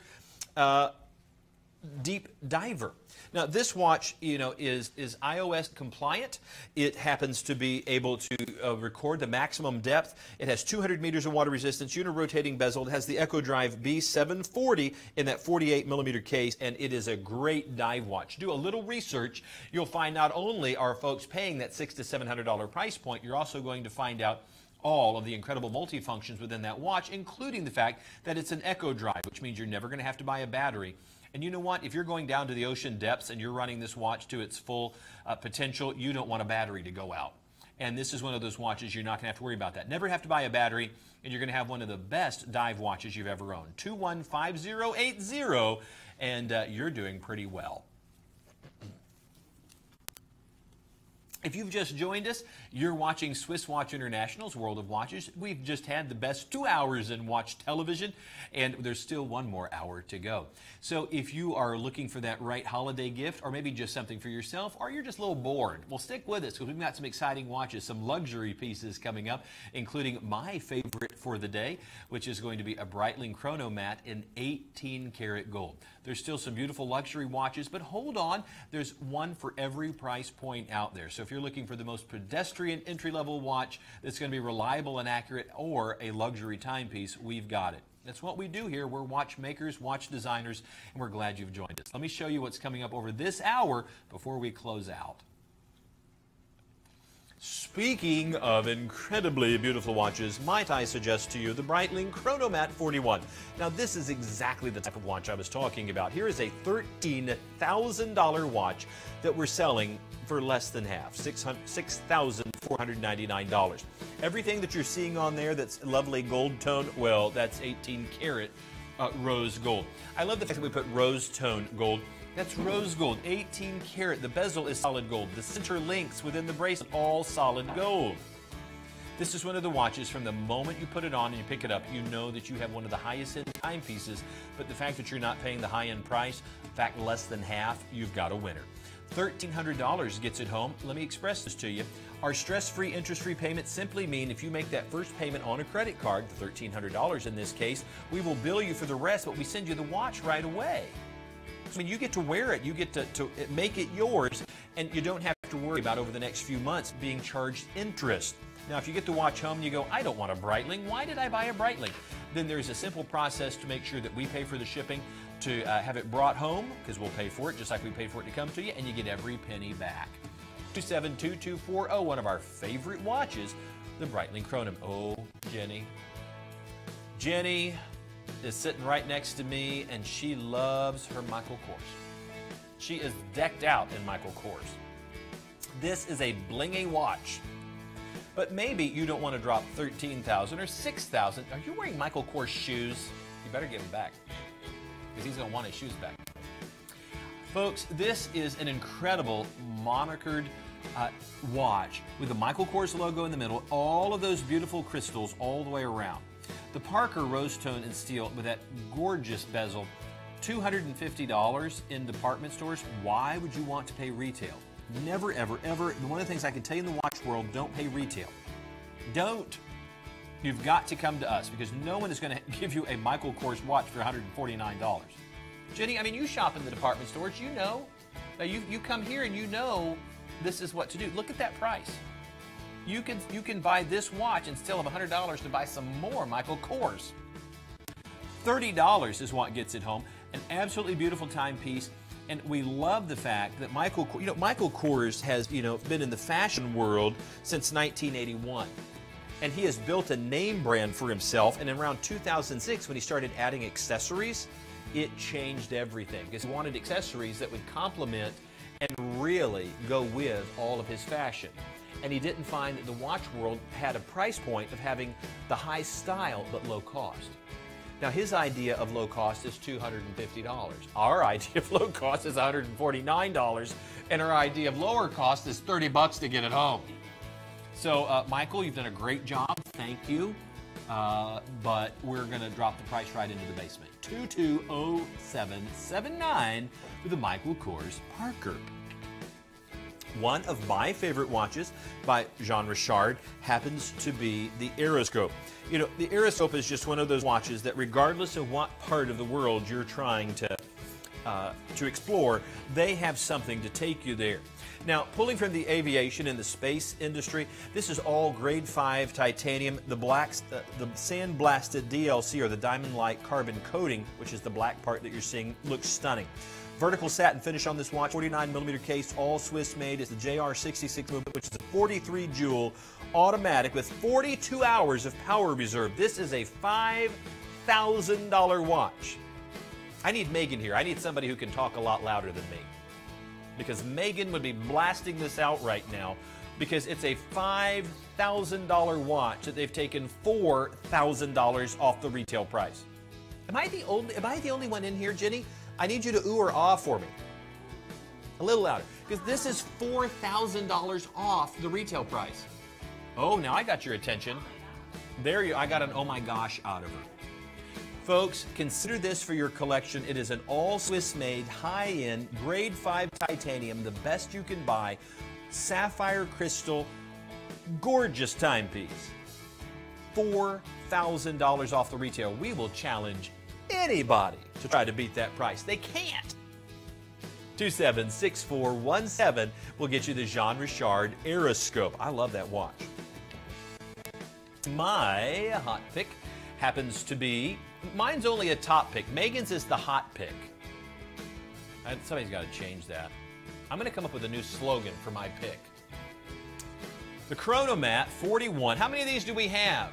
Deep Diver. Now, this watch, is iOS compliant. It happens to be able to record the maximum depth. It has 200 meters of water resistance, unirotating bezel. It has the Echo Drive B740 in that 48 millimeter case, and it is a great dive watch. Do a little research. You'll find not only are folks paying that $600 to $700 price point, you're also going to find out all of the incredible multifunctions within that watch, including the fact that it's an Echo Drive, which means you're never going to have to buy a battery. And you know what? If you're going down to the ocean depths and you're running this watch to its full potential, you don't want a battery to go out. And this is one of those watches you're not going to have to worry about that. Never have to buy a battery, and you're going to have one of the best dive watches you've ever owned. 215080, and you're doing pretty well. If you've just joined us, you're watching Swiss Watch International's World of Watches. We've just had the best 2 hours in watch television, and there's still one more hour to go. So if you are looking for that right holiday gift, or maybe just something for yourself, or you're just a little bored, well, stick with us, because we've got some exciting watches, some luxury pieces coming up, including my favorite for the day, which is going to be a Breitling Chronomat in 18 karat gold. There's still some beautiful luxury watches, but hold on, there's one for every price point out there. So if you're looking for the most pedestrian entry-level watch that's going to be reliable and accurate, or a luxury timepiece, we've got it. That's what we do here. We're watchmakers, watch designers, and we're glad you've joined us. Let me show you what's coming up over this hour before we close out. Speaking of incredibly beautiful watches, might I suggest to you the Breitling Chronomat 41. Now, this is exactly the type of watch I was talking about. Here is a $13,000 watch that we're selling for less than half, $6,499. Everything that you're seeing on there that's lovely gold tone, well, that's 18 karat rose gold. I love the fact that we put rose tone gold. That's rose gold, 18 karat. The bezel is solid gold. The center links within the bracelet, all solid gold. This is one of the watches, from the moment you put it on and you pick it up, you know that you have one of the highest end timepieces, but the fact that you're not paying the high end price, in fact less than half, you've got a winner. $1,300 gets it home. Let me express this to you. Our stress-free, interest-free payments simply mean if you make that first payment on a credit card, the $1,300 in this case, we will bill you for the rest, but we send you the watch right away. I mean, you get to wear it, you get to make it yours, and you don't have to worry about over the next few months being charged interest. Now, if you get the watch home and you go, I don't want a Breitling, why did I buy a Breitling? Then there's a simple process to make sure that we pay for the shipping, to have it brought home, because we'll pay for it just like we paid for it to come to you, and you get every penny back. 272240, one of our favorite watches, the Breitling Chronom. Oh, Jenny. Jenny is sitting right next to me, and she loves her Michael Kors. She is decked out in Michael Kors. This is a blingy watch. But maybe you don't want to drop $13,000 or $6,000. Are you wearing Michael Kors shoes? You better give them back, because he's going to want his shoes back. Folks, this is an incredible monocred watch with the Michael Kors logo in the middle, all of those beautiful crystals all the way around. The Parker rose tone and steel with that gorgeous bezel, $250 in department stores. Why would you want to pay retail? Never, ever, ever. One of the things I can tell you in the watch world, don't pay retail. Don't. You've got to come to us, because no one is going to give you a Michael Kors watch for $149. Jenny, I mean, you shop in the department stores, you know. Now you come here and you know this is what to do. Look at that price. You can buy this watch and still have $100 to buy some more Michael Kors. $30 is what gets it home. An absolutely beautiful timepiece. And we love the fact that Michael Kors has, been in the fashion world since 1981. And he has built a name brand for himself. And around 2006, when he started adding accessories, it changed everything, because he wanted accessories that would complement and really go with all of his fashion. And he didn't find that the watch world had a price point of having the high style but low cost. Now, his idea of low cost is $250. Our idea of low cost is $149, and our idea of lower cost is $30 to get it home. So, Michael, you've done a great job. Thank you. But we're going to drop the price right into the basement. 220779 with the Michael Kors Parker. One of my favorite watches by Jean Richard happens to be the Aeroscope. The Aeroscope is just one of those watches that, regardless of what part of the world you're trying to explore, they have something to take you there. Now, pulling from the aviation and the space industry, this is all grade 5 titanium. The sandblasted DLC, or the diamond-like carbon coating, which is the black part that you're seeing, looks stunning. Vertical satin finish on this watch, 49mm case, all Swiss made. It's the JR66 movement, which is a 43 jewel automatic with 42 hours of power reserve. This is a $5,000 watch. I need Megan here. I need somebody who can talk a lot louder than me, because Megan would be blasting this out right now, because it's a $5,000 watch that they've taken $4,000 off the retail price. Am I the only one in here, Jenny? I need you to ooh or ah for me. A little louder, because this is $4,000 off the retail price. Oh, now I got your attention. I got an oh my gosh out of her. Folks, consider this for your collection. It is an all Swiss-made, high-end, grade 5 titanium, the best you can buy, sapphire crystal, gorgeous timepiece. $4,000 off the retail. We will challenge anybody to try to beat that price. They can't. 276417 will get you the Jean Richard Aeroscope. I love that watch. My hot pick happens to be, mine's only a top pick. Megan's is the hot pick. Somebody's got to change that. I'm going to come up with a new slogan for my pick. The Chronomat 41. How many of these do we have?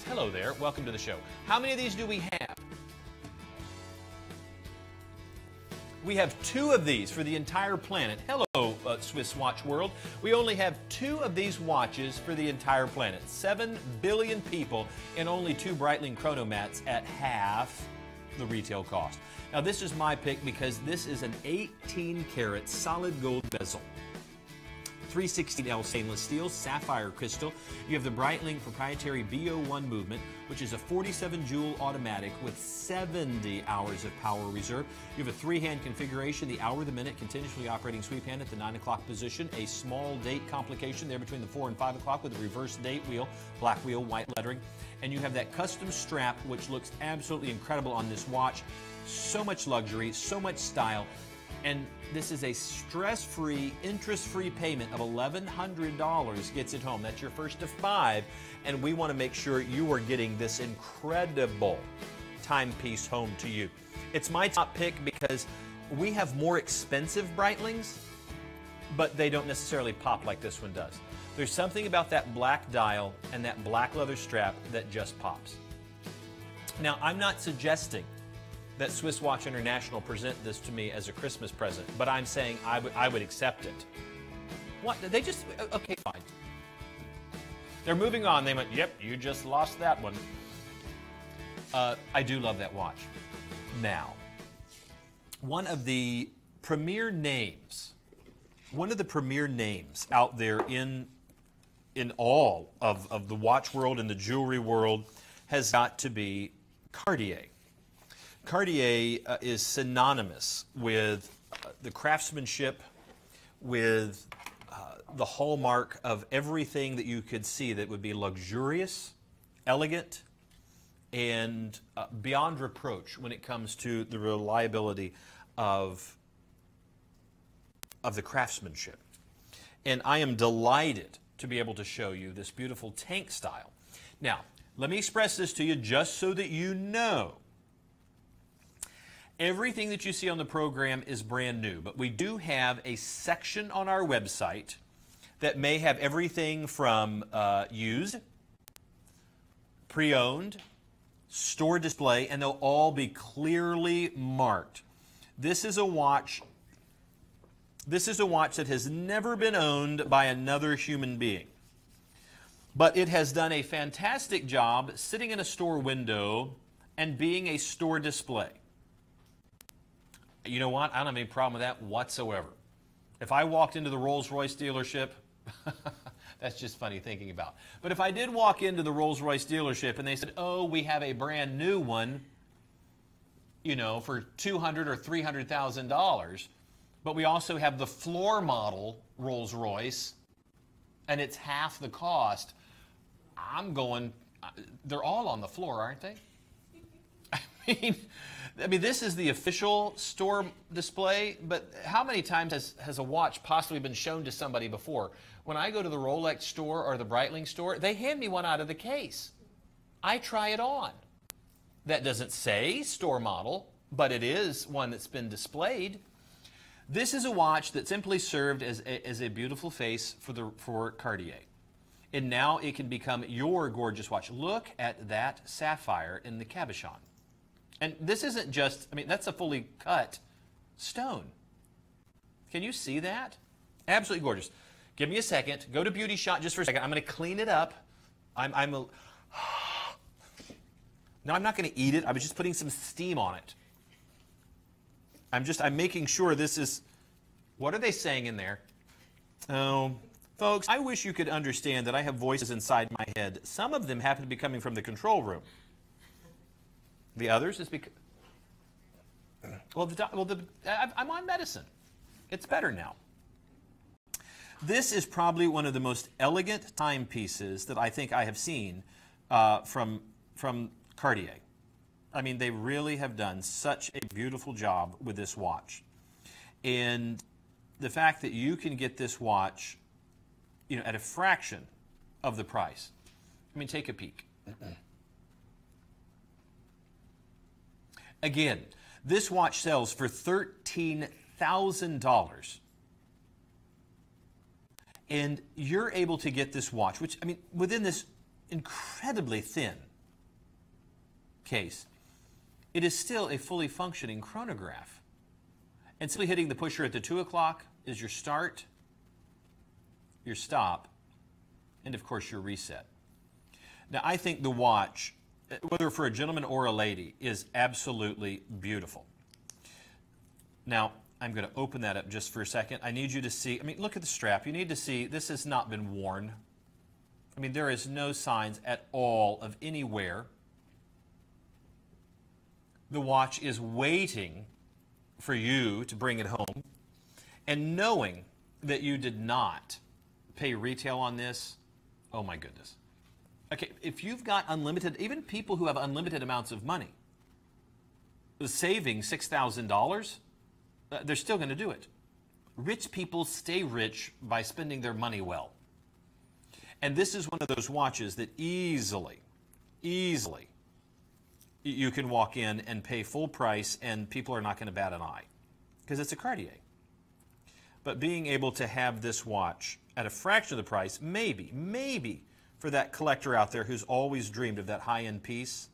Hello there. Welcome to the show. How many of these do we have? We have 2 of these for the entire planet. Hello, Swiss watch world. We only have 2 of these watches for the entire planet. 7 billion people, and only 2 Breitling Chronomats at half the retail cost. Now, this is my pick because this is an 18-karat solid gold bezel. 316L stainless steel, sapphire crystal. You have the Breitling proprietary BO1 movement, which is a 47 joule automatic with 70 hours of power reserve. You have a 3-hand configuration, the hour, the minute, continuously operating sweep hand at the 9 o'clock position, a small date complication there between the 4 and 5 o'clock with a reverse date wheel, black wheel, white lettering. And you have that custom strap, which looks absolutely incredible on this watch. So much luxury, so much style. And this is a stress-free, interest-free payment of $1,100 gets it home. That's your first of 5, and we want to make sure you are getting this incredible timepiece home to you. It's my top pick because we have more expensive Breitlings, but they don't necessarily pop like this one does. There's something about that black dial and that black leather strap that just pops. Now, I'm not suggesting that Swiss Watch International present this to me as a Christmas present, but I'm saying I would accept it. What? They just, okay, fine. They're moving on. They went, yep, you just lost that one. I do love that watch. Now, one of the premier names out there in all of the watch world and the jewelry world has got to be Cartier. Cartier is synonymous with the craftsmanship, with the hallmark of everything that you could see that would be luxurious, elegant, and beyond reproach when it comes to the reliability of the craftsmanship. And I am delighted to be able to show you this beautiful tank style. Now, let me express this to you just so that you know. Everything that you see on the program is brand new, but we do have a section on our website that may have everything from used, pre-owned, store display, and they'll all be clearly marked. This is a watch that has never been owned by another human being. But it has done a fantastic job sitting in a store window and being a store display. You know what? I don't have any problem with that whatsoever. If I walked into the Rolls-Royce dealership, that's just funny thinking about. But if I did walk into the Rolls-Royce dealership and they said, oh, we have a brand new one, you know, for $200,000 or $300,000, but we also have the floor model Rolls-Royce, and it's half the cost, I'm going, they're all on the floor, aren't they? I mean, this is the official store display, but how many times has a watch possibly been shown to somebody before? When I go to the Rolex store or the Breitling store, they hand me one out of the case. I try it on. That doesn't say store model, but it is one that's been displayed. This is a watch that simply served as a beautiful face for Cartier. And now it can become your gorgeous watch. Look at that sapphire in the cabochon. And this isn't just, I mean, that's a fully cut stone. Can you see that? Absolutely gorgeous. Give me a second. Go to Beauty Shot just for a second. I'm going to clean it up. No, I'm not going to eat it. I was just putting some steam on it. I'm making sure this is, what are they saying in there? Oh, folks, I wish you could understand that I have voices inside my head. Some of them happen to be coming from the control room. The others is because, I'm on medicine. It's better now. This is probably one of the most elegant timepieces that I think I have seen from Cartier. I mean, they really have done such a beautiful job with this watch. And the fact that you can get this watch, you know, at a fraction of the price. I mean, take a peek. Again, this watch sells for $13,000. And you're able to get this watch, which, I mean, within this incredibly thin case, it is still a fully functioning chronograph. And simply hitting the pusher at the 2 o'clock is your start, your stop, and of course your reset. Now, I think the watch, whether for a gentleman or a lady, is absolutely beautiful. Now, I'm going to open that up just for a second. I need you to see, I mean, look at the strap. You need to see this has not been worn. I mean, there is no signs at all of any wear. The watch is waiting for you to bring it home. And knowing that you did not pay retail on this, oh my goodness. Okay, if you've got unlimited, even people who have unlimited amounts of money, saving $6,000, they're still going to do it. Rich people stay rich by spending their money well. And this is one of those watches that easily, you can walk in and pay full price and people are not going to bat an eye because it's a Cartier. But being able to have this watch at a fraction of the price, maybe for that collector out there who's always dreamed of that high-end piece,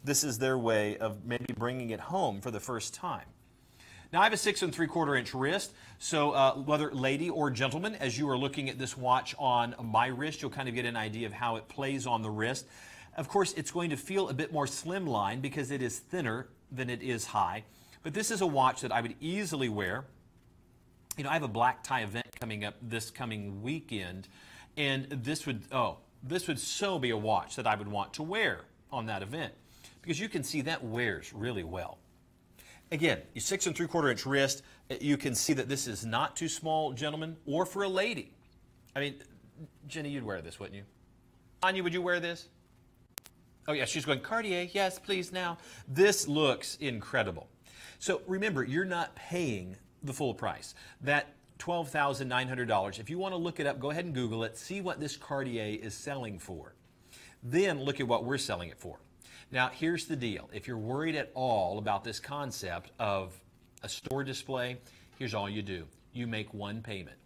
this is their way of maybe bringing it home for the first time. Now I have a 6 3/4 inch wrist, so whether lady or gentleman, as you are looking at this watch on my wrist, you'll kind of get an idea of how it plays on the wrist. Of course, it's going to feel a bit more slimline because it is thinner than it is high, but this is a watch that I would easily wear. You know, I have a black tie event coming up this coming weekend, and this would so be a watch that I would want to wear on that event, because you can see that wears really well. Again, your 6 3/4 inch wrist, you can see that this is not too small, gentlemen, or for a lady. I mean, Jenny, you'd wear this, wouldn't you? Anya, would you wear this? Oh yeah, she's going, Cartier, yes, please now. This looks incredible. So remember, you're not paying the full price. That $12,900. If you want to look it up, go ahead and Google it. See what this Cartier is selling for. Then look at what we're selling it for. Now, here's the deal. If you're worried at all about this concept of a store display, here's all you do. You make one payment.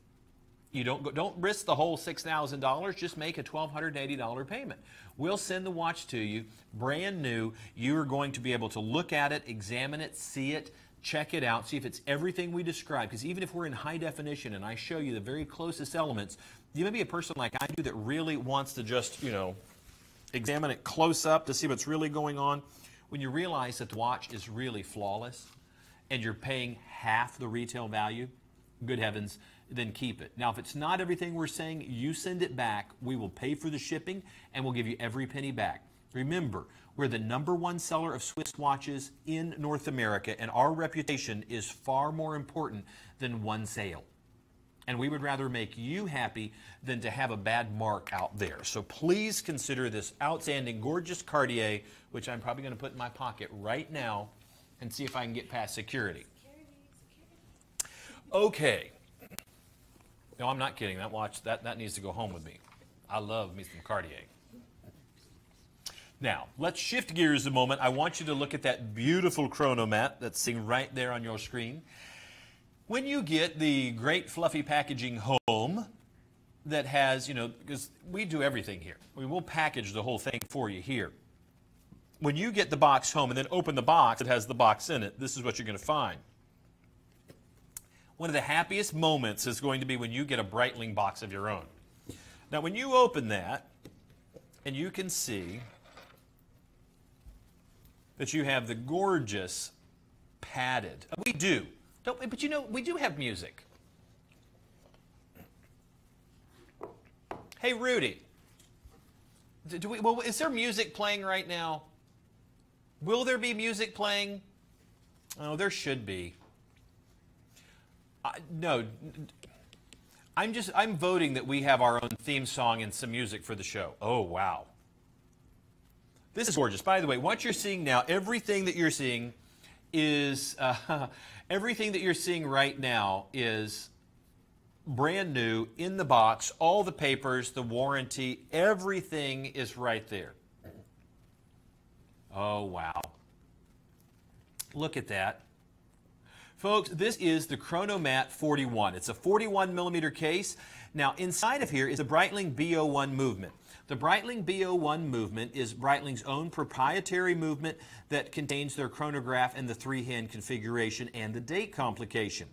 You don't risk the whole $6,000. Just make a $1,280 payment. We'll send the watch to you, brand new. You are going to be able to look at it, examine it, see it, check it out, see if it's everything we described. Because even if we're in high definition and I show you the very closest elements, you may be a person like I do that really wants to just, you know, examine it close up to see what's really going on. When you realize that the watch is really flawless and you're paying half the retail value, good heavens, then keep it. Now, if it's not everything we're saying, you send it back. We will pay for the shipping and we'll give you every penny back. Remember, we're the #1 seller of Swiss watches in North America, and our reputation is far more important than one sale. And we would rather make you happy than to have a bad mark out there. So please consider this outstanding, gorgeous Cartier, which I'm probably going to put in my pocket right now and see if I can get past security. Okay. No, I'm not kidding. That watch, that needs to go home with me. I love me some Cartier. Now, let's shift gears a moment. I want you to look at that beautiful chronomat that's seen right there on your screen. When you get the great fluffy packaging home that has, you know, because we do everything here. We will package the whole thing for you here. When you get the box home and then open the box, it has the box in it. This is what you're going to find. One of the happiest moments is going to be when you get a Breitling box of your own. Now, when you open that, and you can see that you have the gorgeous padded. We do. But you know, we do have music. Hey, Rudy. Well, is there music playing right now? Will there be music playing? Oh, there should be. No. I'm voting that we have our own theme song and some music for the show. Oh, wow. This is gorgeous. By the way, what you're seeing now, everything that you're seeing is, everything that you're seeing right now is brand new, in the box, all the papers, the warranty, everything is right there. Oh, wow. Look at that. Folks, this is the Chronomat 41. It's a 41 millimeter case. Now, inside of here is a Breitling B01 movement. The Breitling B01 movement is Breitling's own proprietary movement that contains their chronograph and the 3-hand configuration and the date complication.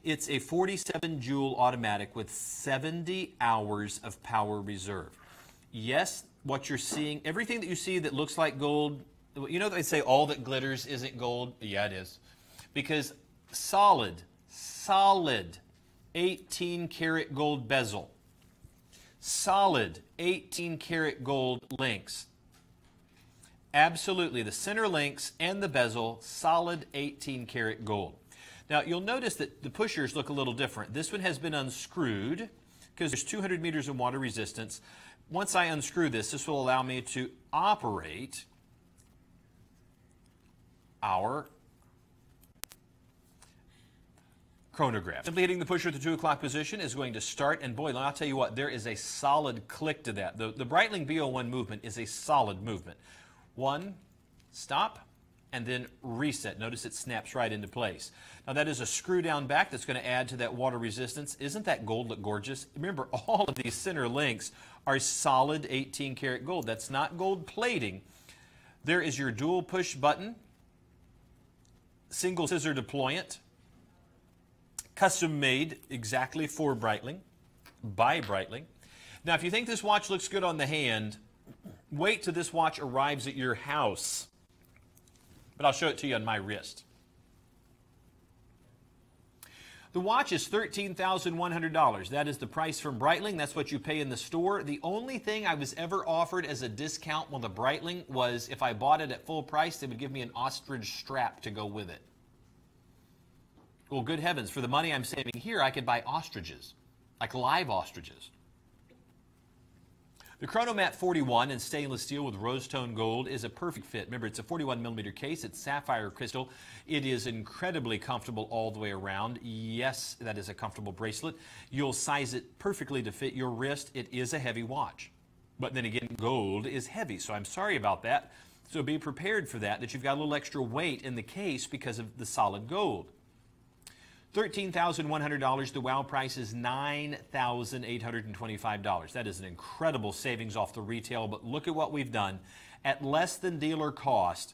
It's a 47 joule automatic with 70 hours of power reserve. Yes, what you're seeing, everything that you see that looks like gold, you know they say all that glitters isn't gold? Yeah, it is. Because solid 18 karat gold bezel. Solid 18 karat gold links. Absolutely, the center links and the bezel, solid 18 karat gold. Now, you'll notice that the pushers look a little different. This one has been unscrewed because there's 200 meters of water resistance. Once I unscrew this, this will allow me to operate our chronograph. Simply hitting the pusher at the 2 o'clock position is going to start, and boy, I'll tell you what, there is a solid click to that. The Breitling B01 movement is a solid movement. 1, stop, and then reset. Notice it snaps right into place. Now that is a screw down back that's going to add to that water resistance. Isn't that gold look gorgeous? Remember, all of these center links are solid 18 karat gold. That's not gold plating. There is your dual push button, single scissor deployant. Custom made exactly for Breitling, by Breitling. Now, if you think this watch looks good on the hand, wait till this watch arrives at your house. But I'll show it to you on my wrist. The watch is $13,100. That is the price from Breitling. That's what you pay in the store. The only thing I was ever offered as a discount on the Breitling was if I bought it at full price, they would give me an ostrich strap to go with it. Well, good heavens, for the money I'm saving here, I could buy ostriches, like live ostriches. The Chronomat 41 in stainless steel with rose tone gold is a perfect fit. Remember, it's a 41 millimeter case. It's sapphire crystal. It is incredibly comfortable all the way around. Yes, that is a comfortable bracelet. You'll size it perfectly to fit your wrist. It is a heavy watch. But then again, gold is heavy, so I'm sorry about that. So be prepared for that you've got a little extra weight in the case because of the solid gold. $13,100. The WOW price is $9,825. That is an incredible savings off the retail, but look at what we've done. At less than dealer cost,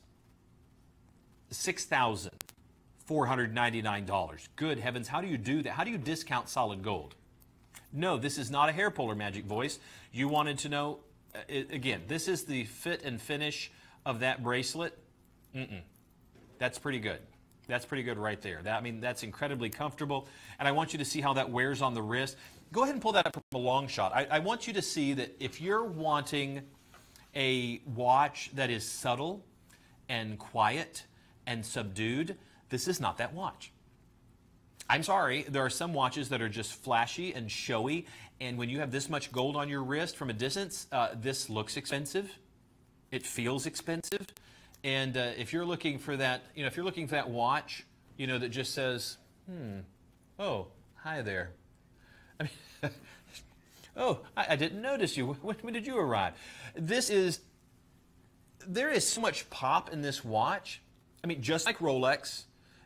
$6,499. Good heavens, how do you do that? How do you discount solid gold? No, this is not a hair puller, Magic Voice. You wanted to know, again, this is the fit and finish of that bracelet. That's pretty good. That's pretty good right there. That's incredibly comfortable. And I want you to see how that wears on the wrist. Go ahead and pull that up from a long shot. I want you to see that if you're wanting a watch that is subtle and quiet and subdued, this is not that watch. I'm sorry, there are some watches that are just flashy and showy, and when you have this much gold on your wrist from a distance, this looks expensive. It feels expensive. And if you're looking for that, if you're looking for that watch, that just says, oh, hi there. Oh, I didn't notice you. When did you arrive? There is so much pop in this watch. Just like Rolex,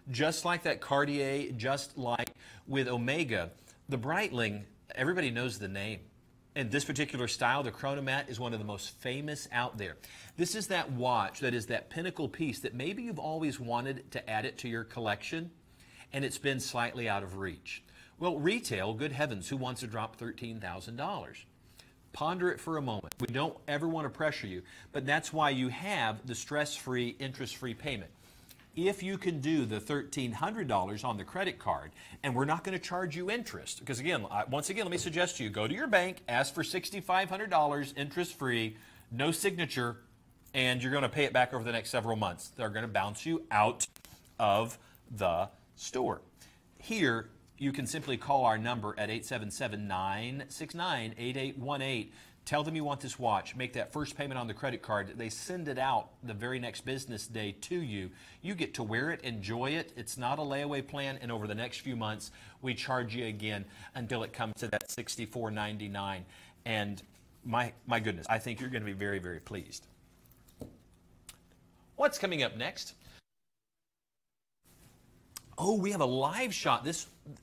just like that Cartier, just like with Omega, the Breitling, everybody knows the name. And this particular style, the Chronomat, is one of the most famous out there. This is that watch that is that pinnacle piece that maybe you've always wanted to add it to your collection, and it's been slightly out of reach. Well, retail, good heavens, who wants to drop $13,000? Ponder it for a moment. We don't ever want to pressure you, but that's why you have the stress-free, interest-free payment. If you can do the $1,300 on the credit card, and we're not going to charge you interest, because again, once again, let me suggest to you, go to your bank, ask for $6,500 interest-free, no signature, and you're going to pay it back over the next several months. They're going to bounce you out of the store. Here, you can simply call our number at 877-969-8818. Tell them you want this watch. Make that first payment on the credit card. They send it out the very next business day to you. You get to wear it, enjoy it. It's not a layaway plan, and over the next few months, we charge you again until it comes to that $64.99. And my goodness, I think you're going to be very, very pleased. What's coming up next? Oh, we have a live shot.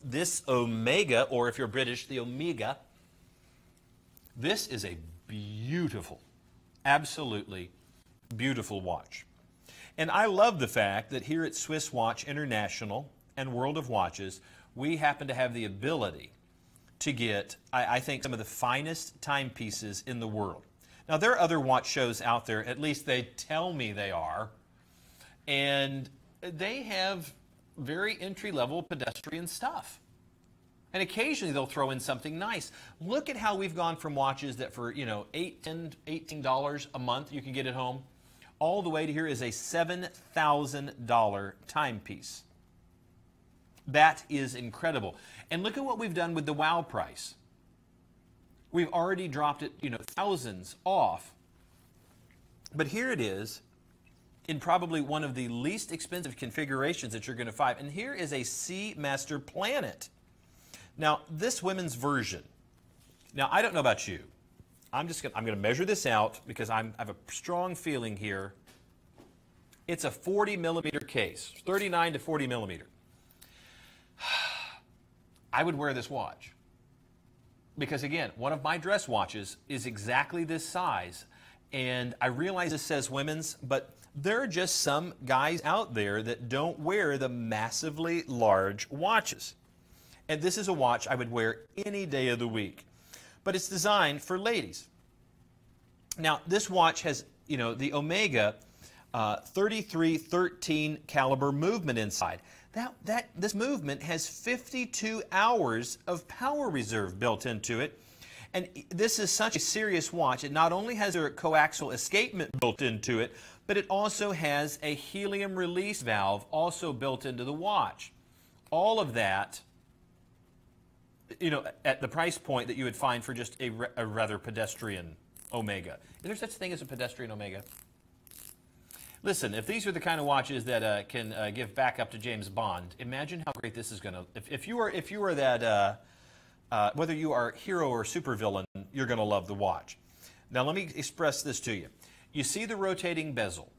This Omega, or if you're British, the Omega. This is a beautiful, absolutely beautiful watch. And I love the fact that here at Swiss Watch International and World of Watches, we happen to have the ability to get, I think, some of the finest timepieces in the world. Now, there are other watch shows out there, at least they tell me they are, and they have very entry-level pedestrian stuff. And occasionally they'll throw in something nice. Look at how we've gone from watches that for, $8, $18 a month you can get at home, all the way to here is a $7,000 timepiece. That is incredible. And look at what we've done with the WOW price. We've already dropped it, thousands off. But here it is in probably one of the least expensive configurations that you're going to find. And here is a Seamaster Planet. Now, this women's version, now I don't know about you. I'm going to measure this out because I have a strong feeling here. It's a 40 millimeter case, 39 to 40 millimeter. I would wear this watch because, again, one of my dress watches is exactly this size. And I realize this says women's, but there are just some guys out there that don't wear the massively large watches. And this is a watch I would wear any day of the week. But it's designed for ladies. Now, this watch has, the Omega 3313 caliber movement inside. This movement has 52 hours of power reserve built into it. And this is such a serious watch. It not only has a coaxial escapement built into it, but it also has a helium release valve also built into the watch. All of that, at the price point that you would find for just a rather pedestrian Omega. Is there such a thing as a pedestrian Omega? Listen, if these are the kind of watches that can give backup to James Bond, imagine how great this is going to. If you are that, whether you are hero or supervillain, you're going to love the watch. Now let me express this to you. You see the rotating bezel.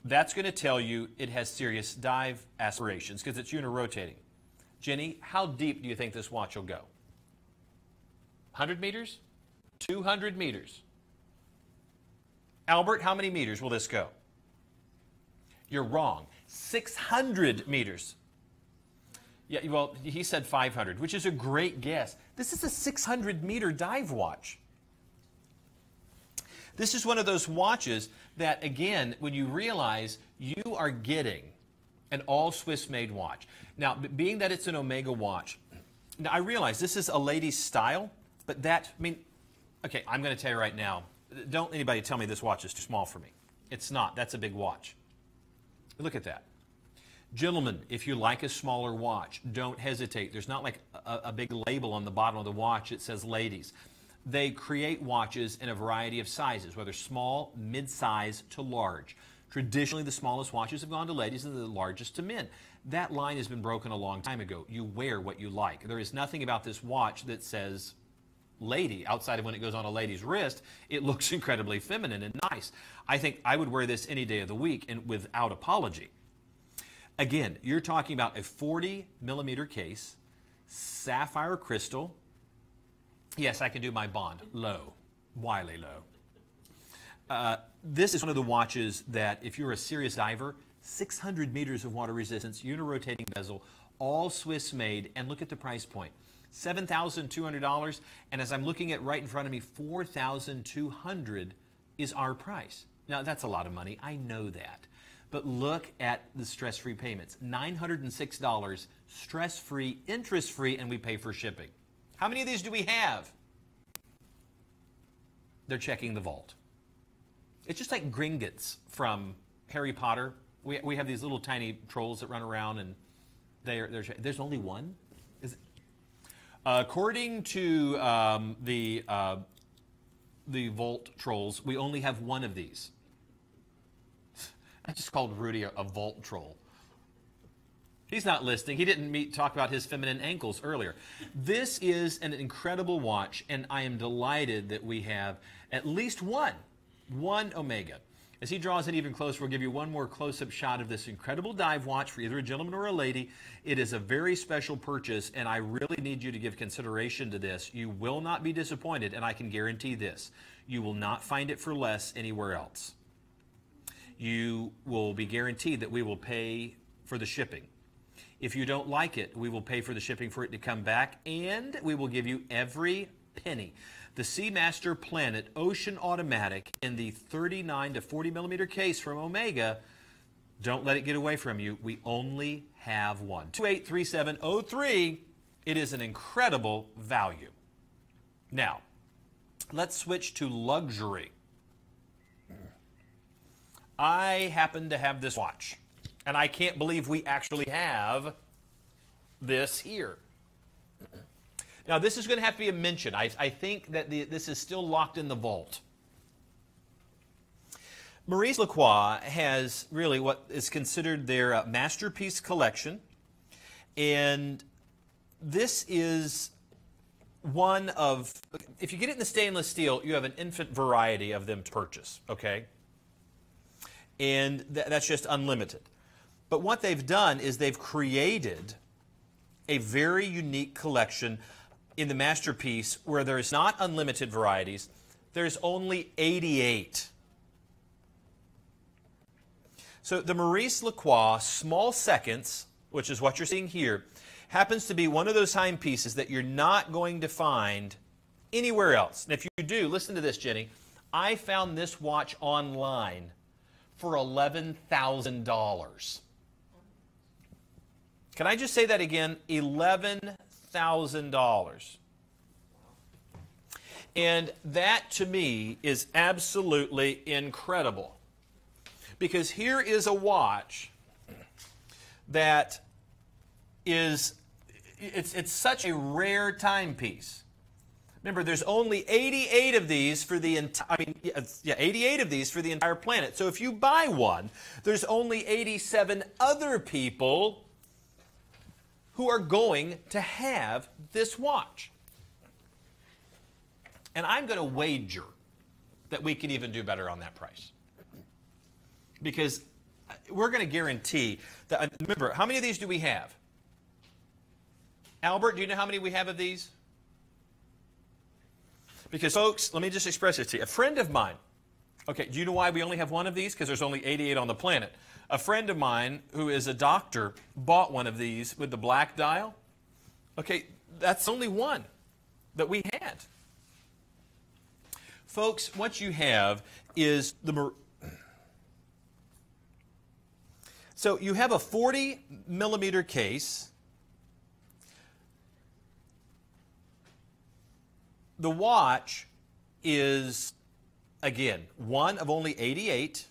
That's going to tell you it has serious dive aspirations because it's unirotating. Jenny, how deep do you think this watch will go? 100 meters? 200 meters? Albert, how many meters will this go? You're wrong. 600 meters. Yeah, well, he said 500, which is a great guess. This is a 600-meter dive watch. This is one of those watches that, again, when you realize you are getting an all-Swiss-made watch. Now, being that it's an Omega watch, now I realize this is a lady's style, but okay, I'm going to tell you right now, don't anybody tell me this watch is too small for me. It's not. That's a big watch. Look at that. Gentlemen, if you like a smaller watch, don't hesitate. There's not like a big label on the bottom of the watch that says ladies. They create watches in a variety of sizes, whether small, mid-size to large. Traditionally, the smallest watches have gone to ladies and the largest to men. That line has been broken a long time ago. You wear what you like. There is nothing about this watch that says lady, outside of when it goes on a lady's wrist. It looks incredibly feminine and nice. I think I would wear this any day of the week and without apology. Again, you're talking about a 40-millimeter case, sapphire crystal. Yes, I can do my Bond. Low. Wily low. This is one of the watches that, if you're a serious diver, 600 meters of water resistance, unirotating bezel, all Swiss made, and look at the price point. $7,200, and as I'm looking at right in front of me, $4,200 is our price. Now, that's a lot of money. I know that. But look at the stress-free payments. $906, stress-free, interest-free, and we pay for shipping. How many of these do we have? They're checking the vault. It's just like Gringotts from Harry Potter. We have these little tiny trolls that run around, and there's only one? Is it? According to the Vault trolls, we only have one of these. I just called Rudy a Vault troll. He's not listening. He didn't talk about his feminine ankles earlier. This is an incredible watch, and I am delighted that we have at least one Omega. As he draws it even closer, we'll give you one more close-up shot of this incredible dive watch for either a gentleman or a lady. It is a very special purchase, and I really need you to give consideration to this. You will not be disappointed, and I can guarantee this. You will not find it for less anywhere else. You will be guaranteed that we will pay for the shipping. If you don't like it, we will pay for the shipping for it to come back, and we will give you every penny. The Seamaster Planet Ocean Automatic in the 39 to 40 millimeter case from Omega, don't let it get away from you. We only have one. 283703. It is an incredible value. Now, let's switch to luxury. I happen to have this watch, and I can't believe we actually have this here. Now, this is going to have to be a mention. I think that this is still locked in the vault. Maurice Lacroix has really what is considered their masterpiece collection, and this is one of, if you get it in the stainless steel, you have an infinite variety of them to purchase, okay? And that's just unlimited. But what they've done is they've created a very unique collection in the masterpiece where there's not unlimited varieties. There's only 88. So the Maurice Lacroix Small Seconds, which is what you're seeing here, happens to be one of those timepieces that you're not going to find anywhere else. And if you do, listen to this, Jenny. I found this watch online for $11,000. Can I just say that again? $11,000. And that, to me, is absolutely incredible. Because here is a watch that is, it's such a rare timepiece. Remember, there's only 88 of these for the entire, 88 of these for the entire planet. So if you buy one, there's only 87 other people who are going to have this watch. And I'm going to wager that we can even do better on that price. Because we're going to guarantee that, remember, how many of these do we have? Albert, do you know how many we have of these? Because, folks, let me just express this to you. A friend of mine, okay, do you know why we only have one of these? Because there's only 88 on the planet. A friend of mine who is a doctor bought one of these with the black dial. Okay, that's only one that we had. Folks, what you have is the... So you have a 40 millimeter case. The watch is, again, one of only 88.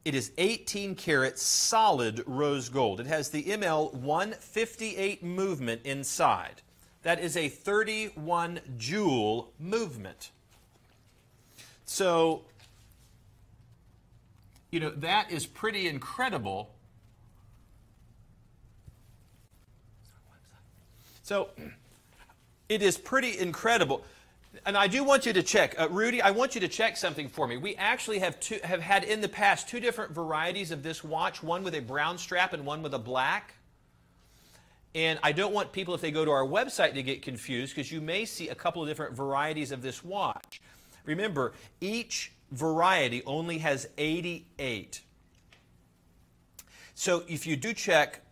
It is 18 karat solid rose gold. It has the ML 158 movement inside. That is a 31 jewel movement. So, you know, that is pretty incredible. So, it is pretty incredible. And I do want you to check. Rudy, I want you to check something for me. We actually have had in the past two different varieties of this watch, one with a brown strap and one with a black. And I don't want people, if they go to our website, to get confused, because you may see a couple of different varieties of this watch. Remember, each variety only has 88. So if you do check,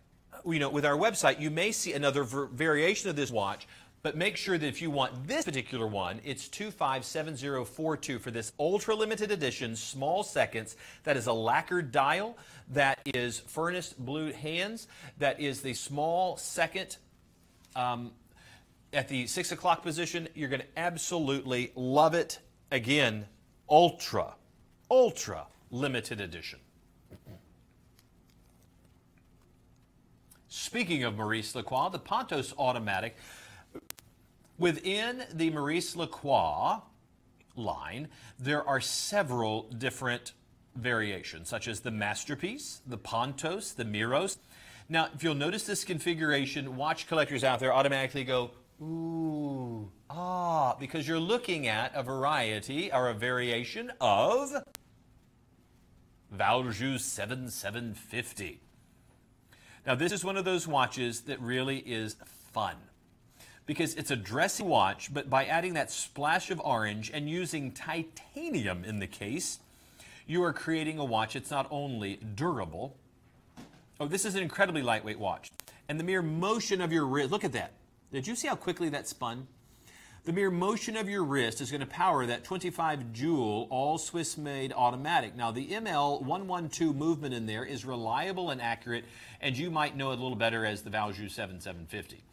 you know, with our website, you may see another variation of this watch. But make sure that if you want this particular one, it's 257042 for this ultra limited edition, small seconds. That is a lacquered dial. That is furnace blue hands. That is the small second at the 6 o'clock position. You're going to absolutely love it. Again, ultra limited edition. Speaking of Maurice Lacroix, the Pontos Automatic. Within the Maurice Lacroix line, there are several different variations, such as the Masterpiece, the Pontos, the Miros. Now, if you'll notice this configuration, watch collectors out there automatically go, ooh, ah, because you're looking at a variety or a variation of Valjoux 7750. Now, this is one of those watches that really is fun, because it's a dressy watch, but by adding that splash of orange and using titanium in the case, you are creating a watch that's not only durable. Oh, this is an incredibly lightweight watch. And the mere motion of your wrist, look at that. Did you see how quickly that spun? The mere motion of your wrist is going to power that 25 jewel, all Swiss-made automatic. Now, the ML 112 movement in there is reliable and accurate, and you might know it a little better as the Valjoux 7750.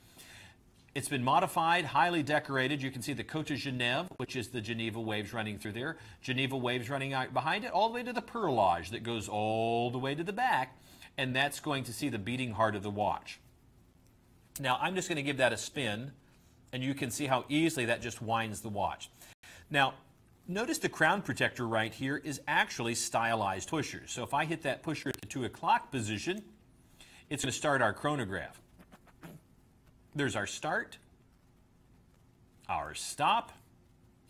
It's been modified, highly decorated. You can see the Côte de Genève, which is the Geneva waves running through there. Geneva waves running out behind it, all the way to the perlage that goes all the way to the back. And that's going to see the beating heart of the watch. Now, I'm just going to give that a spin, and you can see how easily that just winds the watch. Now, notice the crown protector right here is actually stylized pushers. So if I hit that pusher at the 2 o'clock position, it's going to start our chronograph. There's our start, our stop,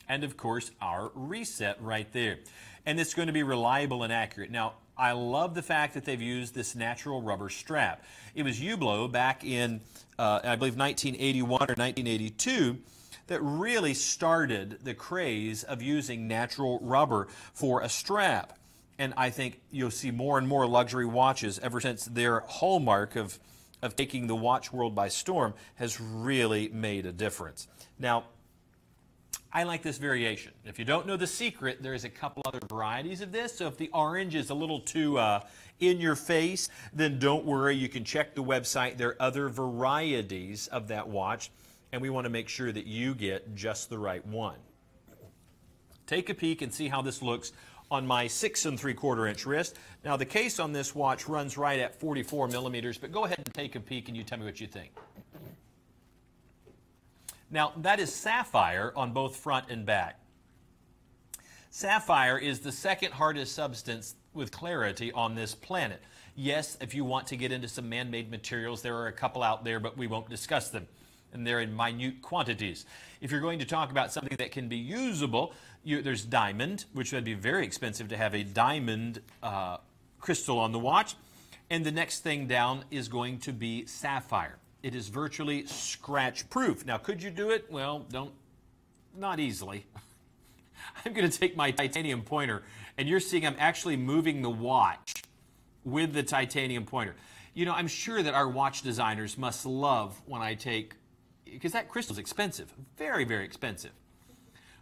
and of course our reset right there. And it's going to be reliable and accurate. Now, I love the fact that they've used this natural rubber strap. It was Hublot back in, I believe, 1981 or 1982 that really started the craze of using natural rubber for a strap. And I think you'll see more and more luxury watches ever since their hallmark of of taking the watch world by storm has really made a difference. Now, I like this variation. If you don't know the secret, there's a couple other varieties of this. So if the orange is a little too in your face, then don't worry. You can check the website. There are other varieties of that watch, and we want to make sure that you get just the right one. Take a peek and see how this looks on my 6 3/4 inch wrist. Now the case on this watch runs right at 44 millimeters, but go ahead and take a peek and you tell me what you think. Now that is sapphire on both front and back. Sapphire is the second hardest substance with clarity on this planet. Yes, if you want to get into some man-made materials, there are a couple out there, but we won't discuss them. And they're in minute quantities. If you're going to talk about something that can be usable, there's diamond, which would be very expensive to have a diamond crystal on the watch. And the next thing down is going to be sapphire. It is virtually scratch-proof. Now, could you do it? Well, not easily. I'm going to take my titanium pointer, and you're seeing I'm actually moving the watch with the titanium pointer. You know, I'm sure that our watch designers must love when I take, because that crystal is expensive, very, very expensive.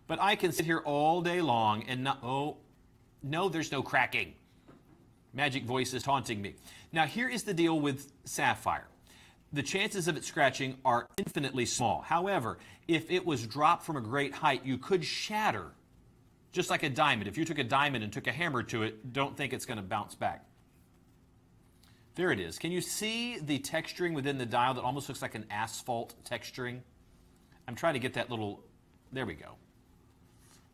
But I can sit here all day long and not, oh, no, there's no cracking. Magic voice is taunting me. Now, here is the deal with sapphire. The chances of it scratching are infinitely small. However, if it was dropped from a great height, you could shatter, just like a diamond. If you took a diamond and took a hammer to it, don't think it's going to bounce back. There it is. Can you see the texturing within the dial that almost looks like an asphalt texturing? I'm trying to get that little, there we go.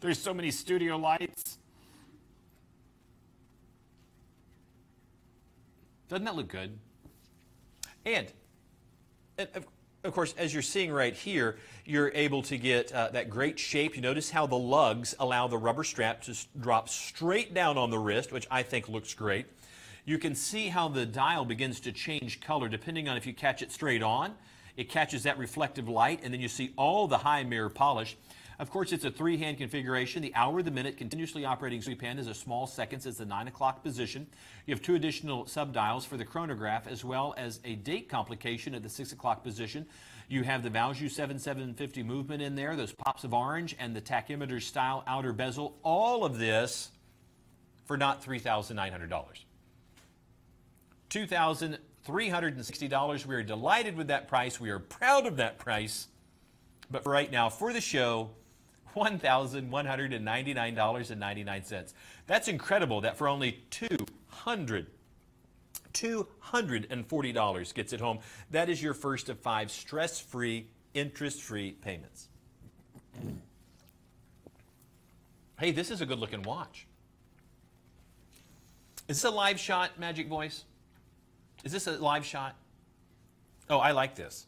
There's so many studio lights. Doesn't that look good? And of course, as you're seeing right here, you're able to get that great shape. You notice how the lugs allow the rubber strap to drop straight down on the wrist, which I think looks great. You can see how the dial begins to change color depending on if you catch it straight on. It catches that reflective light, and then you see all the high mirror polish. Of course, it's a 3-hand configuration. The hour, the minute, continuously operating sweep hand is a small seconds as the 9 o'clock position. You have 2 additional subdials for the chronograph, as well as a date complication at the 6 o'clock position. You have the Valjoux 7750 movement in there, those pops of orange, and the tachymeter style outer bezel. All of this for not $3,900. $2,360. We are delighted with that price. We are proud of that price. But for right now, for the show, $1,199.99. That's incredible that for only $240 gets it home. That is your first of 5 stress-free, interest-free payments. Hey, this is a good-looking watch. Is this a live shot, Magic Voice? Is this a live shot? Oh, I like this.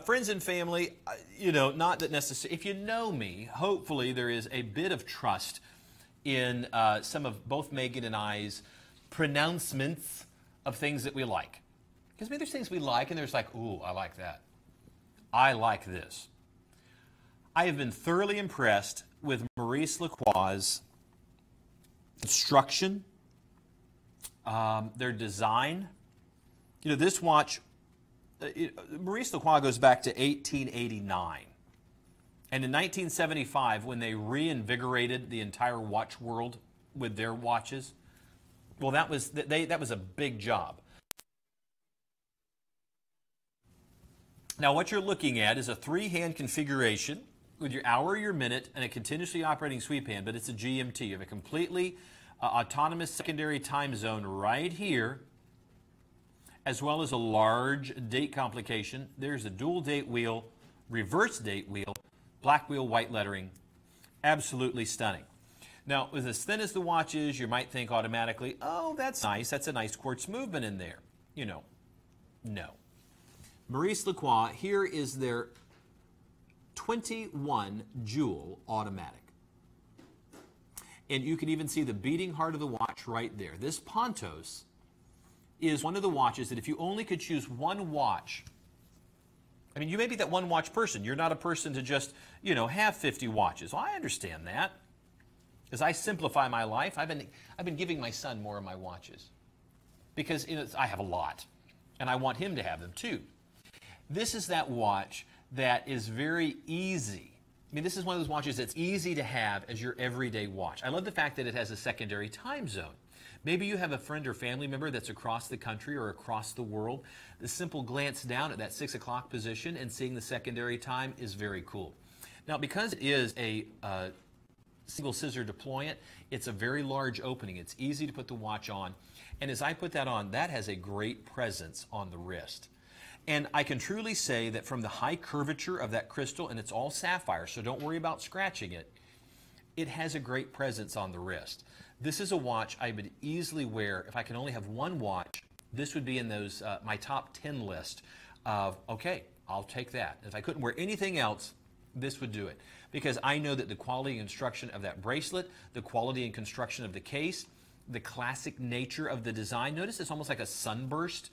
Friends and family, you know, not that necessarily, if you know me, hopefully there is a bit of trust in some of both Megan and I's pronouncements of things that we like. Because maybe there's things we like and there's like, ooh, I like that. I like this. I have been thoroughly impressed with Maurice Lacroix's construction, their design. You know, this watch, Maurice Lacroix goes back to 1889. And in 1975, when they reinvigorated the entire watch world with their watches, well, that was a big job. Now, what you're looking at is a 3-hand configuration with your hour, your minute, and a continuously operating sweep hand, but it's a GMT. You have a completely autonomous secondary time zone right here, as well as a large date complication. There's a dual date wheel, reverse date wheel, black wheel, white lettering. Absolutely stunning. Now, with as thin as the watch is, you might think automatically, oh, that's nice. That's a nice quartz movement in there. You know, no. Maurice Lacroix, here is their 21 jewel automatic. And you can even see the beating heart of the watch right there. This Pontos is one of the watches that if you only could choose one watch, I mean, you may be that one watch person. You're not a person to just, you know, have 50 watches. Well, I understand that. As I simplify my life, I've been giving my son more of my watches because, you know, I have a lot. and I want him to have them too. This is that watch that is very easy. I mean, this is one of those watches that's easy to have as your everyday watch. I love the fact that it has a secondary time zone. Maybe you have a friend or family member that's across the country or across the world. The simple glance down at that 6 o'clock position and seeing the secondary time is very cool. Now, because it is a single scissor deployant, it's a very large opening. It's easy to put the watch on. And as I put that on, that has a great presence on the wrist. And I can truly say that from the high curvature of that crystal, and it's all sapphire, so don't worry about scratching it, it has a great presence on the wrist. This is a watch I would easily wear. If I can only have one watch, this would be in those my top 10 list of, okay, I'll take that. If I couldn't wear anything else, this would do it. Because I know that the quality and construction of that bracelet, the quality and construction of the case, the classic nature of the design. Notice it's almost like a sunburst,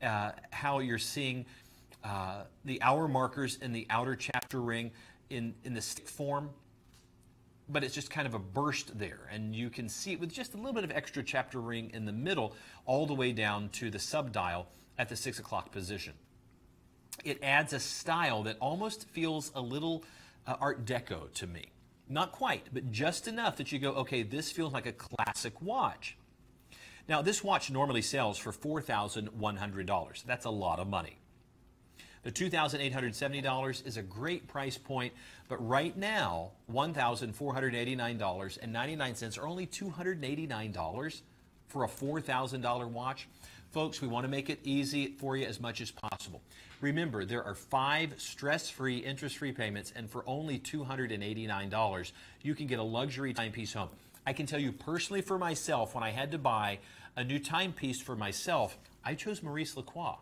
how you're seeing the hour markers in the outer chapter ring in the stick form. But it's just kind of a burst there, and you can see it with just a little bit of extra chapter ring in the middle all the way down to the subdial at the 6 o'clock position. It adds a style that almost feels a little Art Deco to me. Not quite, but just enough that you go, okay, this feels like a classic watch. Now, this watch normally sells for $4,100. That's a lot of money. The $2,870 is a great price point, but right now, $1,489.99 are only $289 for a $4,000 watch. Folks, we want to make it easy for you as much as possible. Remember, there are 5 stress-free, interest-free payments, and for only $289, you can get a luxury timepiece home. I can tell you personally for myself, when I had to buy a new timepiece for myself, I chose Maurice Lacroix,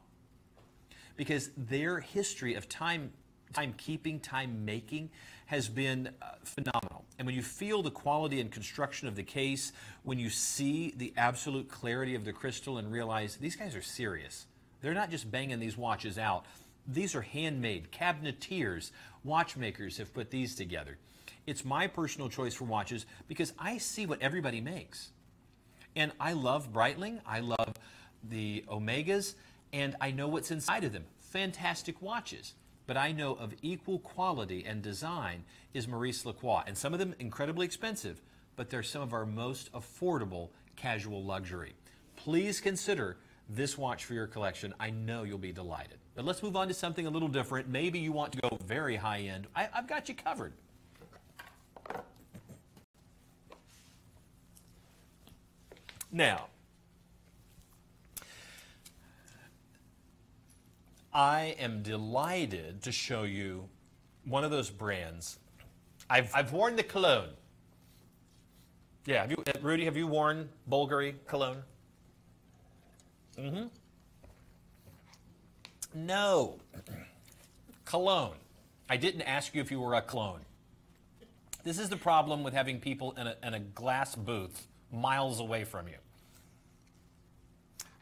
because their history of timekeeping, time making has been phenomenal. And when you feel the quality and construction of the case, when you see the absolute clarity of the crystal and realize these guys are serious. They're not just banging these watches out. These are handmade. Cabinetiers, watchmakers have put these together. It's my personal choice for watches because I see what everybody makes. And I love Breitling. I love the Omegas. And I know what's inside of them. Fantastic watches. But I know of equal quality and design is Maurice Lacroix. And some of them incredibly expensive, but they're some of our most affordable casual luxury. Please consider this watch for your collection. I know you'll be delighted. But let's move on to something a little different. Maybe you want to go very high end. I've got you covered. Now, I am delighted to show you one of those brands. I've worn the cologne. Yeah, Rudy, have you worn Bulgari cologne? Mm-hmm. No. Cologne. I didn't ask you if you were a clone. This is the problem with having people in a glass booth miles away from you.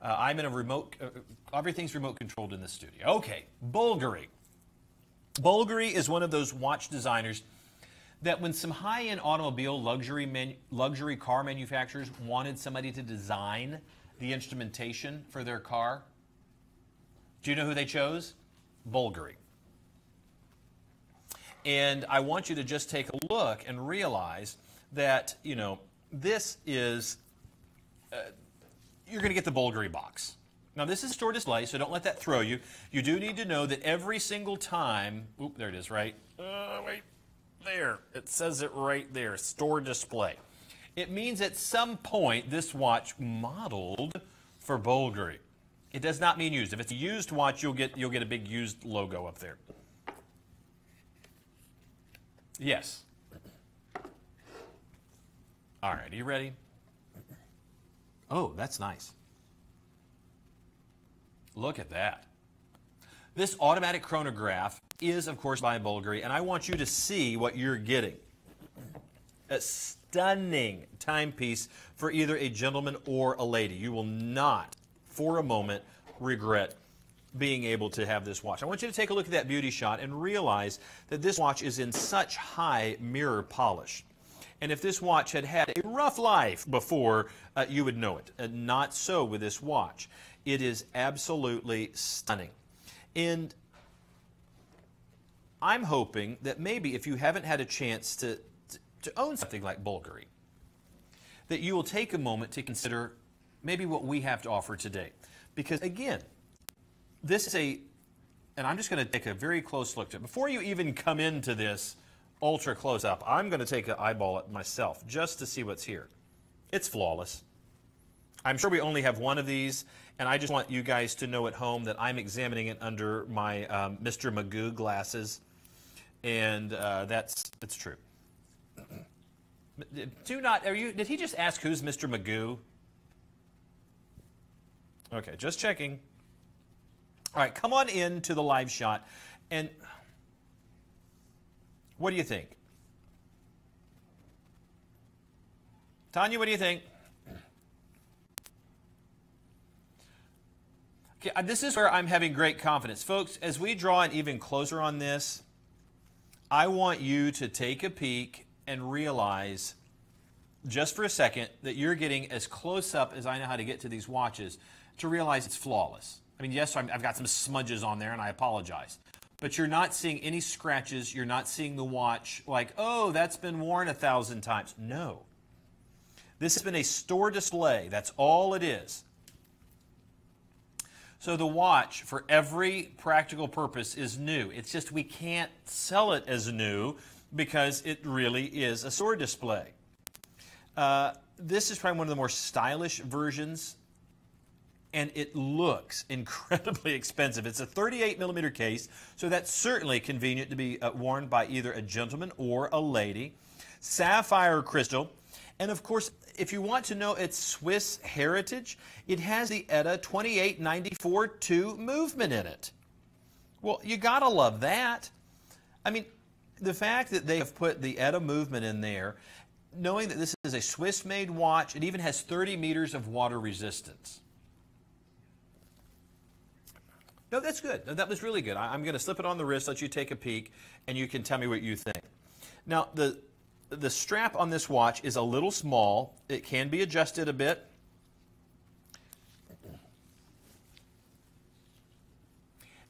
I'm in a remote, everything's remote controlled in this studio. Okay, Bulgari. Bulgari is one of those watch designers that when some high-end automobile luxury car manufacturers wanted somebody to design the instrumentation for their car, do you know who they chose? Bulgari. And I want you to just take a look and realize that, you know, this is, you're going to get the Bulgari box. Now, this is store display, so don't let that throw you. You do need to know that every single time, oop, there it is, right? Wait, there. It says it right there, store display. It means at some point this watch modeled for Bulgari. It does not mean used. If it's a used watch, you'll get a big used logo up there. Yes. All right, are you ready? Oh, that's nice. Look at that. This automatic chronograph is, of course, by Bulgari, and I want you to see what you're getting. A stunning timepiece for either a gentleman or a lady. You will not, for a moment, regret being able to have this watch. I want you to take a look at that beauty shot and realize that this watch is in such high mirror polish. And if this watch had had a rough life before, you would know it. Not so with this watch. It is absolutely stunning. And I'm hoping that maybe if you haven't had a chance to own something like Bulgari, that you will take a moment to consider maybe what we have to offer today. Because again, this is and I'm just going to take a very close look at it. Before you even come into this ultra close up, I'm going to take an eyeball at myself just to see what's here. It's flawless. I'm sure we only have one of these, and I just want you guys to know at home that I'm examining it under my Mr. Magoo glasses, and it's true. Did he just ask who's Mr. Magoo? Okay, just checking. All right, come on in to the live shot, and what do you think? Tanya, what do you think? Okay, this is where I'm having great confidence. Folks, as we draw in even closer on this, I want you to take a peek and realize just for a second that you're getting as close up as I know how to get to these watches to realize it's flawless. I mean, yes, I've got some smudges on there, and I apologize. But you're not seeing any scratches. You're not seeing the watch like, oh, that's been worn 1,000 times. No. This has been a store display. That's all it is. So the watch, for every practical purpose, is new. It's just we can't sell it as new because it really is a store display. This is probably one of the more stylish versions, and it looks incredibly expensive. It's a 38 millimeter case, so that's certainly convenient to be worn by either a gentleman or a lady. Sapphire crystal, and of course, if you want to know its Swiss heritage, it has the ETA 2894-2 movement in it. Well, you gotta love that. I mean, the fact that they have put the ETA movement in there, knowing that this is a Swiss-made watch, it even has 30 meters of water resistance. No, that's good. No, that was really good. I'm going to slip it on the wrist, let you take a peek, and you can tell me what you think. Now, the strap on this watch is a little small. It can be adjusted a bit.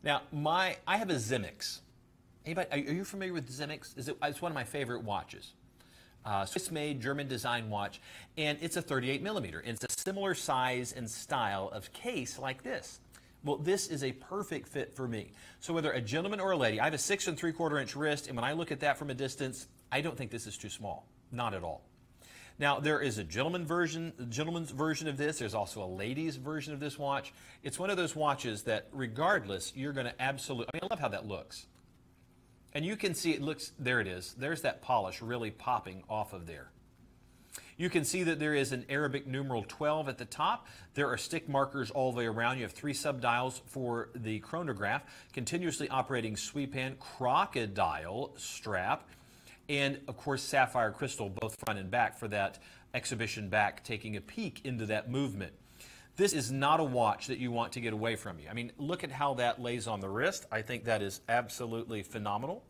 Now, I have a Zimmix. Anybody, are you familiar with Zimmix? It's one of my favorite watches. Swiss-made, German-designed watch, and it's a 38 millimeter. It's a similar size and style of case like this. Well, this is a perfect fit for me. So whether a gentleman or a lady, I have a 6 3/4 inch wrist, and when I look at that from a distance, I don't think this is too small. Not at all. Now, there is a gentleman's version of this. There's also a lady's version of this watch. It's one of those watches that, regardless, you're going to absolutely, I mean, I love how that looks. And you can see it looks, there it is. There's that polish really popping off of there. You can see that there is an Arabic numeral 12 at the top. There are stick markers all the way around. You have 3 subdials for the chronograph, continuously operating sweep hand, crocodile strap, and of course sapphire crystal, both front and back for that exhibition back, taking a peek into that movement. This is not a watch that you want to get away from you. I mean, look at how that lays on the wrist. I think that is absolutely phenomenal.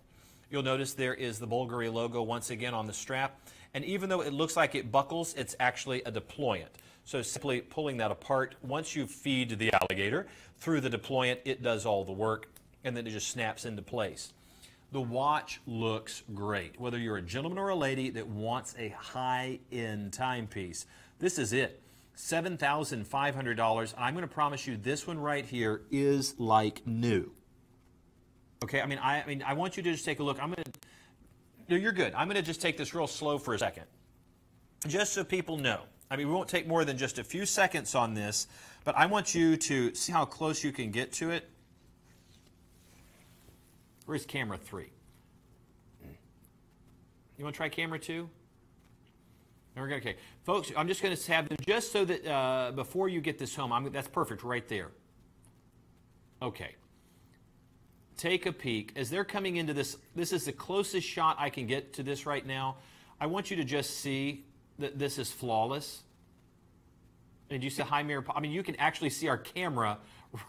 You'll notice there is the Bulgari logo once again on the strap. And even though it looks like it buckles, it's actually a deployant. So simply pulling that apart, once you feed the alligator through the deployant, it does all the work, and then it just snaps into place. The watch looks great. Whether you're a gentleman or a lady that wants a high-end timepiece, this is it. $7,500. I'm going to promise you this one right here is like new. Okay, I mean, I want you to just take a look. No, you're good. I'm going to just take this real slow for a second, just so people know. I mean, we won't take more than just a few seconds on this, but I want you to see how close you can get to it. Where's camera 3? You want to try camera 2? Okay, folks, I'm just going to have them just so that before you get this home, that's perfect right there. Okay. Take a peek. As they're coming into this, this is the closest shot I can get to this right now. I want you to just see that this is flawless. And you see the high mirror? I mean, you can actually see our camera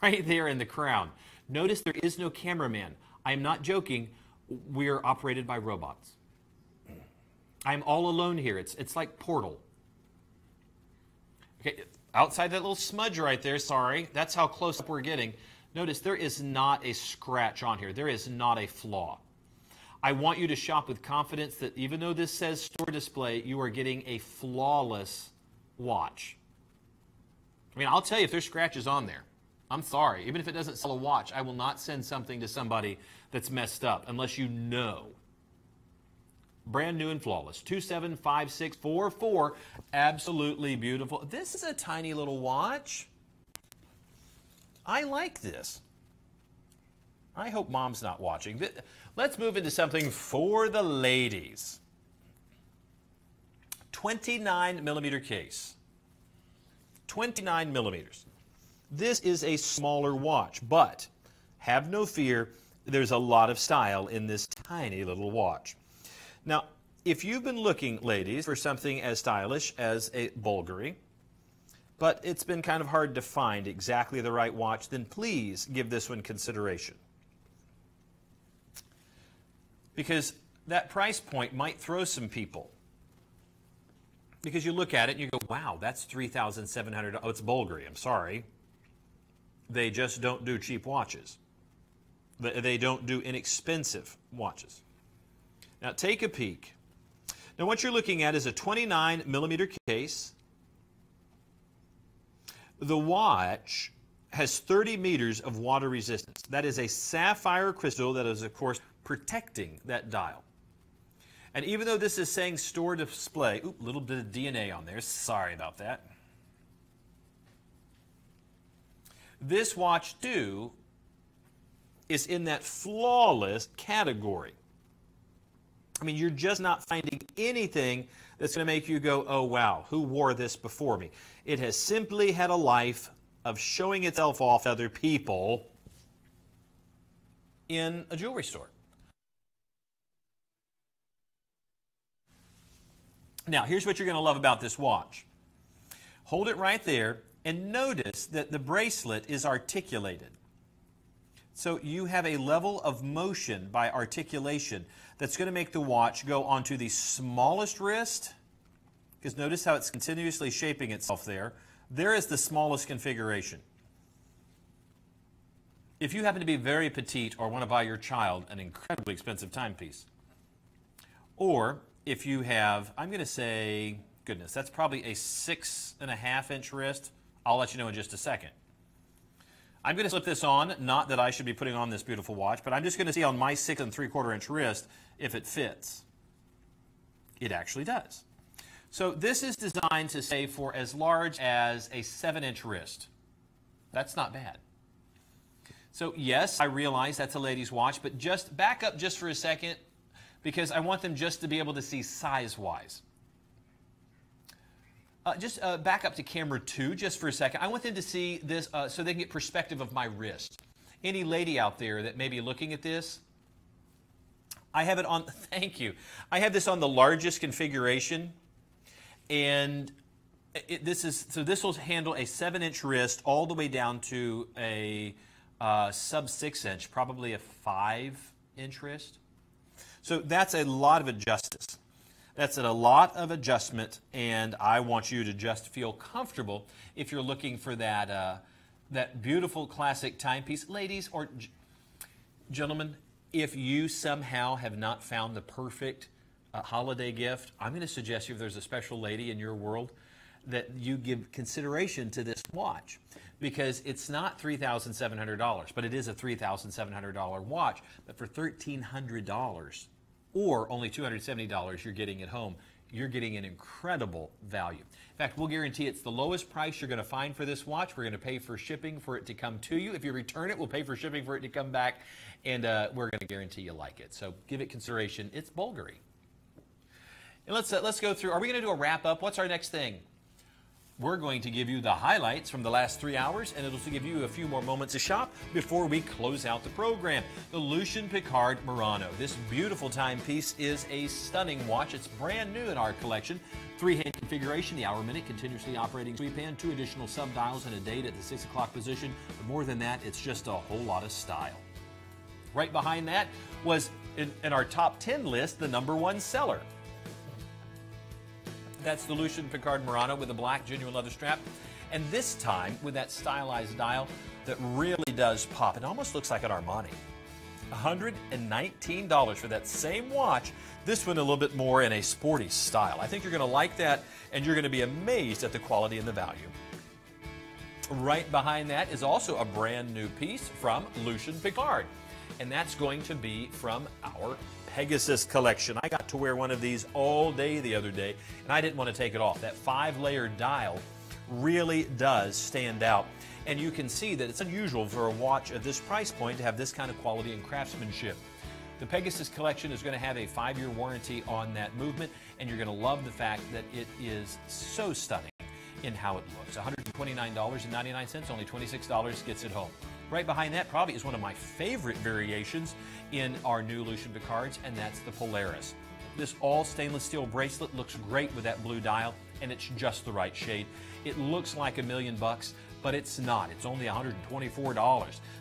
right there in the crown. Notice there is no cameraman. I am not joking. We are operated by robots. I'm all alone here. It's like Portal. Okay, outside that little smudge right there, sorry, that's how close up we're getting. Notice there is not a scratch on here. There is not a flaw. I want you to shop with confidence that even though this says store display, you are getting a flawless watch. I mean, I'll tell you if there's scratches on there. I'm sorry. Even if it doesn't sell a watch, I will not send something to somebody that's messed up unless you know. Brand new and flawless. 275644. Absolutely beautiful. This is a tiny little watch. I like this. I hope mom's not watching. Let's move into something for the ladies. 29 millimeter case. 29 millimeters. This is a smaller watch, but have no fear, there's a lot of style in this tiny little watch. Now, if you've been looking, ladies, for something as stylish as a Bulgari, but it's been kind of hard to find exactly the right watch, then please give this one consideration. Because that price point might throw some people. Because you look at it and you go, wow, that's $3,700. Oh, it's Bulgari, I'm sorry. They just don't do cheap watches. They don't do inexpensive watches. Now take a peek. Now what you're looking at is a 29 millimeter case. The watch has 30 meters of water resistance. That is a sapphire crystal that is, of course, protecting that dial. And even though this is saying store display, a little bit of DNA on there, sorry about that. This watch, too, is in that flawless category. I mean, you're just not finding anything that's going to make you go, oh, wow, who wore this before me? It has simply had a life of showing itself off to other people in a jewelry store. Now, here's what you're going to love about this watch. Hold it right there and notice that the bracelet is articulated. So you have a level of motion by articulation that's going to make the watch go onto the smallest wrist, because notice how it's continuously shaping itself there. There is the smallest configuration. If you happen to be very petite or want to buy your child an incredibly expensive timepiece, or if you have, I'm going to say, goodness, that's probably a 6.5 inch wrist. I'll let you know in just a second. I'm going to slip this on, not that I should be putting on this beautiful watch, but I'm just going to see on my 6 3/4 inch wrist if it fits. It actually does. So this is designed to say for as large as a 7-inch wrist. That's not bad. So yes, I realize that's a lady's watch, but just back up just for a second because I want them just to be able to see size-wise. Just back up to camera 2 just for a second. I want them to see this so they can get perspective of my wrist. Any lady out there that may be looking at this, I have it on, thank you. I have this on the largest configuration, and this will handle a 7-inch wrist all the way down to a sub 6-inch, probably a 5-inch wrist. So that's a lot of adjustments. That's a lot of adjustment, and I want you to just feel comfortable if you're looking for that, that beautiful classic timepiece. Ladies or gentlemen, if you somehow have not found the perfect holiday gift, I'm going to suggest you, if there's a special lady in your world, that you give consideration to this watch, because it's not $3,700, but it is a $3,700 watch. But for $1,300 or only $270 you're getting at home, you're getting an incredible value. In fact, we'll guarantee it's the lowest price you're going to find for this watch. We're going to pay for shipping for it to come to you. If you return it, we'll pay for shipping for it to come back, and we're going to guarantee you like it. So give it consideration. It's Bulgari. And let's go through. Are we going to do a wrap-up? What's our next thing? We're going to give you the highlights from the last 3 hours, and it'll give you a few more moments to shop before we close out the program. The Lucien Piccard Murano. This beautiful timepiece is a stunning watch. It's brand new in our collection. 3-hand configuration, the hour-minute, continuously operating sweep hand, 2 additional sub-dials, and a date at the 6 o'clock position. But more than that, it's just a whole lot of style. Right behind that was, in our top 10 list, the #1 seller. That's the Lucien Piccard Murano with a black genuine leather strap. And this time with that stylized dial that really does pop. It almost looks like an Armani. $119 for that same watch. This one a little bit more in a sporty style. I think you're going to like that, and you're going to be amazed at the quality and the value. Right behind that is also a brand new piece from Lucien Piccard, and that's going to be from our Pegasus collection. I got to wear one of these all day the other day, and I didn't want to take it off. That 5-layer dial really does stand out. And you can see that it's unusual for a watch at this price point to have this kind of quality and craftsmanship. The Pegasus collection is going to have a 5-year warranty on that movement, and you're going to love the fact that it is so stunning in how it looks. $129.99, only $26 gets it home. Right behind that probably is one of my favorite variations in our new Lucien Piccards, and that's the Polaris. This all stainless steel bracelet looks great with that blue dial, and it's just the right shade. It looks like $1 million, but it's not. It's only $124.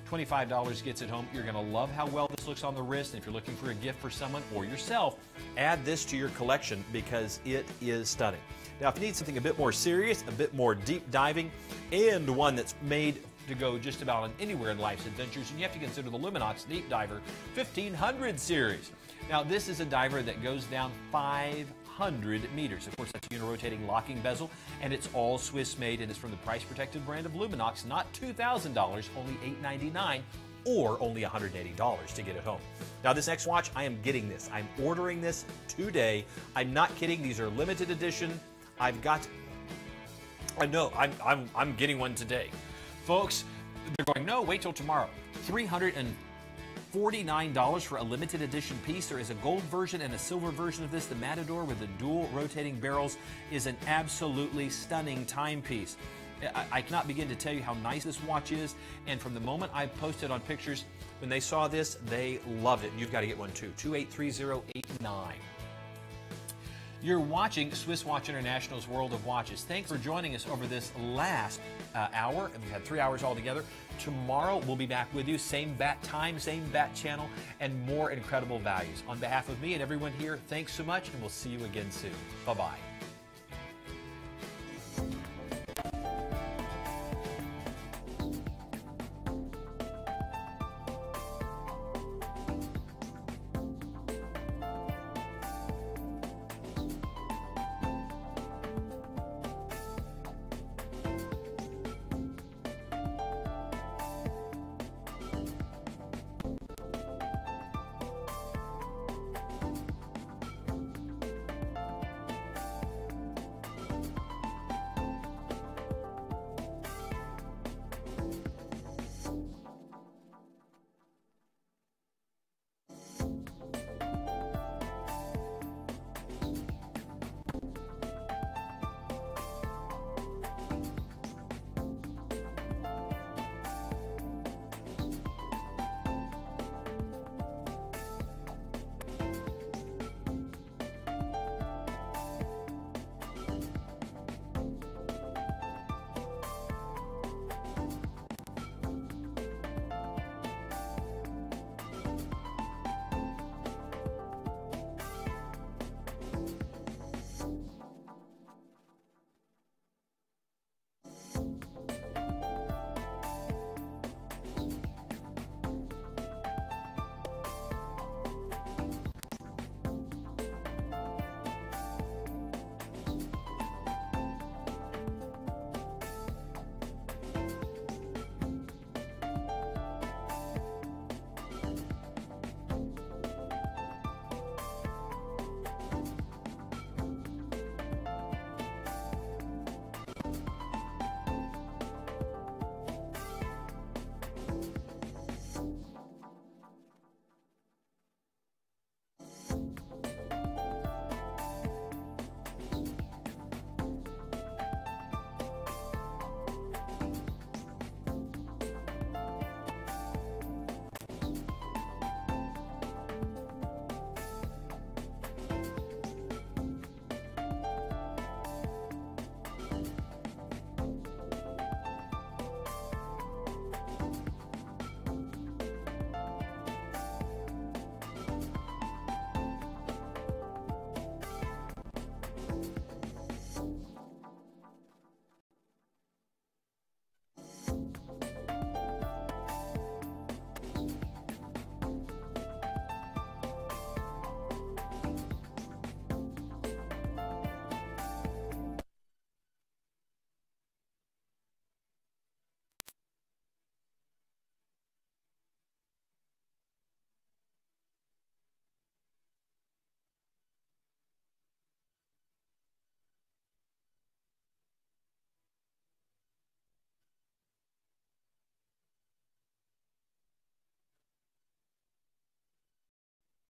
$25 gets it home. You're going to love how well this looks on the wrist, and if you're looking for a gift for someone or yourself, add this to your collection because it is stunning. Now, if you need something a bit more serious, a bit more deep diving, and one that's made to go just about on anywhere in life's adventures, and you have to consider the Luminox Deep Diver 1500 series. Now, this is a diver that goes down 500 meters. Of course, that's a unirotating locking bezel, and it's all Swiss made, and it's from the price-protected brand of Luminox, not $2,000, only $899, or only $180 to get it home. Now, this next watch, I am getting this. I'm ordering this today. I'm not kidding. These are limited edition. I know, I'm getting one today. Folks, they're going, no, wait till tomorrow. $349 for a limited edition piece. There is a gold version and a silver version of this. The Matador with the dual rotating barrels is an absolutely stunning timepiece. I cannot begin to tell you how nice this watch is, and from the moment I posted on pictures, when they saw this, they loved it. You've got to get one too. 283089. You're watching Swiss Watch International's World of Watches. Thanks for joining us over this last hour. We've had 3 hours altogether. Tomorrow, we'll be back with you. Same bat time, same bat channel, and more incredible values. On behalf of me and everyone here, thanks so much, and we'll see you again soon. Bye-bye.